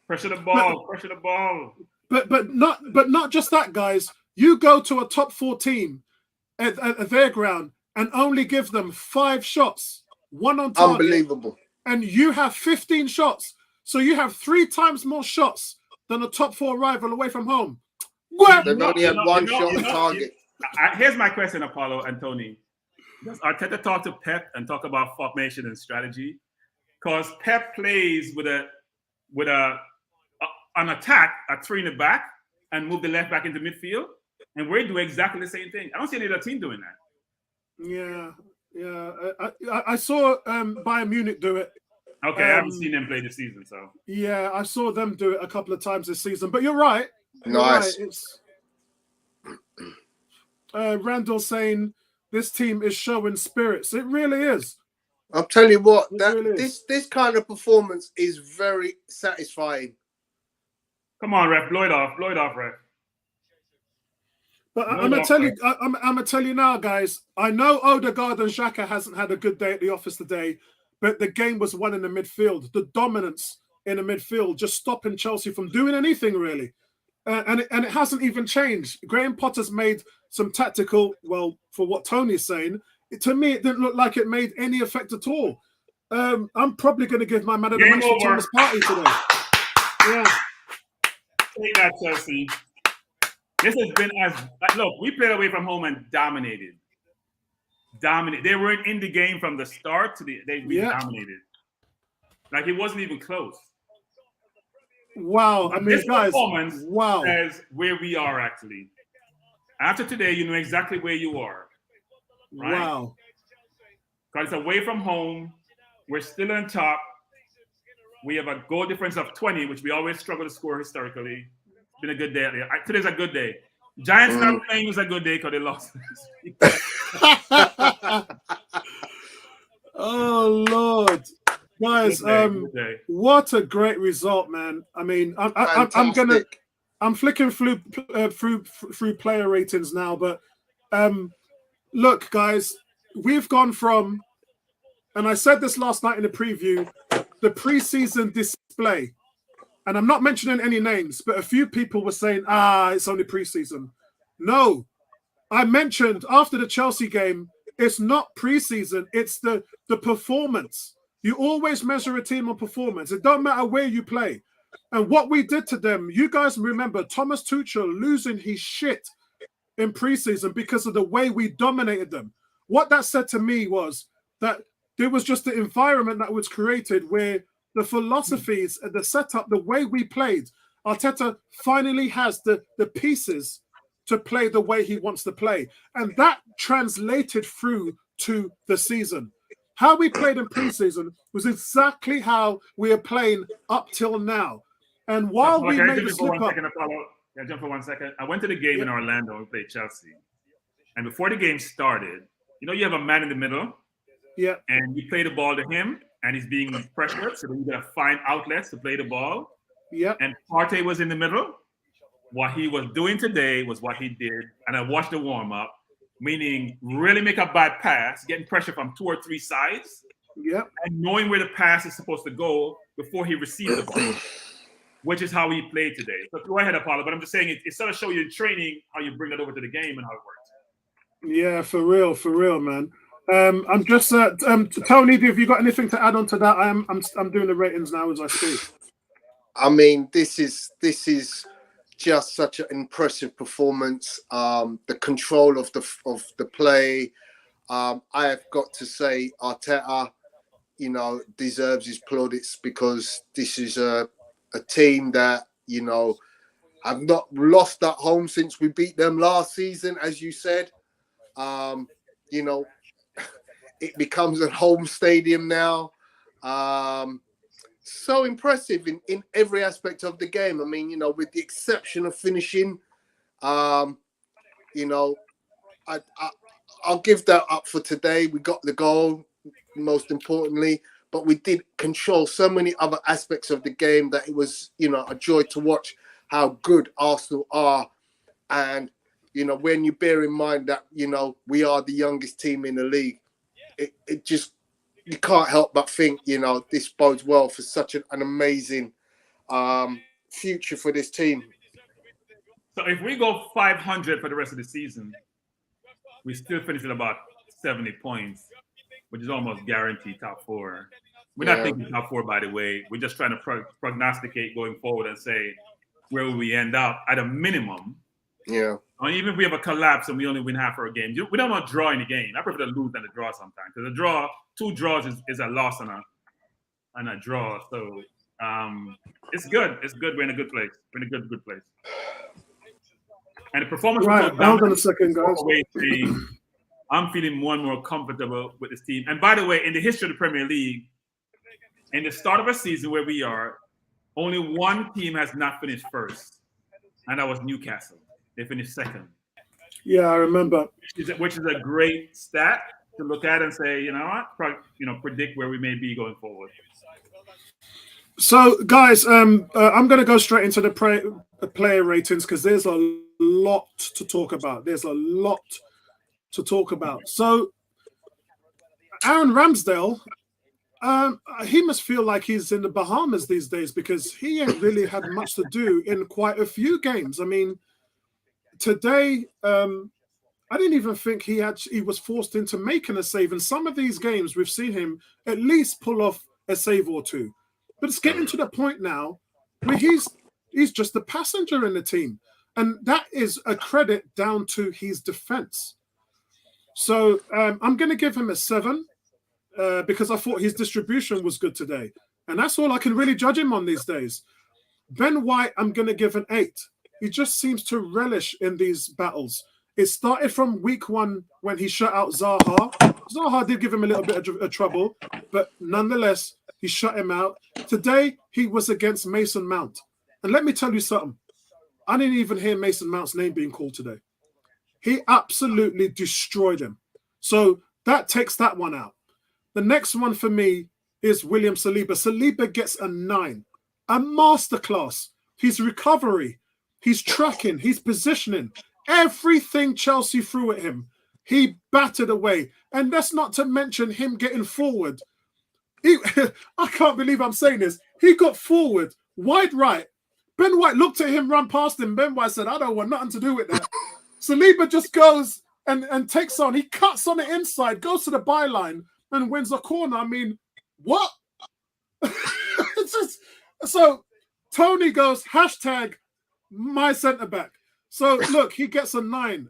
Pressure the ball. But not just that, guys. You go to a top 4 team at their ground and only give them 5 shots, 1 on target. Unbelievable. And you have 15 shots. So you have 3 times more shots than a top 4 rival away from home. They've only had 1 shot on target. Here's my question, Apollo and Tony. Does Arteta talk to Pep and talk about formation and strategy? Because Pep plays with an attack, a 3 in the back, and move the left back into midfield. And we do exactly the same thing. I don't see any other team doing that. Yeah. I saw Bayern Munich do it. Okay, I haven't seen them play this season, so. Yeah, I saw them do it a couple of times this season. But you're right. Nice. It's Randall saying this team is showing spirits. It really is. I'll tell you what, this kind of performance is very satisfying. Come on, ref, blow it off, ref. But I'm gonna tell you now, guys. I know Odegaard and Xhaka hasn't had a good day at the office today, but the game was won in the midfield. The dominance in the midfield, just stopping Chelsea from doing anything really, and it hasn't even changed. Graham Potter's made some tactical. Well, for what Tony's saying, to me it didn't look like it made any effect at all. I'm probably going to give my man of the match to Thomas Partey today. Yeah. Take that, Chelsea. This has been look, we played away from home and dominated. They weren't in the game from the start to they dominated. Like it wasn't even close. Wow. I mean, this guys, performance wow. says where we are actually. After today, you know exactly where you are. Right? Wow. Because it's away from home. We're still on top. We have a goal difference of 20, which we always struggle to score historically. It's been a good day. Today's a good day. Giants not playing was a good day because they lost. Oh Lord, guys! What a great result, man! I mean, I'm flicking through player ratings now, but look, guys, we've gone from, and I said this last night in the preview, the preseason display. And I'm not mentioning any names, but a few people were saying, it's only preseason. No, I mentioned after the Chelsea game, it's not preseason, it's the performance. You always measure a team on performance. It don't matter where you play. And what we did to them, you guys remember Thomas Tuchel losing his shit in preseason because of the way we dominated them. What that said to me was that there was just the environment that was created where the philosophies and the setup, the way we played, Arteta finally has the pieces to play the way he wants to play. And that translated through to the season. How we played in preseason was exactly how we are playing up till now. And while So, we can I made jump a in for slip one up, second, Apollo? Can I jump for 1 second? I went to the game in Orlando. We played Chelsea. And before the game started, you have a man in the middle, yeah, and you play the ball to him, and he's being pressured, so then you got to find outlets to play the ball. yeah, And Partey was in the middle. What he was doing today was what he did, and I watched the warm-up, meaning really make a bad pass, getting pressure from 2 or 3 sides, yeah. and knowing where the pass is supposed to go before he received the ball, which is how he played today. So go ahead, Apollo, but I'm just saying it sort of shows you in training how you bring it over to the game and how it works. Yeah, for real, man. I'm just Tony. Have you got anything to add on to that? I'm doing the ratings now as I speak. I mean, this is just such an impressive performance. The control of the play. I have got to say, Arteta, deserves his plaudits, because this is a team that have not lost at home since we beat them last season, as you said. It becomes a home stadium now. So impressive in every aspect of the game. I mean, with the exception of finishing, I'll give that up for today. We got the goal, most importantly, but we did control so many other aspects of the game that it was, a joy to watch how good Arsenal are. And, when you bear in mind that, we are the youngest team in the league, it just, you can't help but think, this bodes well for such an amazing future for this team. So if we go 500 for the rest of the season, we still finish with about 70 points, which is almost guaranteed top 4. We're not thinking top 4, by the way. We're just trying to prognosticate going forward and say where will we end up at a minimum. Yeah. Or even if we have a collapse and we only win half our game, we don't want to draw in the game. I prefer to lose than to draw sometimes, because a draw, 2 draws is a loss and a draw. So it's good. It's good. We're in a good place. We're in a good place. And the performance was so Right, hold on a second, guys. I'm feeling more and more comfortable with this team. And by the way, in the history of the Premier League, in the start of a season where we are, only one team has not finished first, and that was Newcastle. They finished second. Yeah, I remember. Which is a great stat to look at and say, you know what, predict where we may be going forward. So, guys, I'm going to go straight into the player ratings, because there's a lot to talk about. So, Aaron Ramsdale, he must feel like he's in the Bahamas these days, because he ain't really had much to do in quite a few games. I mean, today, I didn't even think he was forced into making a save. In some of these games, we've seen him at least pull off a save or 2. But it's getting to the point now where he's just a passenger in the team. And that is a credit down to his defense. So I'm going to give him a 7 because I thought his distribution was good today. And that's all I can really judge him on these days. Ben White, I'm going to give an 8. He just seems to relish in these battles. It started from week 1 when he shut out Zaha. Zaha did give him a little bit of trouble, but nonetheless, he shut him out. Today, he was against Mason Mount. And let me tell you something. I didn't even hear Mason Mount's name being called today. He absolutely destroyed him. So that takes that one out. The next one for me is William Saliba. Saliba gets a 9. A masterclass. His recovery, his tracking, his positioning, everything Chelsea threw at him, he battered away. And that's not to mention him getting forward. I can't believe I'm saying this. He got forward, wide right. Ben White looked at him, run past him. Ben White said, I don't want nothing to do with that. Saliba just goes and takes on. He cuts on the inside, goes to the byline, and wins a corner. I mean, what? It's just, so Tony goes, #my centre back. So look, he gets a 9.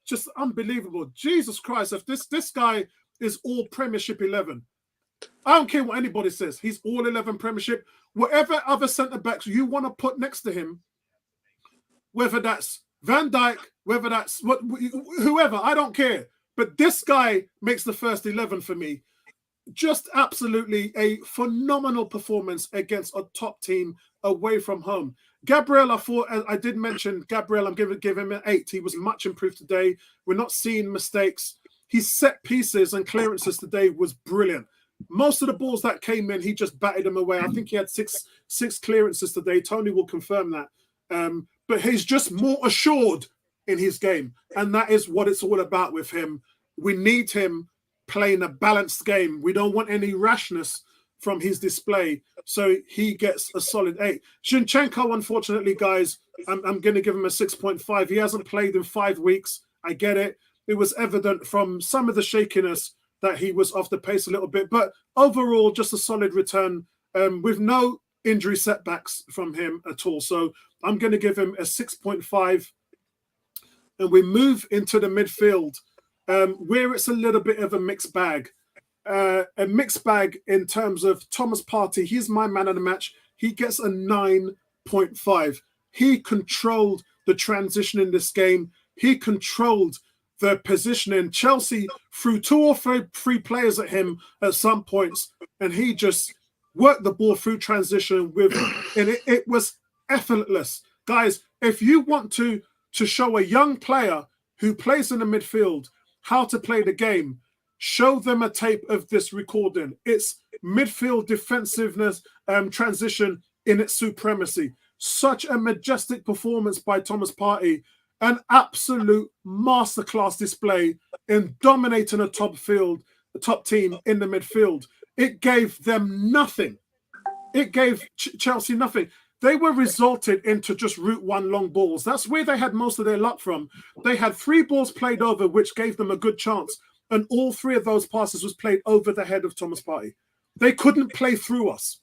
Just unbelievable. Jesus Christ, if this guy is all Premiership 11. I don't care what anybody says. He's all 11 Premiership. Whatever other centre backs you want to put next to him, whether that's Van Dijk, whether that's whoever, I don't care. But this guy makes the first 11 for me. just absolutely a phenomenal performance against a top team away from home. Gabriel, I thought, I did mention Gabriel, I'm give him an 8. He was much improved today. We're not seeing mistakes. His set pieces and clearances today was brilliant. Most of the balls that came in, he just batted them away. I think he had six clearances today. Tony will confirm that. But he's just more assured in his game. And that is what it's all about with him. We need him playing a balanced game. We don't want any rashness from his display. So he gets a solid 8. Zinchenko, unfortunately, guys, I'm going to give him a 6.5. He hasn't played in 5 weeks. I get it. It was evident from some of the shakiness that he was off the pace a little bit. But overall, just a solid return with no injury setbacks from him at all. So I'm going to give him a 6.5. And we move into the midfield, where it's a little bit of a mixed bag. A mixed bag in terms of Thomas Partey. He's my man of the match. He gets a 9.5. He controlled the transition in this game. He controlled the positioning. Chelsea threw 2 or 3 players at him at some points, and he just worked the ball through transition and it was effortless. Guys, if you want to show a young player who plays in the midfield how to play the game, show them a tape of this recording. It's midfield defensiveness, transition in its supremacy. Such a majestic performance by Thomas Partey. An absolute masterclass display in dominating a top team in the midfield. It gave them nothing. It gave Chelsea nothing. They were resulted into just route 1 long balls. That's where they had most of their luck from. They had 3 balls played over, which gave them a good chance. And all 3 of those passes was played over the head of Thomas Partey. They couldn't play through us.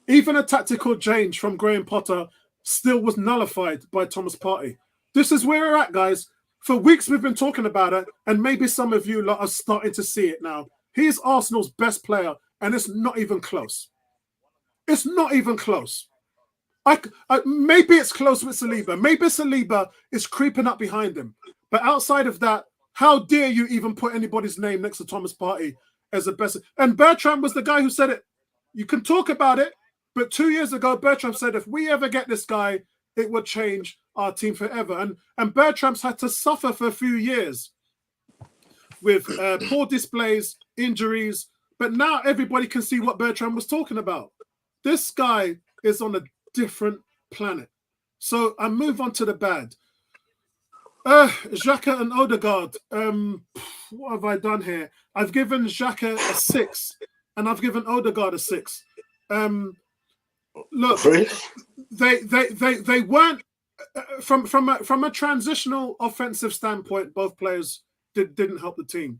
Even a tactical change from Graham Potter still was nullified by Thomas Partey. This is where we're at, guys. For weeks we've been talking about it, and maybe some of you lot are starting to see it now. He is Arsenal's best player, and it's not even close. It's not even close. Maybe it's close with Saliba. Maybe Saliba is creeping up behind him. But outside of that, how dare you even put anybody's name next to Thomas Partey as the best? And Bertrand was the guy who said it. You can talk about it, but 2 years ago, Bertrand said, if we ever get this guy, it would change our team forever. And Bertram's had to suffer for a few years with poor displays, injuries, but now everybody can see what Bertrand was talking about. This guy is on a different planet. So I move on to the bad. Xhaka and Odegaard. What have I done here? I've given Xhaka a 6, and I've given Odegaard a 6. Look, they weren't from a transitional offensive standpoint. Both players didn't help the team,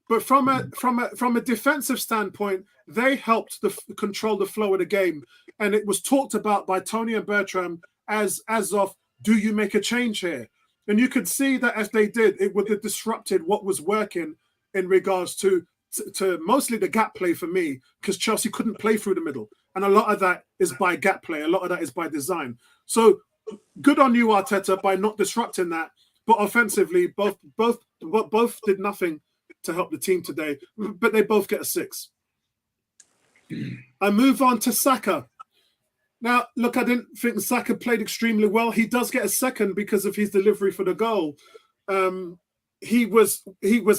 but from a defensive standpoint, they helped control the flow of the game. And it was talked about by Tony and Bertrand as of, do you make a change here? And you could see that as they did, it would have disrupted what was working in regards to mostly the gap play for me, because Chelsea couldn't play through the middle. And a lot of that is by gap play. A lot of that is by design. So good on you, Arteta, by not disrupting that. But offensively, both did nothing to help the team today. But they both get a 6. I move on to Saka. Now, look, I didn't think Saka played extremely well. He does get a 2nd because of his delivery for the goal. He was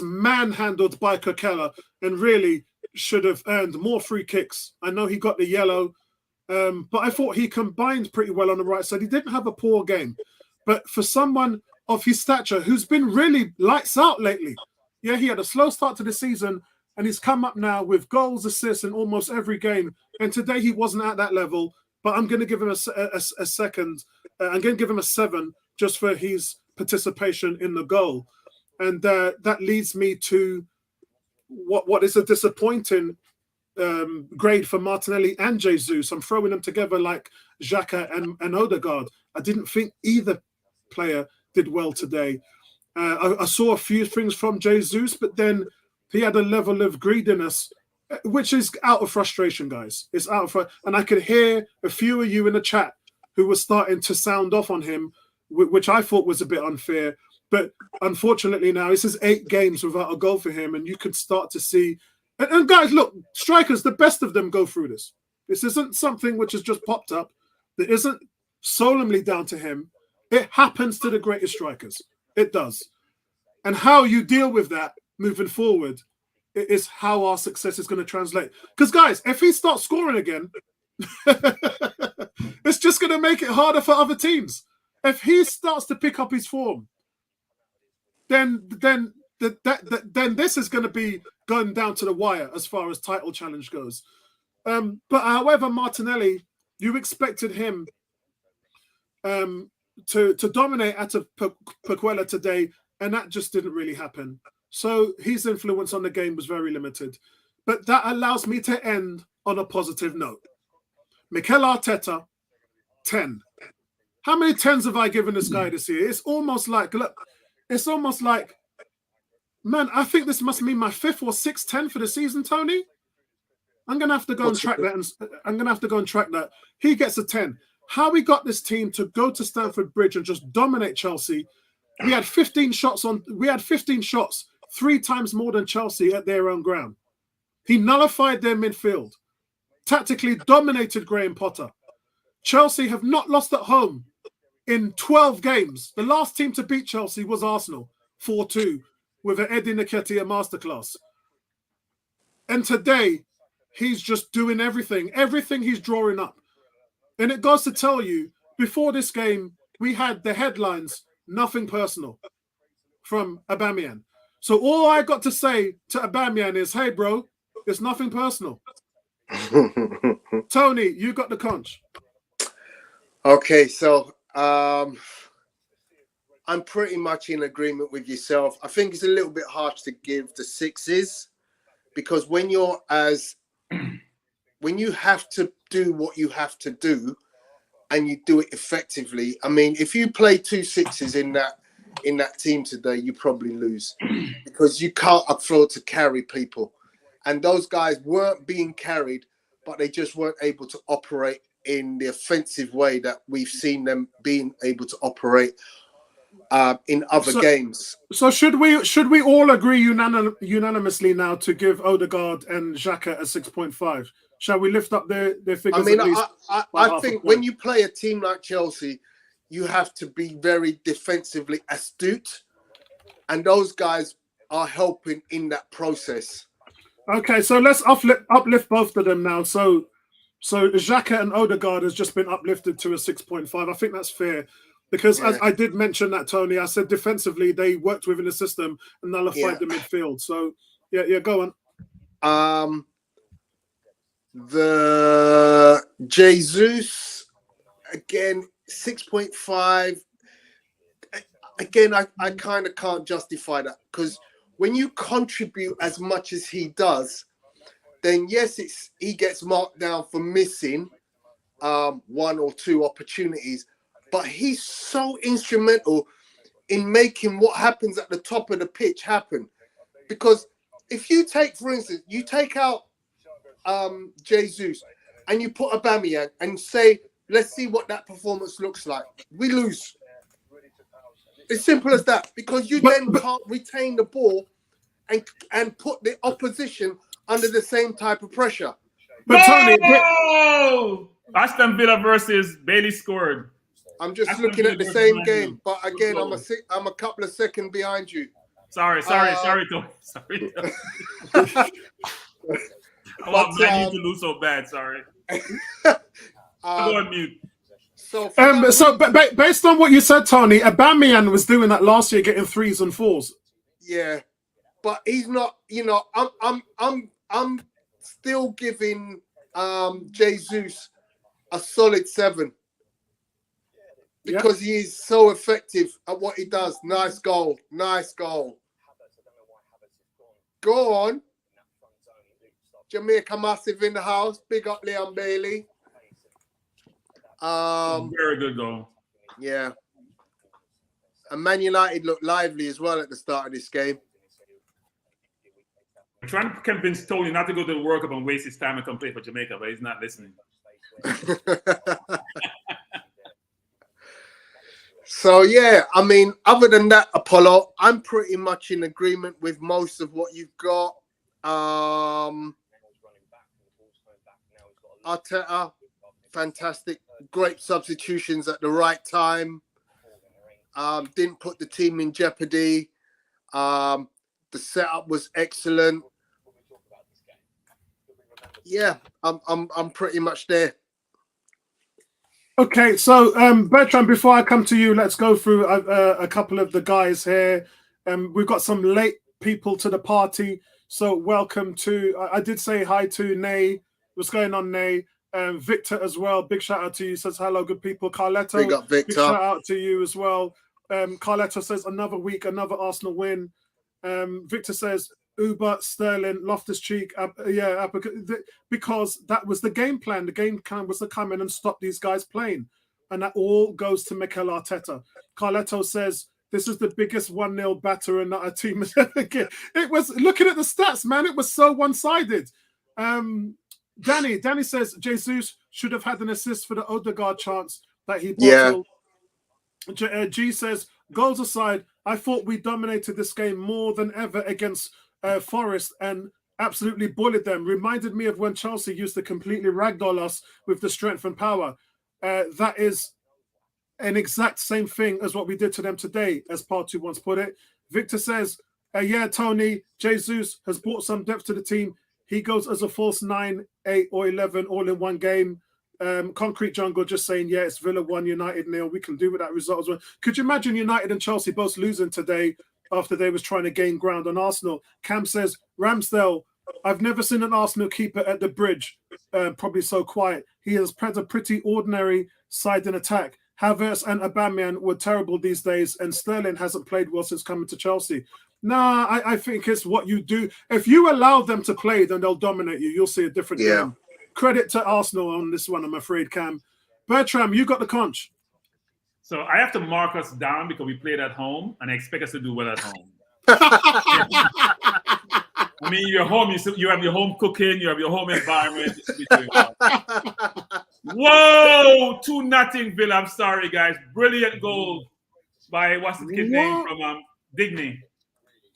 manhandled by Kokela and really should have earned more free kicks. I know he got the yellow, but I thought he combined pretty well on the right side. He didn't have a poor game. But for someone of his stature who's been really lights out lately, yeah, he had a slow start to the season, and he's come up now with goals, assists in almost every game. And today he wasn't at that level. But I'm going to give him a 2nd. I'm going to give him a 7 just for his participation in the goal. And that leads me to what is a disappointing grade for Martinelli and Jesus. I'm throwing them together like Xhaka and Odegaard. I didn't think either player did well today. I saw a few things from Jesus, but then he had a level of greediness, which is out of frustration, guys. It's out of and I could hear a few of you in the chat who were starting to sound off on him, which I thought was a bit unfair. But unfortunately now, this is 8 games without a goal for him, and you could start to see And guys, look, strikers, the best of them go through this. This isn't something which has just popped up. That isn't solemnly down to him. It happens to the greatest strikers. It does. And how you deal with that moving forward is how our success is going to translate. Because, guys, if he starts scoring again, it's just going to make it harder for other teams. If he starts to pick up his form, then this is going to be going down to the wire as far as title challenge goes. But however, Martinelli, you expected him to dominate at a Paquella today, and that just didn't really happen. So his influence on the game was very limited. But that allows me to end on a positive note. Mikel Arteta, 10. How many 10s have I given this guy this year? It's almost like, look, it's almost like, man, I think this must mean my 5th or 6th 10 for the season, Tony. I'm gonna have to go and track that. He gets a 10. How we got this team to go to Stamford Bridge and just dominate Chelsea. We had 15 shots, 3 times more than Chelsea at their own ground. He nullified their midfield. Tactically dominated Graham Potter. Chelsea have not lost at home in 12 games. The last team to beat Chelsea was Arsenal, 4-2, with an Eddie Nketiah masterclass. And today, he's just doing everything he's drawing up. And it goes to tell you, before this game, we had the headlines, nothing personal, from Aubameyang. So all I got to say to Aubameyang is, hey, bro, it's nothing personal. Tony, you got the conch. Okay, so I'm pretty much in agreement with yourself. I think it's a little bit harsh to give the 6s, because when you have to do what you have to do and you do it effectively, I mean, if you play 2 6s in that team today, you probably lose, because you can't afford to carry people. And those guys weren't being carried, but they just weren't able to operate in the offensive way that we've seen them being able to operate in other games. So should we all agree unanimously now to give Odegaard and Xhaka a 6.5? Shall we lift up their figures? I mean, I think when you play a team like Chelsea, you have to be very defensively astute, and those guys are helping in that process. Okay, so let's uplift both of them now. So Xhaka and Odegaard has just been uplifted to a 6.5. I think that's fair. Because as I did mention that, Tony, I said defensively they worked within the system and nullified the midfield. So yeah, go on. The Jesus again, 6.5. Again, I kind of can't justify that, because when you contribute as much as he does, then yes, he gets marked down for missing 1 or 2 opportunities. But he's so instrumental in making what happens at the top of the pitch happen. Because if you take, for instance, you take out Jesus and you put Aubameyang and say, let's see what that performance looks like, we lose. It's simple as that. Because you then can't retain the ball and put the opposition under the same type of pressure. But Tony, Aston Villa versus Bailey scored. I'm just looking at the same game, but again, I'm a couple of seconds behind you. Sorry, Tony. Sorry. I want Man U to lose so bad. Sorry. Go on mute. So based on what you said, Tony, Aubameyang was doing that last year, getting 3s and 4s. Yeah, but he's not. You know, I'm still giving Jesus a solid 7. Because he is so effective at what he does. Nice goal. Go on. Jamaica Massive in the house. Big up Leon Bailey. Very good goal. Yeah. And Man United looked lively as well at the start of this game. I'm trying to convince Tony not to go to the World Cup and waste his time and come play for Jamaica, but he's not listening. So, yeah, I mean, other than that, Apollo, I'm pretty much in agreement with most of what you've got. Arteta, fantastic, great substitutions at the right time. Didn't put the team in jeopardy. The setup was excellent. Yeah, I'm pretty much there. Okay, so Bertrand, before I come to you, let's go through a couple of the guys here. We've got some late people to the party, so welcome to. I did say hi to Nay. What's going on, Nay? Victor as well. Big shout out to you. Says hello, good people. Carletto, Big up, Victor. big shout out to you as well. Carletto says another week, another Arsenal win. Victor says Uber, Sterling, Loftus-Cheek, because that was the game plan. The game plan was to come in and stop these guys playing. And that all goes to Mikel Arteta. Carletto says, this is the biggest 1-0 battering that our team has ever given. It was, looking at the stats, man, it was so one-sided. Danny says, Jesus should have had an assist for the Odegaard chance that he bottled. Yeah. G says, goals aside, I thought we dominated this game more than ever against Forest and absolutely bullied them. Reminded me of when Chelsea used to completely ragdoll us with the strength and power. That is an exact same thing as what we did to them today, as Partu once put it. Victor says, yeah, Tony, Jesus has brought some depth to the team. He goes as a false 9, 8 or 11 all in one game. Concrete Jungle just saying, yeah, it's Villa 1, United 0. We can do with that result as well. Could you imagine United and Chelsea both losing today after they was trying to gain ground on Arsenal? Cam says, Ramsdale, I've never seen an Arsenal keeper at the bridge, probably so quiet. He has had a pretty ordinary side in attack. Havertz and Aubameyang were terrible these days, and Sterling hasn't played well since coming to Chelsea. Nah, I think it's what you do. If you allow them to play, then they'll dominate you. You'll see a different game. Credit to Arsenal on this one, I'm afraid, Cam. Bertram, you got the conch. So I have to mark us down because we played at home, and I expect us to do well at home. I mean, you're home. You have your home cooking. You have your home environment. Whoa! 2-0 Villa. I'm sorry, guys. Brilliant goal by what's the kid's name from Digny.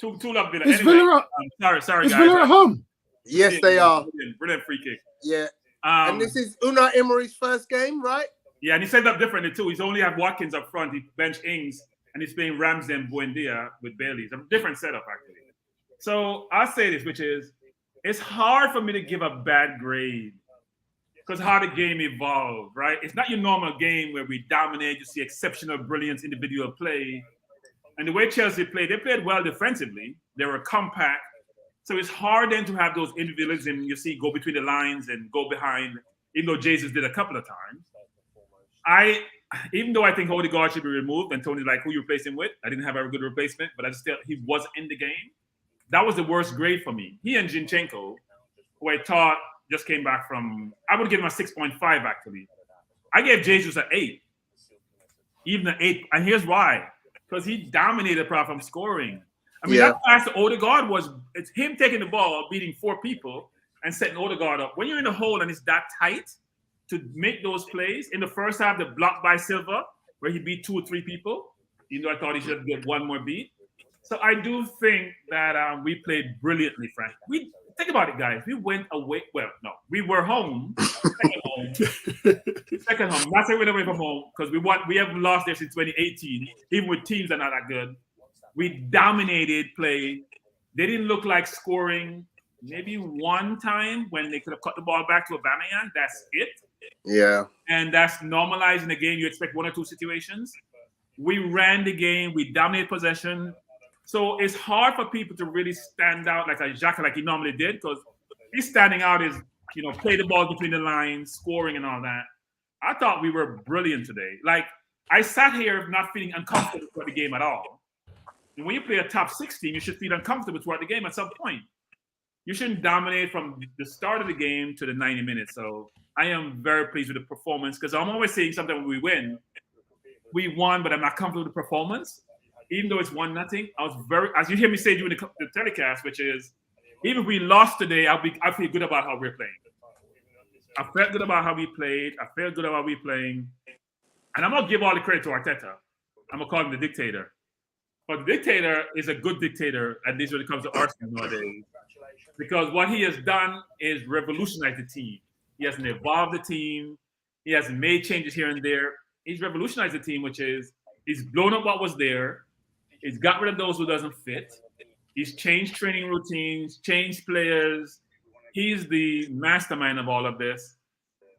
2-0 Villa. Is anyway, Villa, sorry, is guys. Villa at home? Yes, they are. Brilliant free kick. Yeah. And this is Unai Emery's first game, right? Yeah, and he set up differently too. He's only have Watkins up front. He benched Ings, and he's playing Ramsey and Buendia with Bailey. It's a different setup, actually. So I'll say this, which is, it's hard for me to give a bad grade because how the game evolved, right? It's not your normal game where we dominate. You see exceptional brilliance, individual play. And the way Chelsea played, they played well defensively. They were compact. So it's hard then to have those individualism you see go between the lines and go behind, even though Jesus did a couple of times. Even though I think Odegaard should be removed, and Tony's like, who you replace him with? I didn't have a good replacement, but he wasn't in the game. That was the worst grade for me. He and Zinchenko, who I thought just came back from, I would give him a 6.5 actually. I gave Jesus an 8. Even an 8. And here's why. Because he dominated apart from scoring. I mean, that pass to Odegaard it's him taking the ball, beating 4 people, and setting Odegaard up. When you're in the hole and it's that tight to make those plays, in the first half, the block by Silva, where he beat 2 or 3 people, even though I thought he should get one more beat. So I do think that we played brilliantly, Frank. Think about it, guys. We went away. Well, no, we were home. Second home. Not saying we went away from home because we haven't lost there since 2018. Even with teams that are not that good, we dominated play. They didn't look like scoring. Maybe one time when they could have cut the ball back to Aubameyang. That's it. Yeah. And that's normalizing the game. You expect 1 or 2 situations. We ran the game. We dominated possession. So it's hard for people to really stand out like a Xhaka like he normally did because he's standing out is, play the ball between the lines, scoring and all that. I thought we were brilliant today. Like, I sat here not feeling uncomfortable for the game at all. And when you play a top 6 team, you should feel uncomfortable throughout the game at some point. You shouldn't dominate from the start of the game to the 90 minutes. So I am very pleased with the performance because I'm always saying something when we win. We won, but I'm not comfortable with the performance. Even though it's 1-0, I was as you hear me say during the telecast, which is, even if we lost today, I feel good about how we're playing. I felt good about how we played. I felt good about how we're playing. And I'm going to give all the credit to Arteta. I'm going to call him the dictator. But the dictator is a good dictator, at least when it comes to Arsenal nowadays. because what he has done is revolutionize the team. He hasn't evolved the team. He hasn't made changes here and there. He's revolutionized the team, which is he's blown up what was there. He's got rid of those who doesn't fit. He's changed training routines, changed players. He's the mastermind of all of this.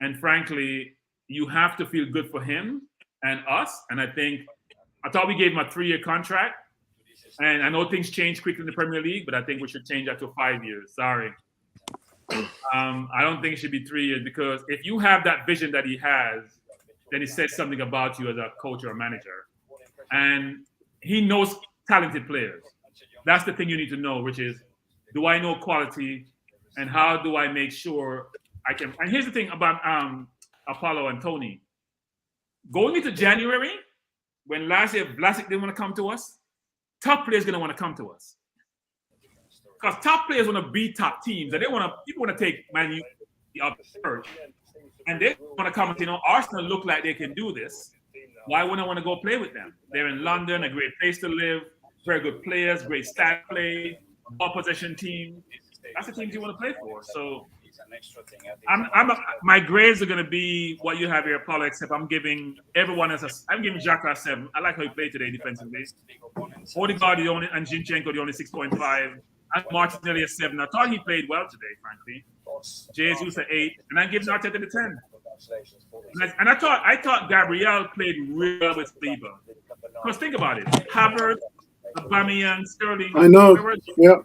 And frankly, you have to feel good for him and us. And I thought we gave him a 3-year contract. And I know things change quickly in the Premier League, but I think we should change that to 5 years. Sorry. I don't think it should be 3 years, because if you have that vision that he has, then it says something about you as a coach or a manager. And he knows talented players. That's the thing you need to know, which is, do I know quality, and how do I make sure I can? And here's the thing about Apollo and Tony. Going into January, when last year Vlasic didn't want to come to us, top players going to want to come to us. Because top players want to beat top teams, and people want to take Man U up first. And they want to come and say, Arsenal look like they can do this. Why wouldn't I want to go play with them? They're in London, a great place to live, very good players, great stat play, ball possession team. That's the teams you want to play for. So my grades are going to be what you have here, Paulo, except I'm giving everyone I'm giving Xhaka a 7. I like how he played today defensively. Odegaard and Zinchenko the only 6.5. And Martinelli a 7. I thought he played well today, frankly. Jesus an 8, and I'm giving Arteta the 10. And I thought Gabriel played real well with Saliba. Because think about it, Havertz, Aubameyang, Sterling. I know. Yeah.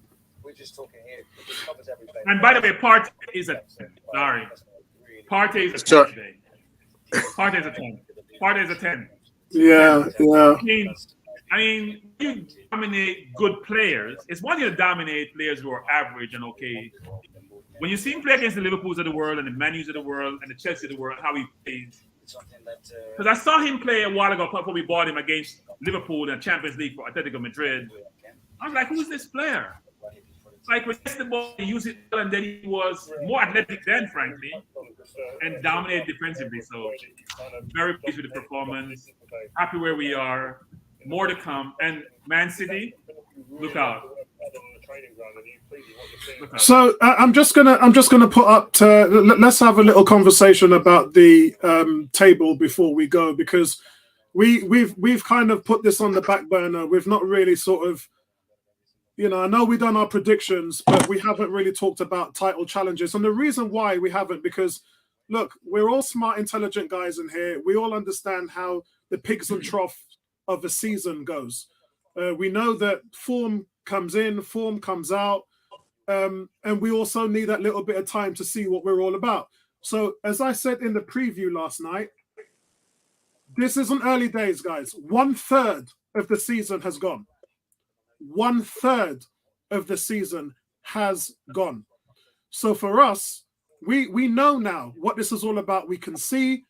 And by the way, Partey is a 10. Sorry, Partey is a 10 today. Partey is a 10. Partey is a 10. Yeah. I mean, you dominate good players. It's one thing to dominate players who are average and okay. When you see him play against the Liverpools of the world and the Man U's of the world and the Chelsea of the world, how he plays. Because I saw him play a while ago before we bought him against Liverpool in the Champions League for Atletico Madrid. I was like, who's this player? Like, with the ball, he used it well, and then he was more athletic then, frankly, and dominated defensively. So, very pleased with the performance. Happy where we are. More to come. And Man City, look out. So I'm just gonna put up. Let's have a little conversation about the table before we go, because we've kind of put this on the back burner. We've not really sort of, I know we've done our predictions, but we haven't really talked about title challenges. And the reason why we haven't, because look, we're all smart, intelligent guys in here. We all understand how the pigs and trough of a season goes. We know that form comes in, form comes out, and we also need that little bit of time to see what we're all about. So, as I said in the preview last night, this isn't early days, guys. 1/3 of the season has gone. 1/3 of the season has gone. So for us, we know now what this is all about. We can see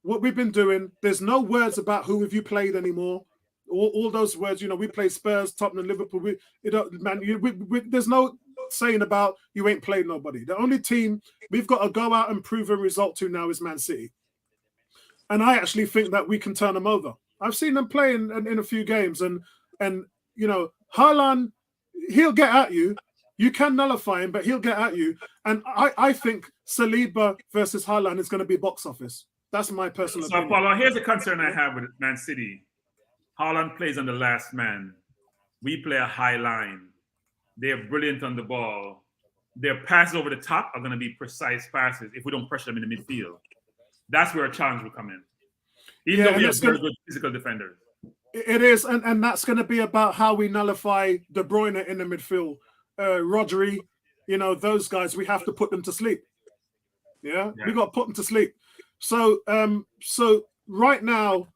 what we've been doing. There's no words about who have you played anymore. All those words, we play Spurs, Tottenham, Liverpool. There's no saying about you ain't played nobody. The only team we've got to go out and prove a result to now is Man City. And I actually think that we can turn them over. I've seen them play in a few games, and Haaland, he'll get at you. You can nullify him, but he'll get at you. And I think Saliba versus Haaland is going to be box office. That's my personal opinion. So, Paulo, here's the concern I have with Man City. Haaland plays on the last man. We play a high line. They're brilliant on the ball. Their passes over the top are going to be precise passes if we don't pressure them in the midfield. That's where a challenge will come in. Even though we have very good physical defenders. It is, and that's going to be about how we nullify De Bruyne in the midfield. Rodri, those guys, we have to put them to sleep. Yeah? We got to put them to sleep. So right now,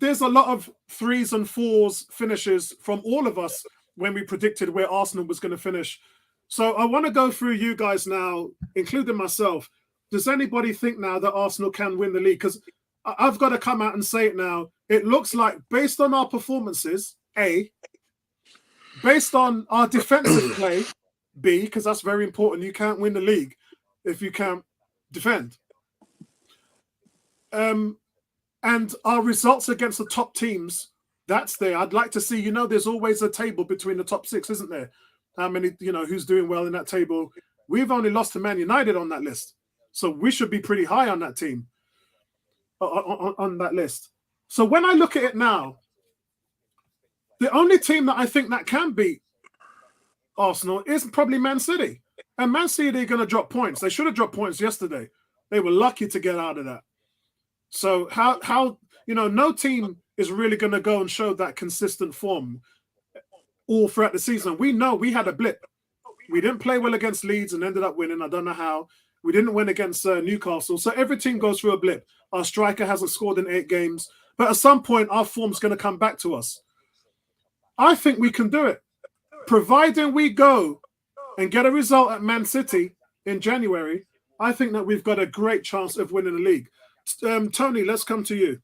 there's a lot of 3s and 4s finishes from all of us when we predicted where Arsenal was going to finish. So I want to go through you guys now, including myself. Does anybody think now that Arsenal can win the league? Because I've got to come out and say it now. It looks like, based on our performances, A, based on our defensive play, B, because that's very important. You can't win the league if you can't defend. And our results against the top teams, that's there. I'd like to see, there's always a table between the top 6, isn't there? how many, who's doing well in that table. We've only lost to Man United on that list. So we should be pretty high on that team, on that list. So when I look at it now, the only team that I think that can beat Arsenal is probably Man City. And Man City are going to drop points. They should have dropped points yesterday. They were lucky to get out of that. So how no team is really going to go and show that consistent form all throughout the season. We know we had a blip. We didn't play well against Leeds and ended up winning. I don't know how. We didn't win against Newcastle. So every team goes through a blip. Our striker hasn't scored in 8 games. But at some point, our form's going to come back to us. I think we can do it. Providing we go and get a result at Man City in January, I think that we've got a great chance of winning the league. Tony, let's come to you.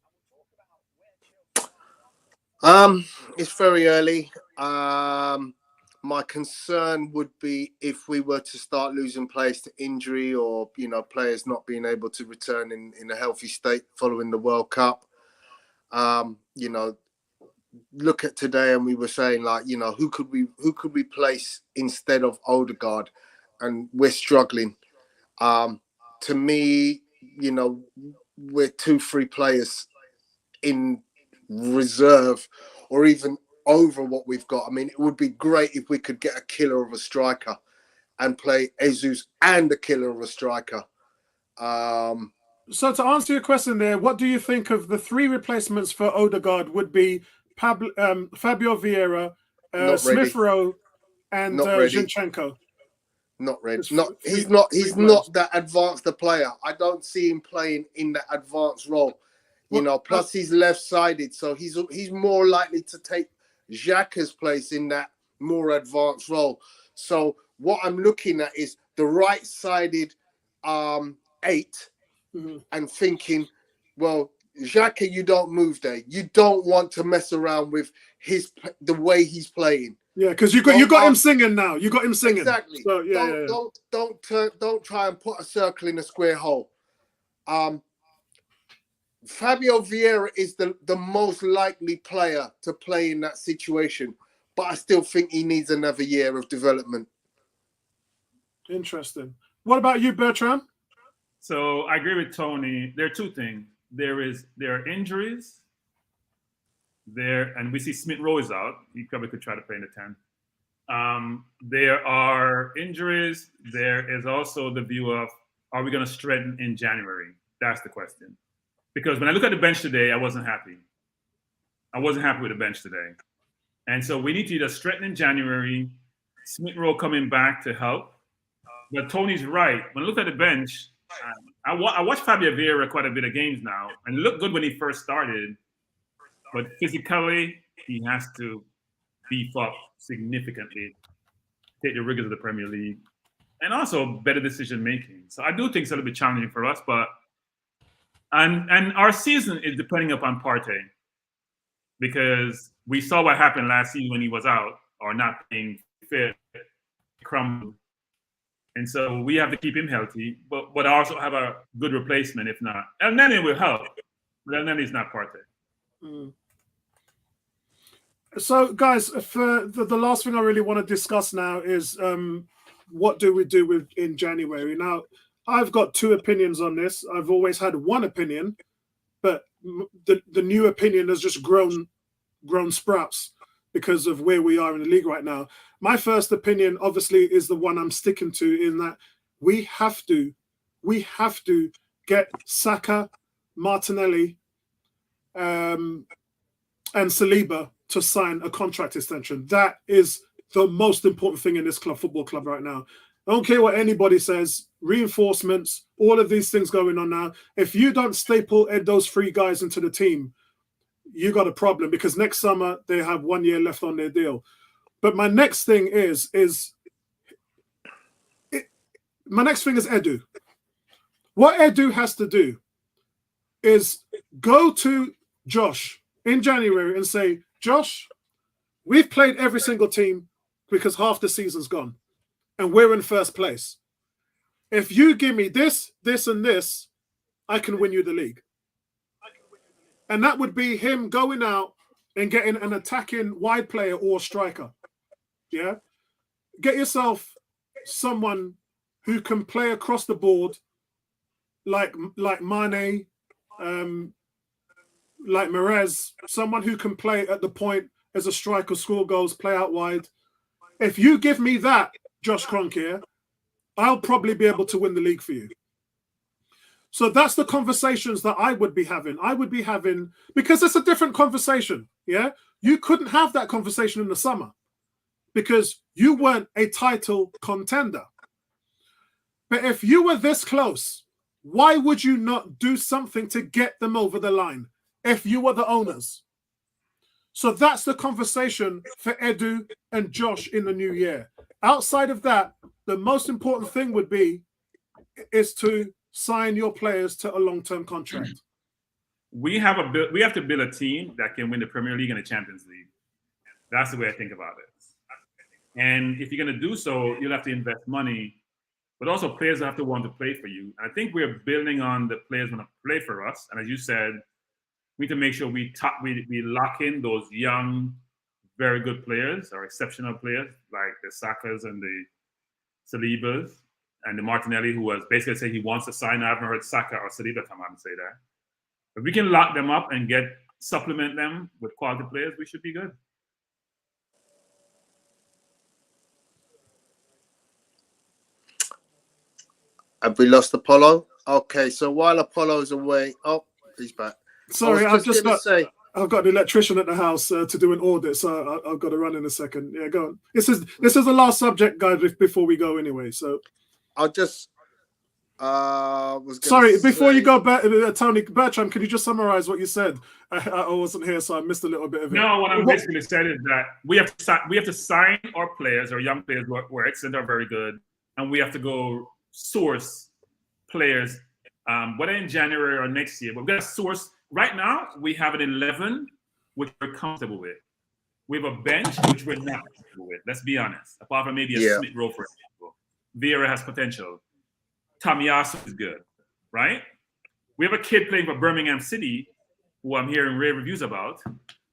It's very early. My concern would be if we were to start losing players to injury or, players not being able to return in a healthy state following the World Cup. Look at today and we were saying who could we place instead of Odegaard, and we're struggling. To me, we're 2-3 players in reserve or even over what we've got. I mean, it would be great if we could get a killer of a striker and play Jesus and a killer of a striker. So to answer your question there, what do you think of the 3 replacements for Odegaard would be Fabio Vieira, Smith Rowe, and Zinchenko? Not ready. He's not that advanced a player. I don't see him playing in that advanced role. Plus he's left-sided, so he's more likely to take Xhaka's place in that more advanced role. So what I'm looking at is the right-sided 8 and thinking, well, Xhaka, you don't move there. You don't want to mess around with the way he's playing. Yeah, because you got him singing now. You got him singing. Exactly. So, don't try and put a circle in a square hole. Fabio Vieira is the most likely player to play in that situation, but I still think he needs another year of development. Interesting. What about you, Bertrand? So I agree with Tony. There are 2 things. There are injuries there, and we see Smith Rowe is out. He probably could try to play in the 10. There are injuries. There is also the view of, are we going to strengthen in January? That's the question. Because when I look at the bench today, I wasn't happy. I wasn't happy with the bench today. And so we need to either strengthen in January, Smith Rowe coming back to help. But Tony's right. When I look at the bench, I watched Fabio Vieira quite a bit of games now, and it looked good when he first started. But physically, he has to beef up significantly, take the rigors of the Premier League, and also better decision making. So I do think it's a little bit challenging for us, but and our season is depending upon Partey, because we saw what happened last season when he was out or not being fit, crumbled. And so we have to keep him healthy, but also have a good replacement if not. And then it will help. But then he's not Partey. So, guys, for the last thing I really want to discuss now is what do we do in January? Now, I've got 2 opinions on this. I've always had one opinion, but the new opinion has just grown sprouts because of where we are in the league right now. My first opinion, obviously, is the one I'm sticking to, in that we have to get Saka, Martinelli, and Saliba to sign a contract extension. That is the most important thing in this football club right now. I don't care what anybody says, reinforcements, all of these things going on now. If you don't staple those 3 guys into the team, you got a problem, because next summer they have 1 year left on their deal. But my next thing is Edu. What Edu has to do is go to Josh in January and say, Josh, we've played every single team because half the season's gone and we're in first place. If you give me this, this, and this, I can win you the league. And that would be him going out and getting an attacking wide player or striker. Yeah. get yourself someone who can play across the board, like Mane, like Mahrez, someone who can play at the point as a striker, score goals, play out wide. If you give me that, Josh Kroenke, I'll probably be able to win the league for you. So that's the conversations that I would be having. I would be having, because it's a different conversation. Yeah. You couldn't have that conversation in the summer because you weren't a title contender. But if you were this close, why would you not do something to get them over the line if you were the owners? So that's the conversation for Edu and Josh in the new year. Outside of that, the most important thing would be is to sign your players to a long-term contract. We have to build a team that can win the Premier League and the Champions League. That's the way I think about it. And if you're going to do so, you'll have to invest money, but also players have to want to play for you. And I think we're building on the players want to play for us. And as you said, we need to make sure we lock in those young, very good players or exceptional players like the Sakas and the Salibas and the Martinelli, who was basically saying he wants to sign. I haven't heard Saka or Saliba come out and say that. If we can lock them up and supplement them with quality players, we should be good. Have we lost Apollo? Okay, so while Apollo's away, oh, he's back. Sorry, I've got an electrician at the house to do an audit, so I've got to run in a second. Yeah, go on. This is the last subject, guys, before we go anyway. So I'll just before you go back, Tony Bertram, can you just summarize what you said? I wasn't here, so I missed a little bit of it. No, what I'm basically saying is that we have to sign our players, our young players where excellent are very good, and we have to go source players, whether in January or next year. But we got to source. Right now, we have an 11 which we're comfortable with. We have a bench which we're not comfortable with. Let's be honest. Apart from maybe a Smith Rowe, for example, Vieira has potential. Tomiyasu is good, right? We have a kid playing for Birmingham City, who I'm hearing rave reviews about,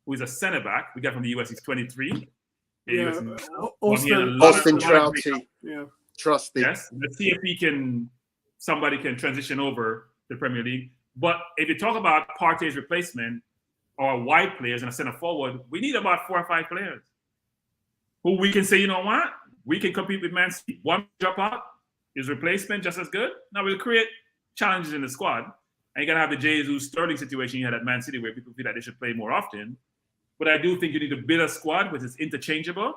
who is a centre back. We got from the US. He's 23. Yeah, Austin Trouty. Yeah, trusty. Yes, let's see if somebody can transition over to the Premier League. But if you talk about Partey's replacement or wide players and a centre forward, we need about 4 or 5 players who we can say, you know what, we can compete with Man City. One drop out, his replacement just as good. Now we'll create challenges in the squad. And you're going to have the Jesus Sterling situation you had at Man City where people feel that they should play more often. But I do think you need to build a squad which is interchangeable,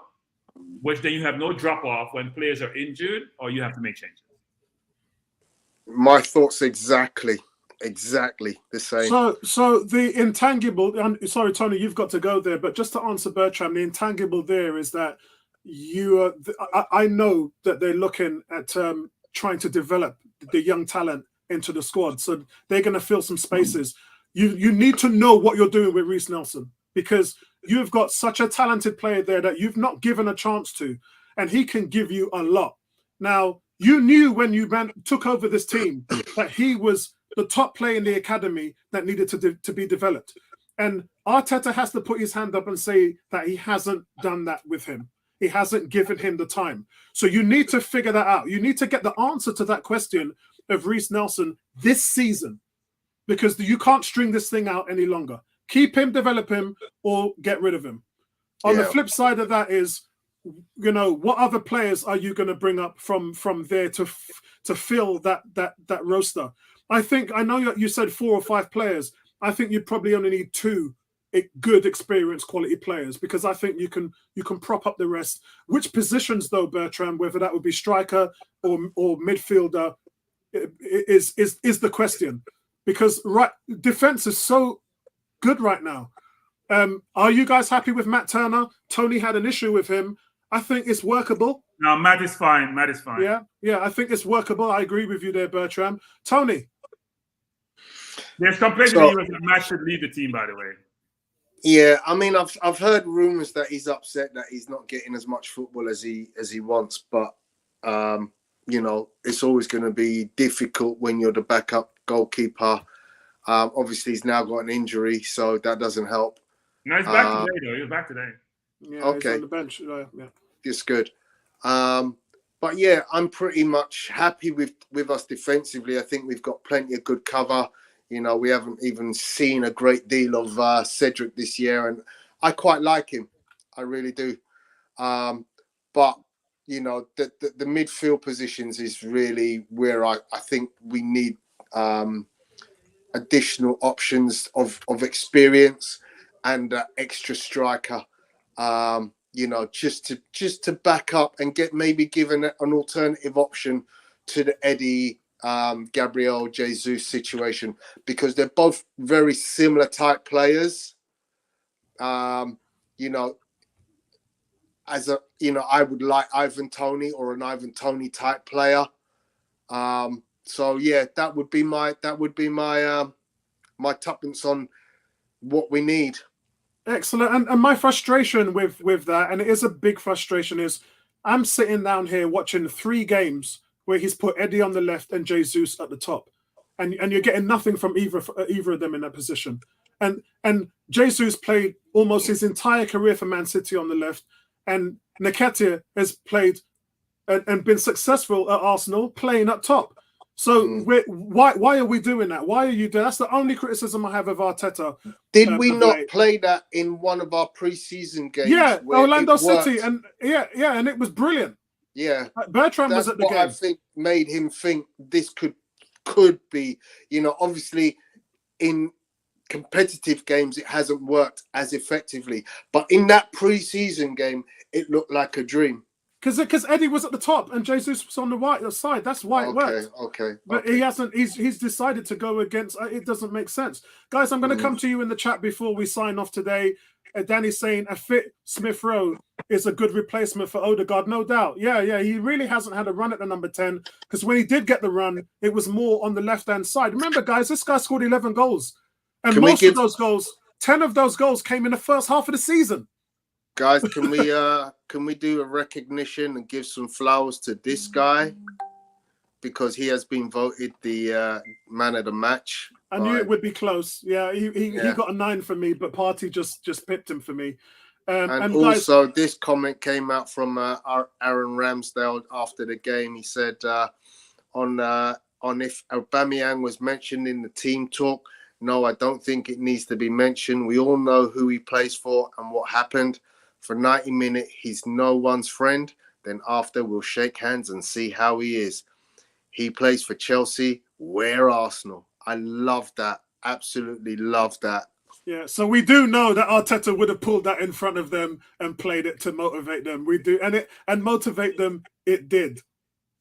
which then you have no drop off when players are injured or you have to make changes. My thoughts exactly the same. So the intangible, sorry, Tony, you've got to go there, but just to answer Bertram, the intangible there is that I know that they're looking at trying to develop the young talent into the squad. So they're going to fill some spaces. You need to know what you're doing with Reiss Nelson because you've got such a talented player there that you've not given a chance to, and he can give you a lot. Now, you knew when you took over this team that he was the top player in the academy that needed to be developed. And Arteta has to put his hand up and say that he hasn't done that with him. He hasn't given him the time. So you need to figure that out. You need to get the answer to that question of Reiss Nelson this season because you can't string this thing out any longer. Keep him, develop him, or get rid of him. On the flip side of that is, you know, what other players are you going to bring up from there to fill that roster? I know you said 4 or 5 players. I think you probably only need 2 good, experienced, quality players because I think you can prop up the rest. Which positions, though, Bertram, whether that would be striker or midfielder, is the question. Because defense is so good right now. Are you guys happy with Matt Turner? Tony had an issue with him. I think it's workable. No, Matt is fine. Yeah, I think it's workable. I agree with you there, Bertram. Tony. There's some players in the US that Matt should lead the team, by the way. Yeah, I mean, I've heard rumors that he's upset that he's not getting as much football as he wants, but you know, it's always going to be difficult when you're the backup goalkeeper. Obviously, he's now got an injury, so that doesn't help. No, he's back today, though. He was back today. Yeah, okay. He's on the bench. Yeah. It's good. But yeah, I'm pretty much happy with us defensively. I think we've got plenty of good cover. You know, we haven't even seen a great deal of Cedric this year, and I quite like him. I really do. But you know, the midfield positions is really where I think we need additional options of experience and extra striker. You know, just to back up and given an alternative option to the Eddie Gabriel Jesus situation, because they're both very similar type players. You know, I would like Ivan Toney or an Ivan Toney type player. So yeah, that would be my my tuppence on what we need. Excellent. And my frustration with that, and it is a big frustration, is I'm sitting down here watching 3 games where he's put Eddie on the left and Jesus at the top, and you're getting nothing from either of them in that position. And Jesus played almost his entire career for Man City on the left, and Nketiah has played and been successful at Arsenal playing up top. So why are we doing that? Why are you doing? That's the only criticism I have of Arteta. Did we not play that in one of our pre-season games? Yeah, Orlando City, and and it was brilliant. Yeah, Bertrand was at the game. I think made him think this could be. You know, obviously in competitive games it hasn't worked as effectively, but in that pre-season game it looked like a dream. Because Eddie was at the top and Jesus was on the right side. That's why it worked. Okay. But he hasn't. He's decided to go against. It doesn't make sense, guys. I'm going to come to you in the chat before we sign off today. Danny's saying a fit Smith Rowe is a good replacement for Odegaard, no doubt. Yeah. He really hasn't had a run at the number 10, because when he did get the run, it was more on the left-hand side. Remember, guys, this guy scored 11 goals, and of those goals, 10 of those goals came in the first half of the season. Guys, can we do a recognition and give some flowers to this guy, because he has been voted the man of the match. I knew it would be close. Yeah, he got a 9 for me, but Partey just pipped him for me. And also, guys, this comment came out from Aaron Ramsdale after the game. He said on if Aubameyang was mentioned in the team talk. No, I don't think it needs to be mentioned. We all know who he plays for and what happened. For 90 minutes, he's no one's friend. Then after, we'll shake hands and see how he is. He plays for Chelsea. We're Arsenal. I love that. Absolutely love that. Yeah, so we do know that Arteta would have pulled that in front of them and played it to motivate them. We do, and motivate them, it did.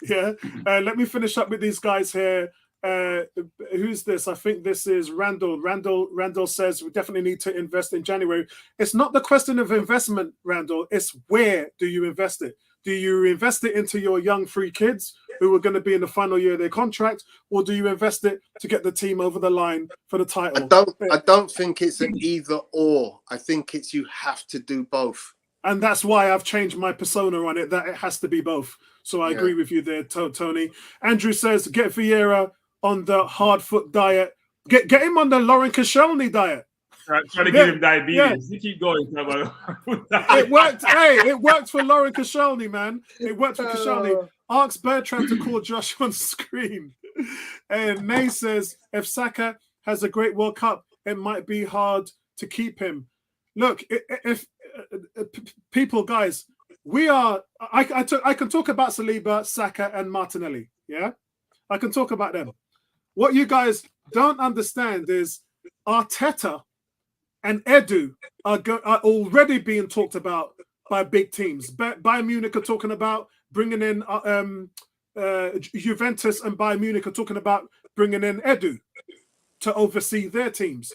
Yeah. Let me finish up with these guys here. Who's this? I think this is Randall. Randall says we definitely need to invest in January. It's not the question of investment, Randall. It's where do you invest it? Do you invest it into your young free kids who are going to be in the final year of their contract, or do you invest it to get the team over the line for the title? I don't think it's an either or. I think it's you have to do both. And that's why I've changed my persona on it, that it has to be both. So I agree with you there, Tony. Andrew says, get Vieira on the hard foot diet. Get him on the Lauren Koscielny diet. Trying to give him diabetes. Yeah. You keep going. It worked. Hey, it worked for Lauren Koscielny, man. It worked for Koscielny. Ask Bertrand to call Josh on screen. And Nay says, if Saka has a great World Cup, it might be hard to keep him. Look, if people, guys, we are. I can talk about Saliba, Saka, and Martinelli. Yeah, I can talk about them. What you guys don't understand is Arteta and Edu are already being talked about by big teams. Bayern Munich are talking about bringing in Juventus, and Bayern Munich are talking about bringing in Edu to oversee their teams.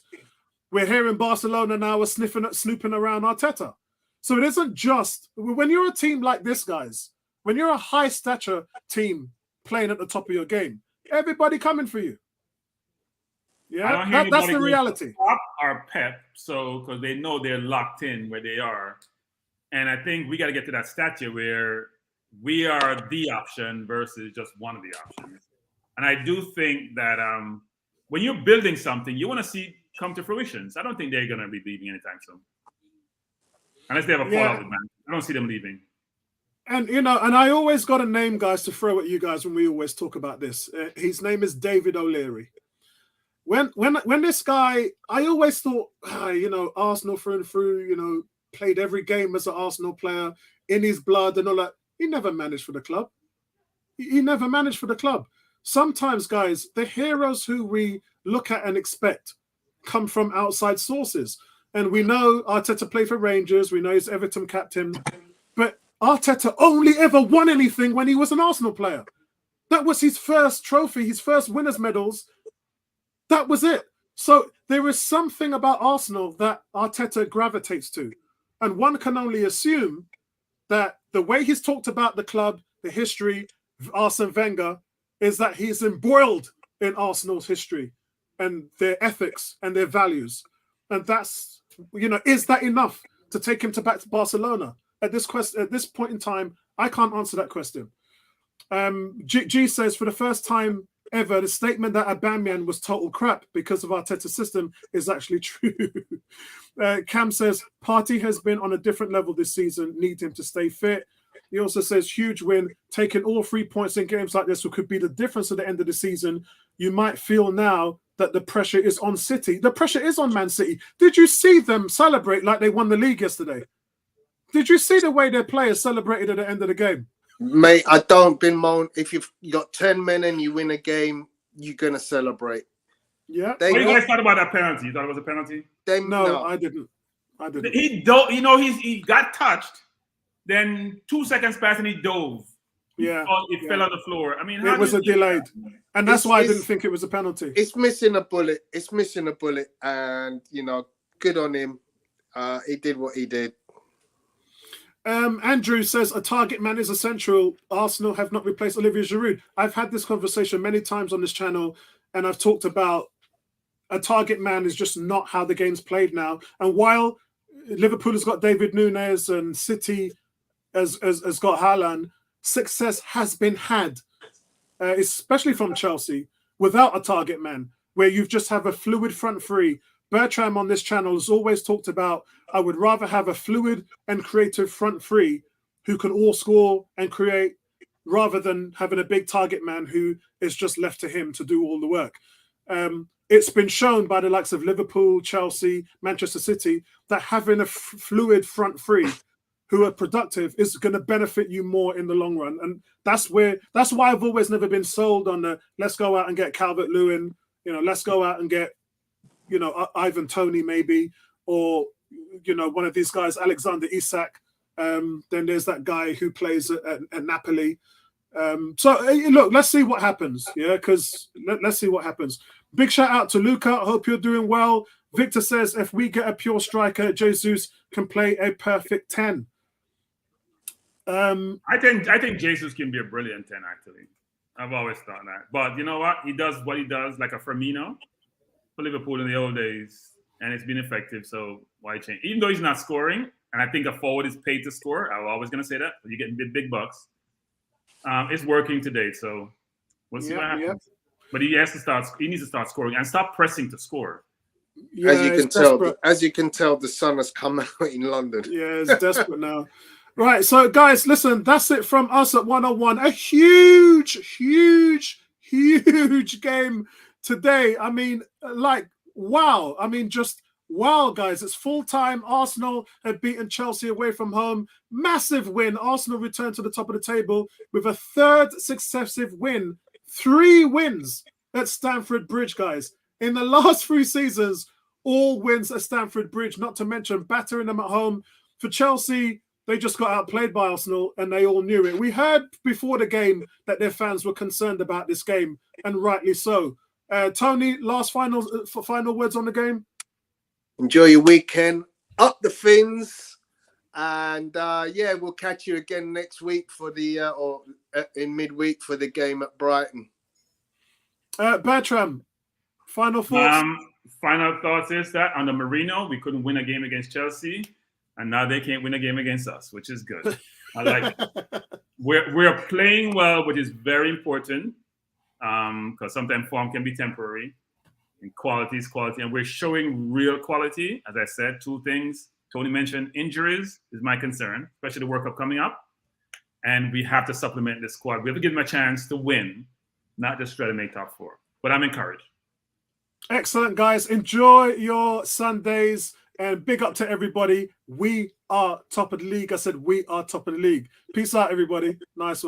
We're here in Barcelona now, we're snooping around Arteta. So it isn't just, when you're a team like this, guys, when you're a high stature team playing at the top of your game, everybody coming for you. Yeah, that's the reality. Or Pep, so because they know they're locked in where they are. And I think we got to get to that stature where we are the option versus just one of the options. And I do think that when you're building something, you want to see come to fruition. So I don't think they're going to be leaving anytime soon. Unless they have a fallout with Man. I don't see them leaving. And and I always got a name, guys, to throw at you guys when we always talk about this. His name is David O'Leary. When this guy, I always thought, Arsenal through and through, played every game as an Arsenal player in his blood and all that. He never managed for the club. He never managed for the club. Sometimes, guys, the heroes who we look at and expect come from outside sources. And we know Arteta played for Rangers. We know he's Everton captain. But Arteta only ever won anything when he was an Arsenal player. That was his first trophy, his first winners' medals. That was it. So there is something about Arsenal that Arteta gravitates to. And one can only assume that the way he's talked about the club, the history of Arsene Wenger, is that he's embroiled in Arsenal's history and their ethics and their values. And that's, is that enough to take him back to Barcelona? At this point in time, I can't answer that question. G says, for the first time ever, the statement that Aubameyang was total crap because of Arteta's system is actually true. Cam says, Partey has been on a different level this season, need him to stay fit. He also says, huge win, taking all 3 points in games like this, which could be the difference at the end of the season. You might feel now that the pressure is on City. The pressure is on Man City. Did you see them celebrate like they won the league yesterday? Did you see the way their players celebrated at the end of the game? Mate, I don't bin moan. If you've got 10 men and you win a game, you're going to celebrate. Yeah. What do you guys thought about that penalty? You thought it was a penalty? No, I didn't. He got touched. Then 2 seconds passed and he dove. Yeah. It fell on the floor. I mean, it was a delayed. And that's why I didn't think it was a penalty. It's missing a bullet. And, good on him. He did what he did. Andrew says a target man is essential. Arsenal have not replaced Olivier Giroud. I've had this conversation many times on this channel, and I've talked about a target man is just not how the game's played now. And while Liverpool has got David Nunes and City has got Haaland, success has been had, especially from Chelsea, without a target man, where you just have a fluid front three. Bertram on this channel has always talked about, I would rather have a fluid and creative front three who can all score and create, rather than having a big target man who is just left to him to do all the work. It's been shown by the likes of Liverpool, Chelsea, Manchester City, that having a fluid front three who are productive is going to benefit you more in the long run. And that's why I've always never been sold on the let's go out and get Calvert-Lewin, let's go out and get Ivan Toney maybe, or one of these guys, Alexander Isak. Then there's that guy who plays at Napoli. So look, let's see what happens. Yeah, because let's see what happens. Big shout out to Luca. I hope you're doing well. Victor says if we get a pure striker, Jesus can play a perfect 10. I think Jesus can be a brilliant 10. Actually, I've always thought that. But you know what? He does what he does, like a Firmino for Liverpool in the old days, and it's been effective. So why change? Even though he's not scoring, and I think a forward is paid to score. I'm always going to say that. You're getting big bucks. It's working today, so we'll see what happens. Yep. But he needs to start scoring and stop pressing to score. Yeah, as you can tell, the sun has come out in London. Yeah, it's desperate now. Right, so guys, listen, that's it from us at 101. A huge game today. I mean, wow. I mean, just wow, guys. It's full-time. Arsenal have beaten Chelsea away from home. Massive win. Arsenal returned to the top of the table with a third successive win. 3 wins at Stamford Bridge, guys. In the last 3 seasons, all wins at Stamford Bridge, not to mention battering them at home. For Chelsea, they just got outplayed by Arsenal, and they all knew it. We heard before the game that their fans were concerned about this game, and rightly so. Tony, final words on the game? Enjoy your weekend. Up the fins. And, we'll catch you again next week for in midweek for the game at Brighton. Bertram, final thoughts? Final thoughts is that under Mourinho, we couldn't win a game against Chelsea. And now they can't win a game against us, which is good. I like it. We're playing well, which is very important because sometimes form can be temporary and quality is quality. And we're showing real quality. As I said, 2 things. Tony mentioned injuries is my concern, especially the World Cup coming up. and we have to supplement the squad. We have to give them a chance to win, not just try to make top 4. But I'm encouraged. Excellent, guys. Enjoy your Sundays and big up to everybody. We are top of the league. I said we are top of the league. Peace out, everybody. Nice one.